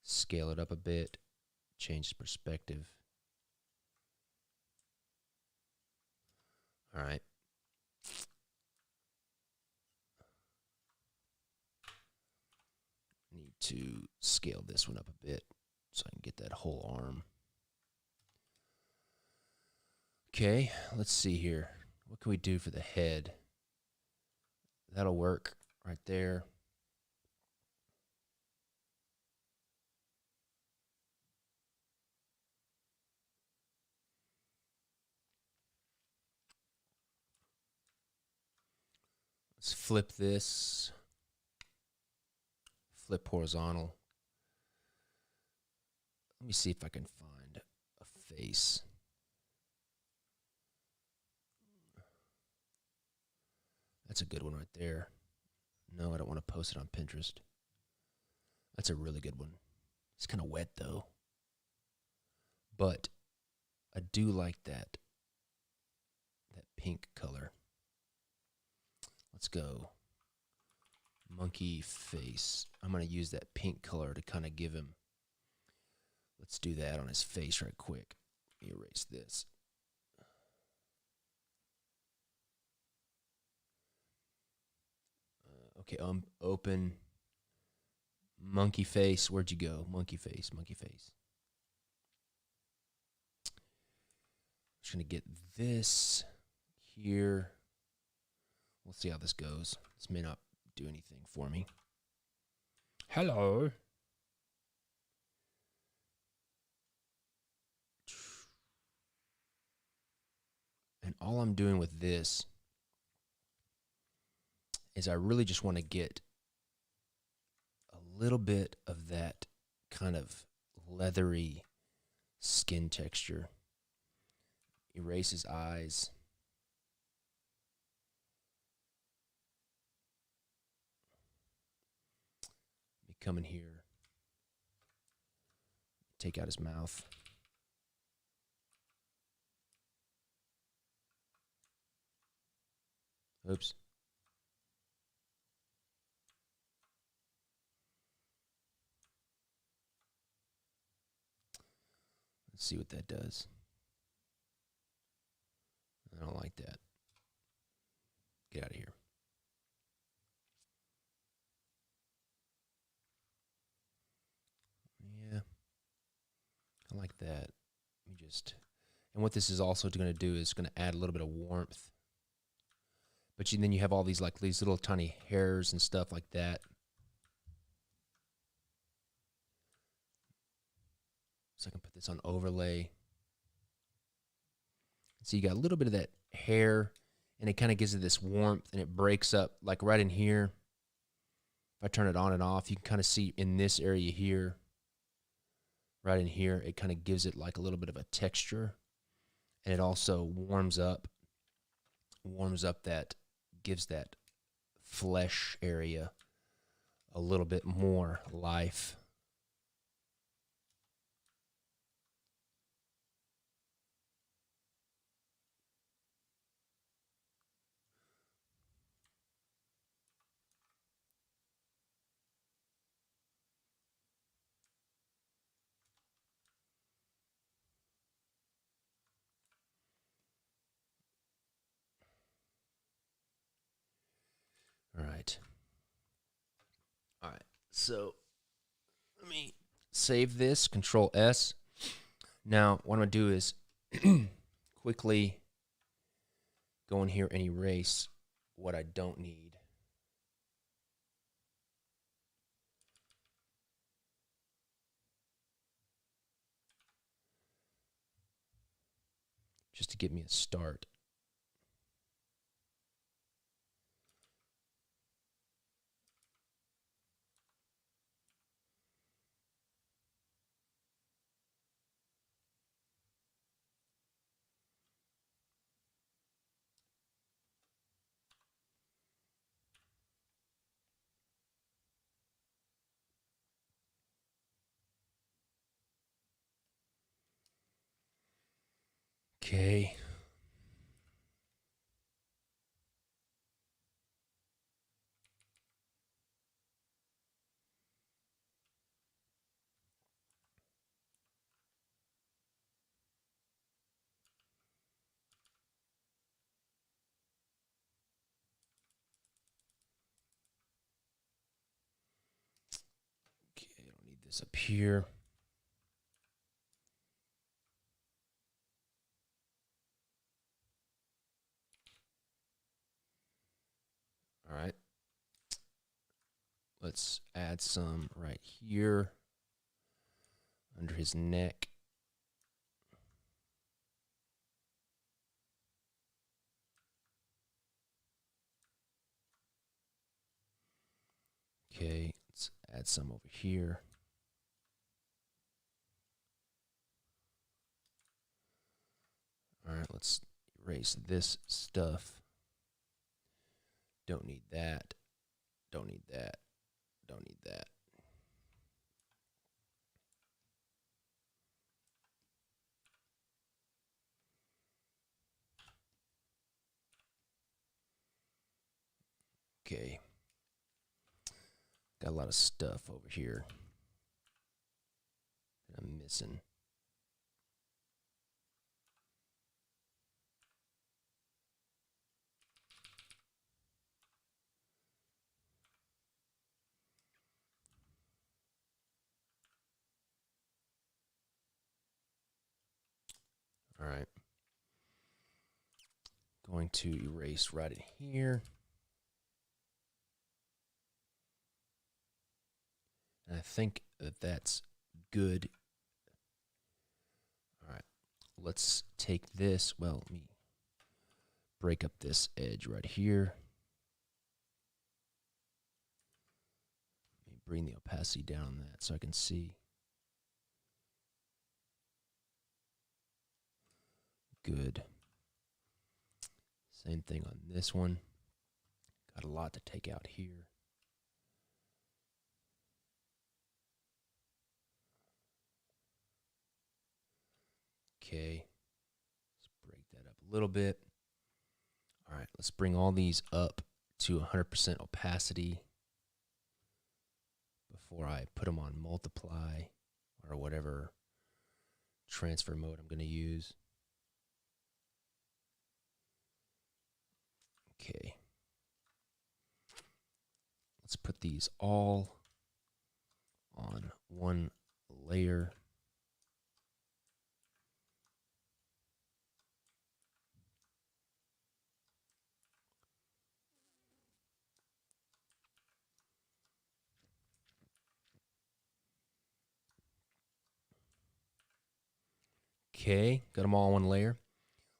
Scale it up a bit. Change the perspective. All right. Need to scale this one up a bit so I can get that whole arm. Okay, let's see here. What can we do for the head? That'll work right there. Let's flip this. Flip horizontal. Let me see if I can find a face. That's a good one right there. No, I don't want to post it on Pinterest. That's a really good one. It's kind of wet though. But I do like that pink color. Let's go monkey face. I'm going to use that pink color to kind of give him. Let's do that on his face right quick. Erase this. Okay, open. Monkey face. Where'd you go? Monkey face, monkey face. Just going to get this here. We'll see how this goes. This may not do anything for me. Hello. And all I'm doing with this is I really just want to get a little bit of that kind of leathery skin texture. Erase his eyes. Me come in here. Take out his mouth. Oops. Let's see what that does. I don't like that. Get out of here. Yeah. I like that. Let me just... And what this is also going to do is going to add a little bit of warmth. But then you have all these like these little tiny hairs and stuff like that. So I can put this on overlay. So you got a little bit of that hair, and it kind of gives it this warmth, and it breaks up like right in here. If I turn it on and off, you can kind of see in this area here, right in here, it kind of gives it like a little bit of a texture, and it also warms up that, gives that flesh area a little bit more life. All right. All right. So let me save this, Control S. Now, what I'm going to do is quickly go in here and erase what I don't need. Just to give me a start. Okay. Okay, I don't need this up here. All right. Let's add some right here under his neck. Okay, let's add some over here. All right, let's erase this stuff. Don't need that. Don't need that. Don't need that. Okay. Got a lot of stuff over here that I'm missing. All right. Going to erase right in here. And I think that that's good. All right, let's take this. Well, let me break up this edge right here. Let me bring the opacity down on that so I can see. Good. Same thing on this one. Got a lot to take out here. Okay. Let's break that up a little bit. All right, let's bring all these up to 100% opacity before I put them on multiply or whatever transfer mode I'm going to use. Okay. Let's put these all on one layer. Okay, got them all on one layer.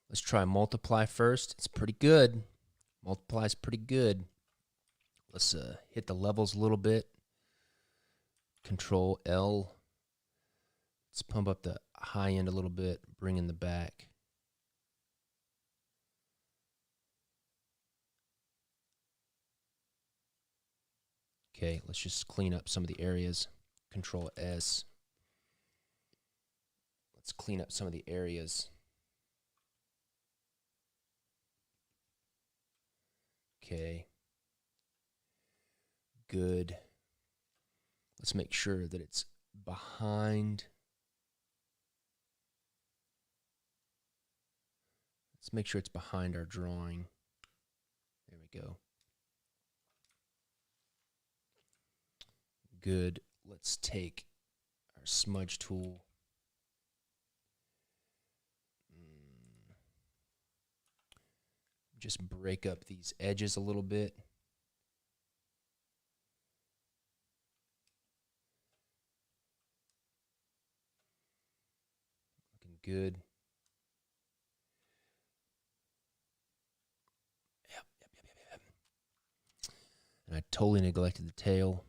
Let's try multiply first. It's pretty good. Multiply is pretty good. Let's hit the levels a little bit. Control L. Let's pump up the high end a little bit, bring in the back. Okay, let's just clean up some of the areas. Control S. Let's clean up some of the areas. Okay. Good. Let's make sure that it's behind. Let's make sure it's behind our drawing. There we go. Good. Let's take our smudge tool. Just break up these edges a little bit. Looking good. Yep. And I totally neglected the tail.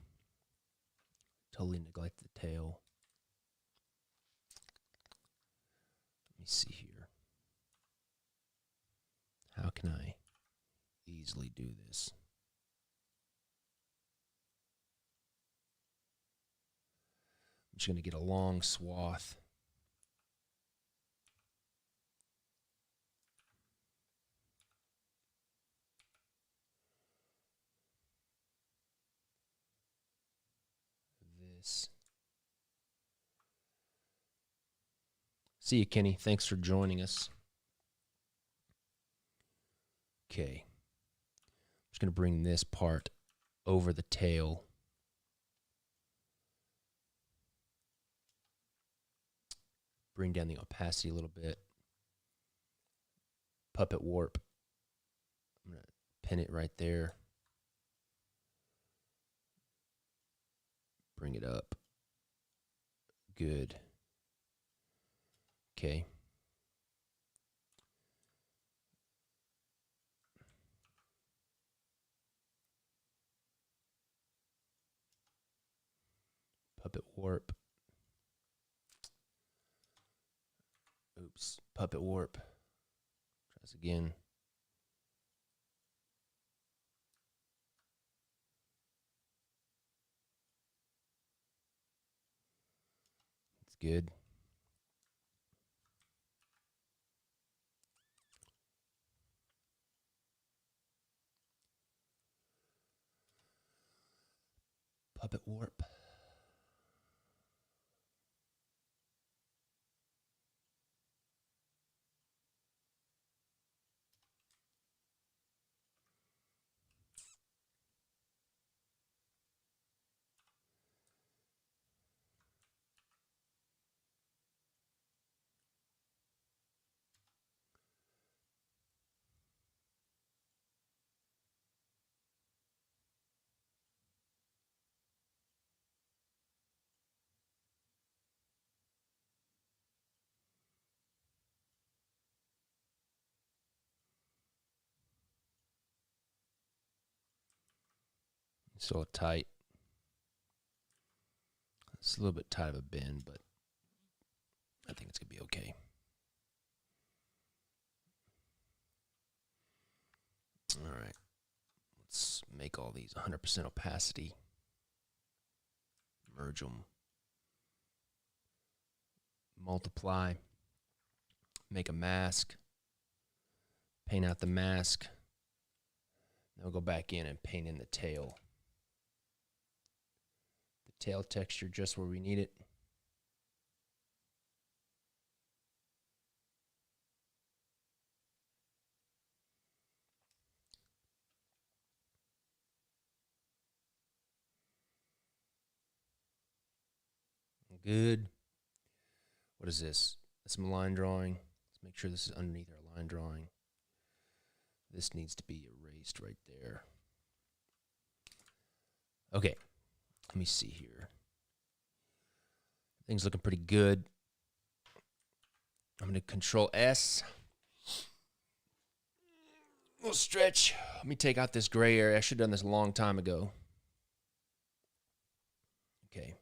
Totally neglected the tail. Let me see here. How can I easily do this? I'm just going to get a long swath. This. See you, Kenny. Thanks for joining us. Okay. I'm just going to bring this part over the tail. Bring down the opacity a little bit. Puppet warp. I'm going to pin it right there. Bring it up. Good. Okay. Puppet warp. Oops. Puppet warp. Try this again. It's good. Puppet warp. Still tight. It's a little bit tight of a bend, but I think it's going to be okay. All right. Let's make all these 100% opacity. Merge them. Multiply. Make a mask. Paint out the mask. Then we'll go back in and paint in the tail. The tail texture just where we need it. Good. What is this? That's some line drawing. Let's make sure this is underneath our line drawing. This needs to be erased right there. Okay. Let me see here. Things looking pretty good. I'm going to Control S. A little stretch. Let me take out this gray area. I should have done this a long time ago. Okay.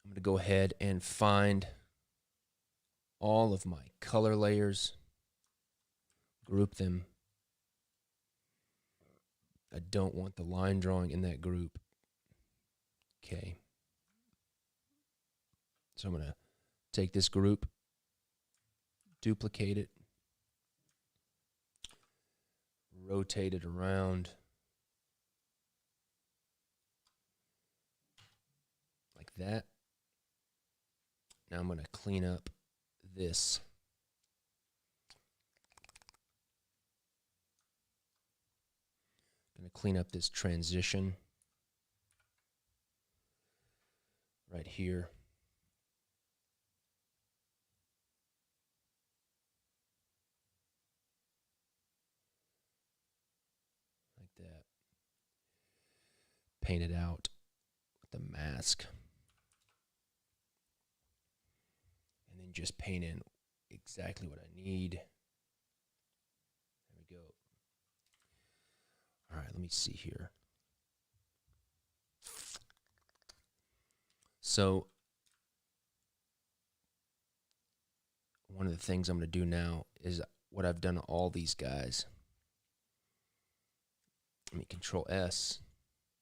I'm going to go ahead and find all of my color layers. Group them. I don't want the line drawing in that group. Okay. So I'm going to take this group, duplicate it, rotate it around like that. Now I'm going to clean up this. I'm going to clean up this transition right here. Like that. Paint it out with the mask. And then just paint in exactly what I need. There we go. All right, let me see here. So one of the things I'm going to do now is what I've done to all these guys. Let me Control S,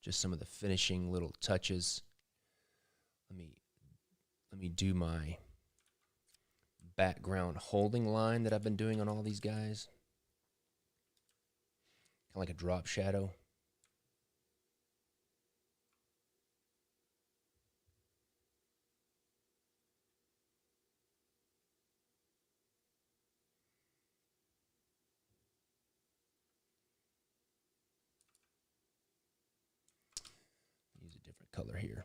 just some of the finishing little touches. Let me do my background holding line that I've been doing on all these guys. Kind of like a drop shadow. Use a different color here.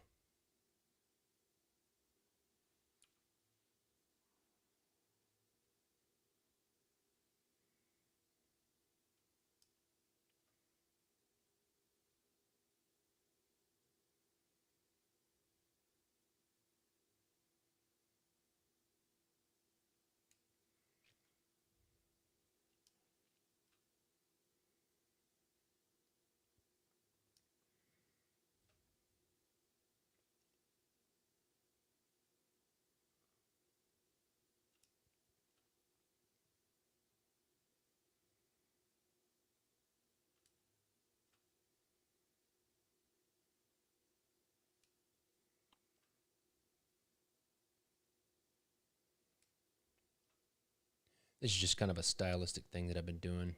This is just kind of a stylistic thing that I've been doing.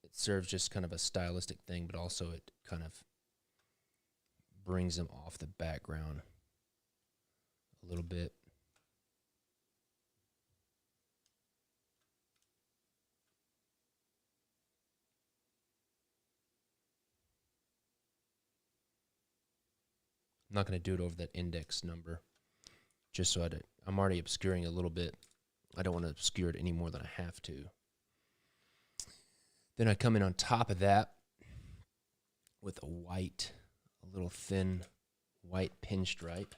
It serves just kind of a stylistic thing, but also it kind of brings them off the background a little bit. I'm not going to do it over that index number, just so I'm already obscuring a little bit. I don't want to obscure it any more than I have to. Then I come in on top of that with a little thin white pinstripe.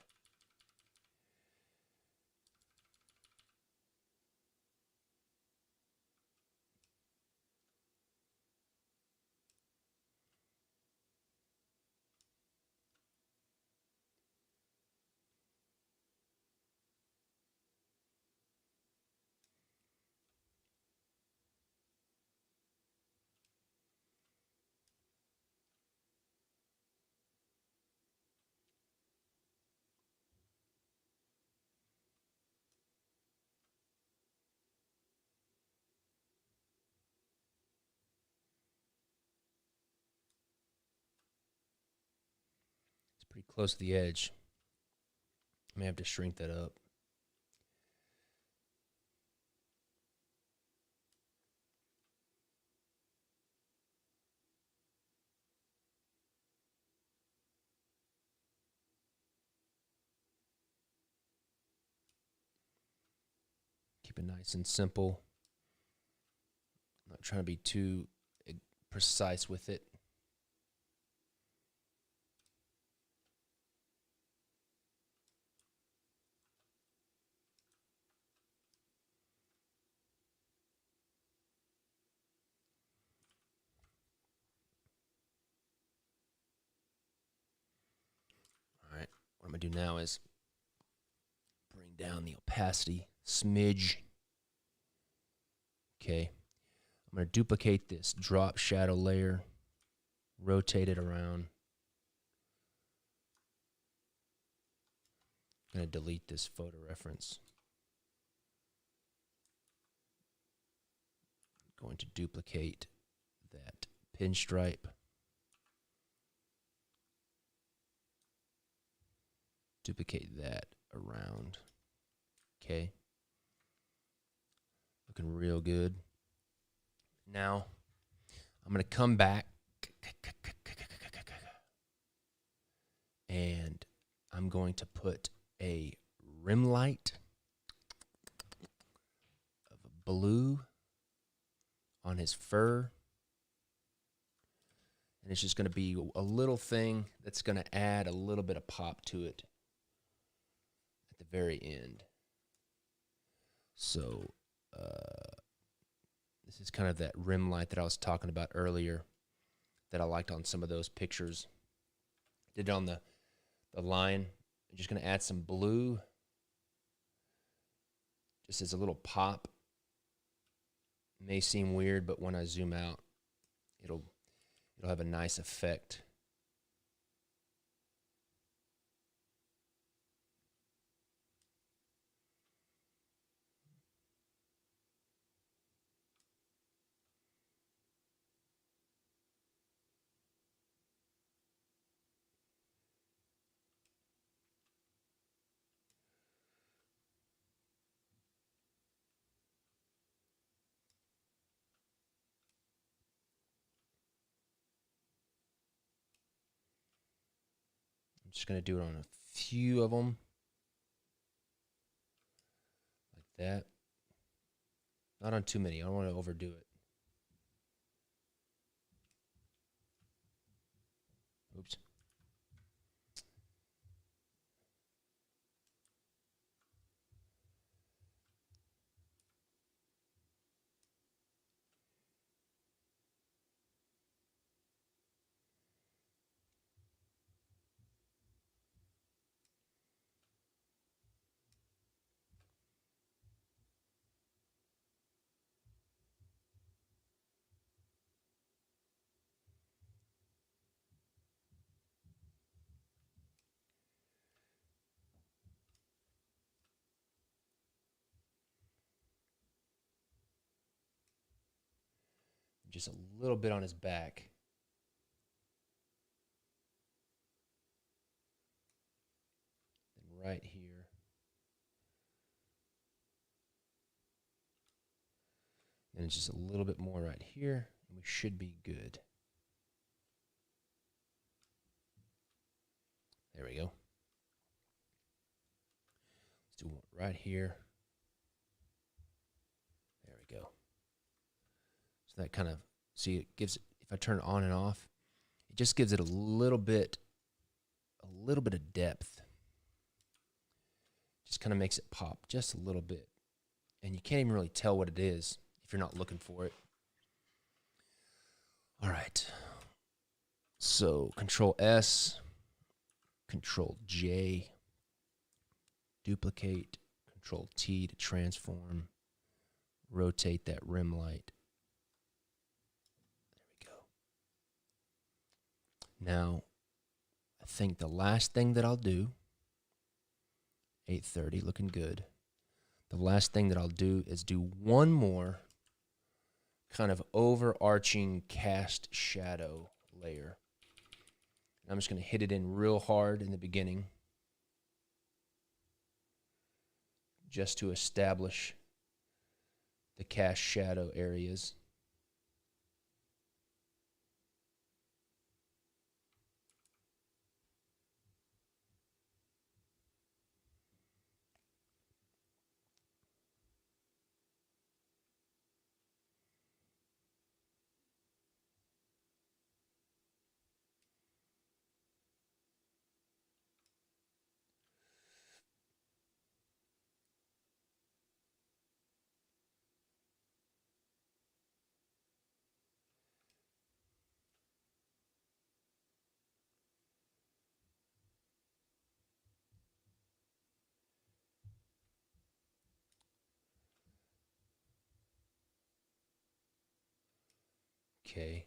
close to the edge. I may have to shrink that up. Keep it nice and simple. I'm not trying to be too precise with it. All right, what I'm going to do now is bring down the opacity smidge. Okay, I'm going to duplicate this drop shadow layer, rotate it around. I'm going to delete this photo reference. I'm going to duplicate that pinstripe. Duplicate that around. Okay. Looking real good. Now, I'm going to come back and I'm going to put a rim light of blue on his fur. And it's just going to be a little thing that's going to add a little bit of pop to it at the very end. So this is kind of that rim light that I was talking about earlier that I liked on some of those pictures. Did it on the line. I'm just going to add some blue just as a little pop. It may seem weird, but when I zoom out, it'll have a nice effect. I'm just going to do it on a few of them. Like that. Not on too many. I don't want to overdo it. Oops. Just a little bit on his back. And right here. And just a little bit more right here. And we should be good. There we go. Let's do one right here. There we go. So that kind of, see, it gives, if I turn it on and off, it just gives it a little bit of depth. Just kind of makes it pop just a little bit. And you can't even really tell what it is if you're not looking for it. All right. So Control S, Control J, duplicate, Control T to transform, rotate that rim light. There we go. Now, I think the last thing that I'll do, 8:30, looking good. The last thing that I'll do is do one more kind of overarching cast shadow layer. I'm just going to hit it in real hard in the beginning just to establish the cast shadow areas. Okay.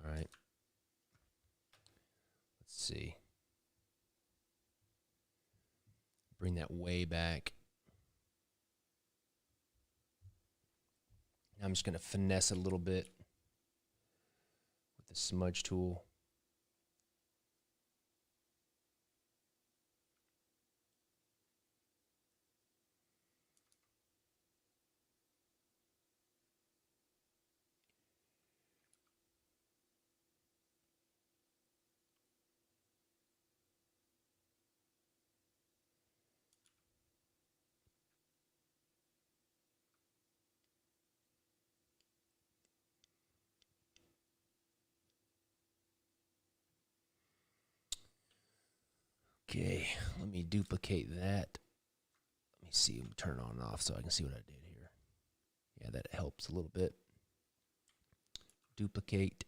All right. Let's see. Bring that way back. I'm just going to finesse it a little bit with the smudge tool. Okay, let me duplicate that. Let me see, turn on and off so I can see what I did here. Yeah, that helps a little bit. Duplicate.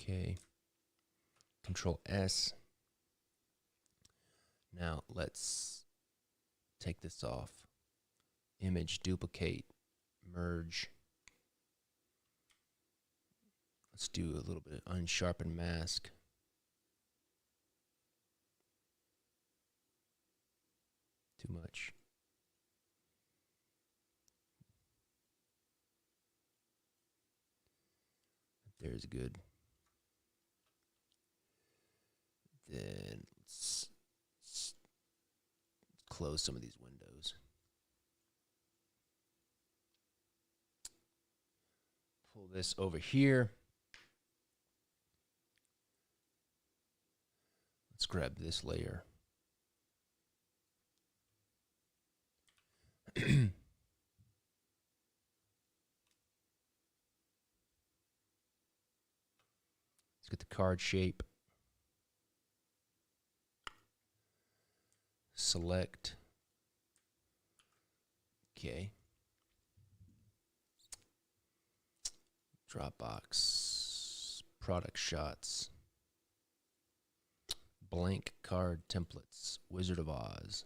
Okay. Control S. Now let's take this off. Image, duplicate, merge. Let's do a little bit of unsharpened mask. Too much. There's good. Then let's close some of these windows. Pull this over here. Let's grab this layer. Let's get the card shape. Select. Okay. Dropbox. Product shots. Blank card templates. Wizard of Oz.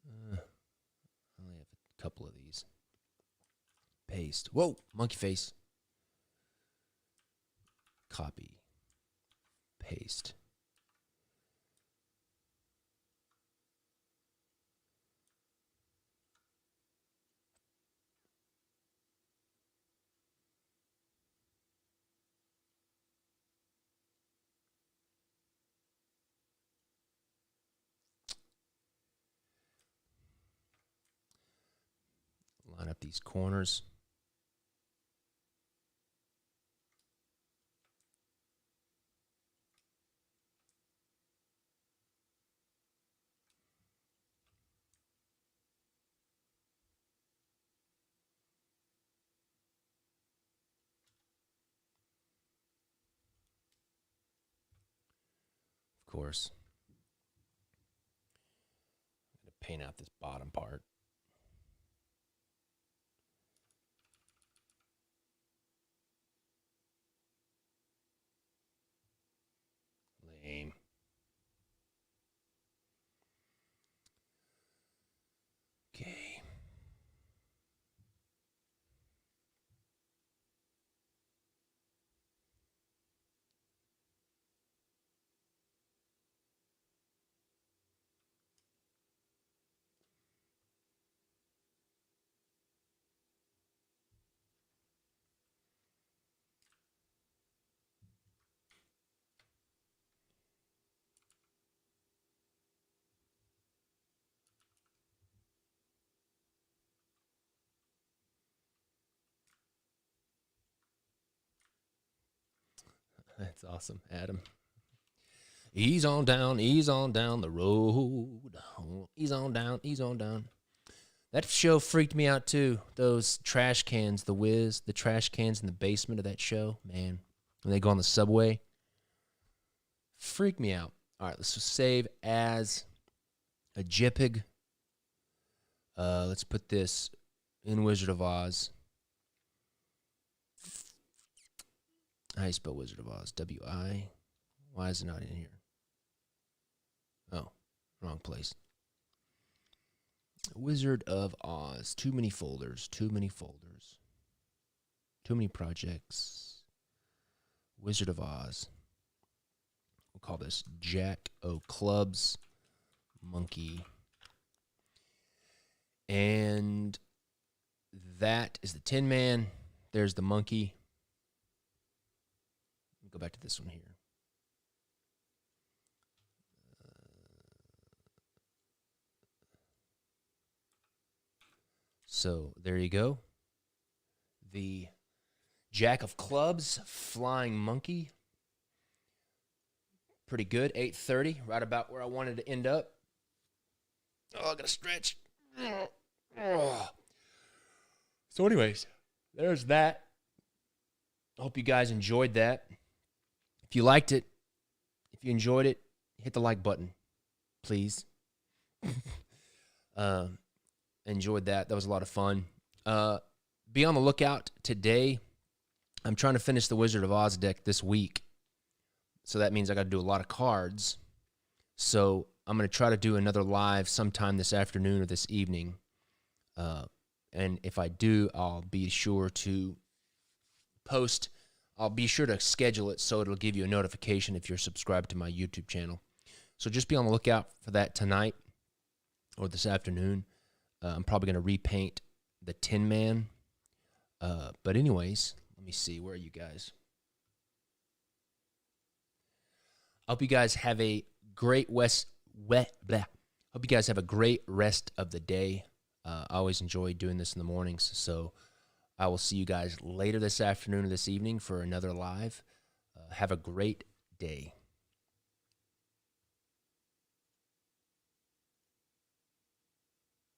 I only have a couple of these. Paste. Whoa! Monkey face. Copy. Paste. Line up these corners. course. I'm going to paint out this bottom part. Lame. Okay. That's awesome, Adam. Ease on down the road. Ease on down. That show freaked me out too. Those trash cans, the Wiz, the trash cans in the basement of that show, man. When they go on the subway, freaked me out. All right, let's just save as a JPEG. Let's put this in Wizard of Oz. How do you spell Wizard of Oz? W-I. Why is it not in here? Oh, wrong place. Wizard of Oz. Too many folders. Too many projects. Wizard of Oz. We'll call this Jack O Clubs Monkey. And that is the Tin Man. There's the monkey. Let me go back to this one here. So there you go. The Jack of Clubs, Flying Monkey. Pretty good. 8:30, right about where I wanted to end up. Oh, I gotta stretch. So anyways, there's that. I hope you guys enjoyed that. If you liked it, if you enjoyed it, hit the like button, please. Enjoyed that. That was a lot of fun. Be on the lookout today. I'm trying to finish the Wizard of Oz deck this week. So that means I got to do a lot of cards. So I'm going to try to do another live sometime this afternoon or this evening. And if I do, I'll be sure to post. I'll be sure to schedule it so it'll give you a notification if you're subscribed to my YouTube channel. So just be on the lookout for that tonight or this afternoon. I'm probably going to repaint the Tin Man. But anyways, let me see. Where are you guys? I hope you guys have a great Hope you guys have a great rest of the day. I always enjoy doing this in the mornings. So I will see you guys later this afternoon or this evening for another live. Have a great day.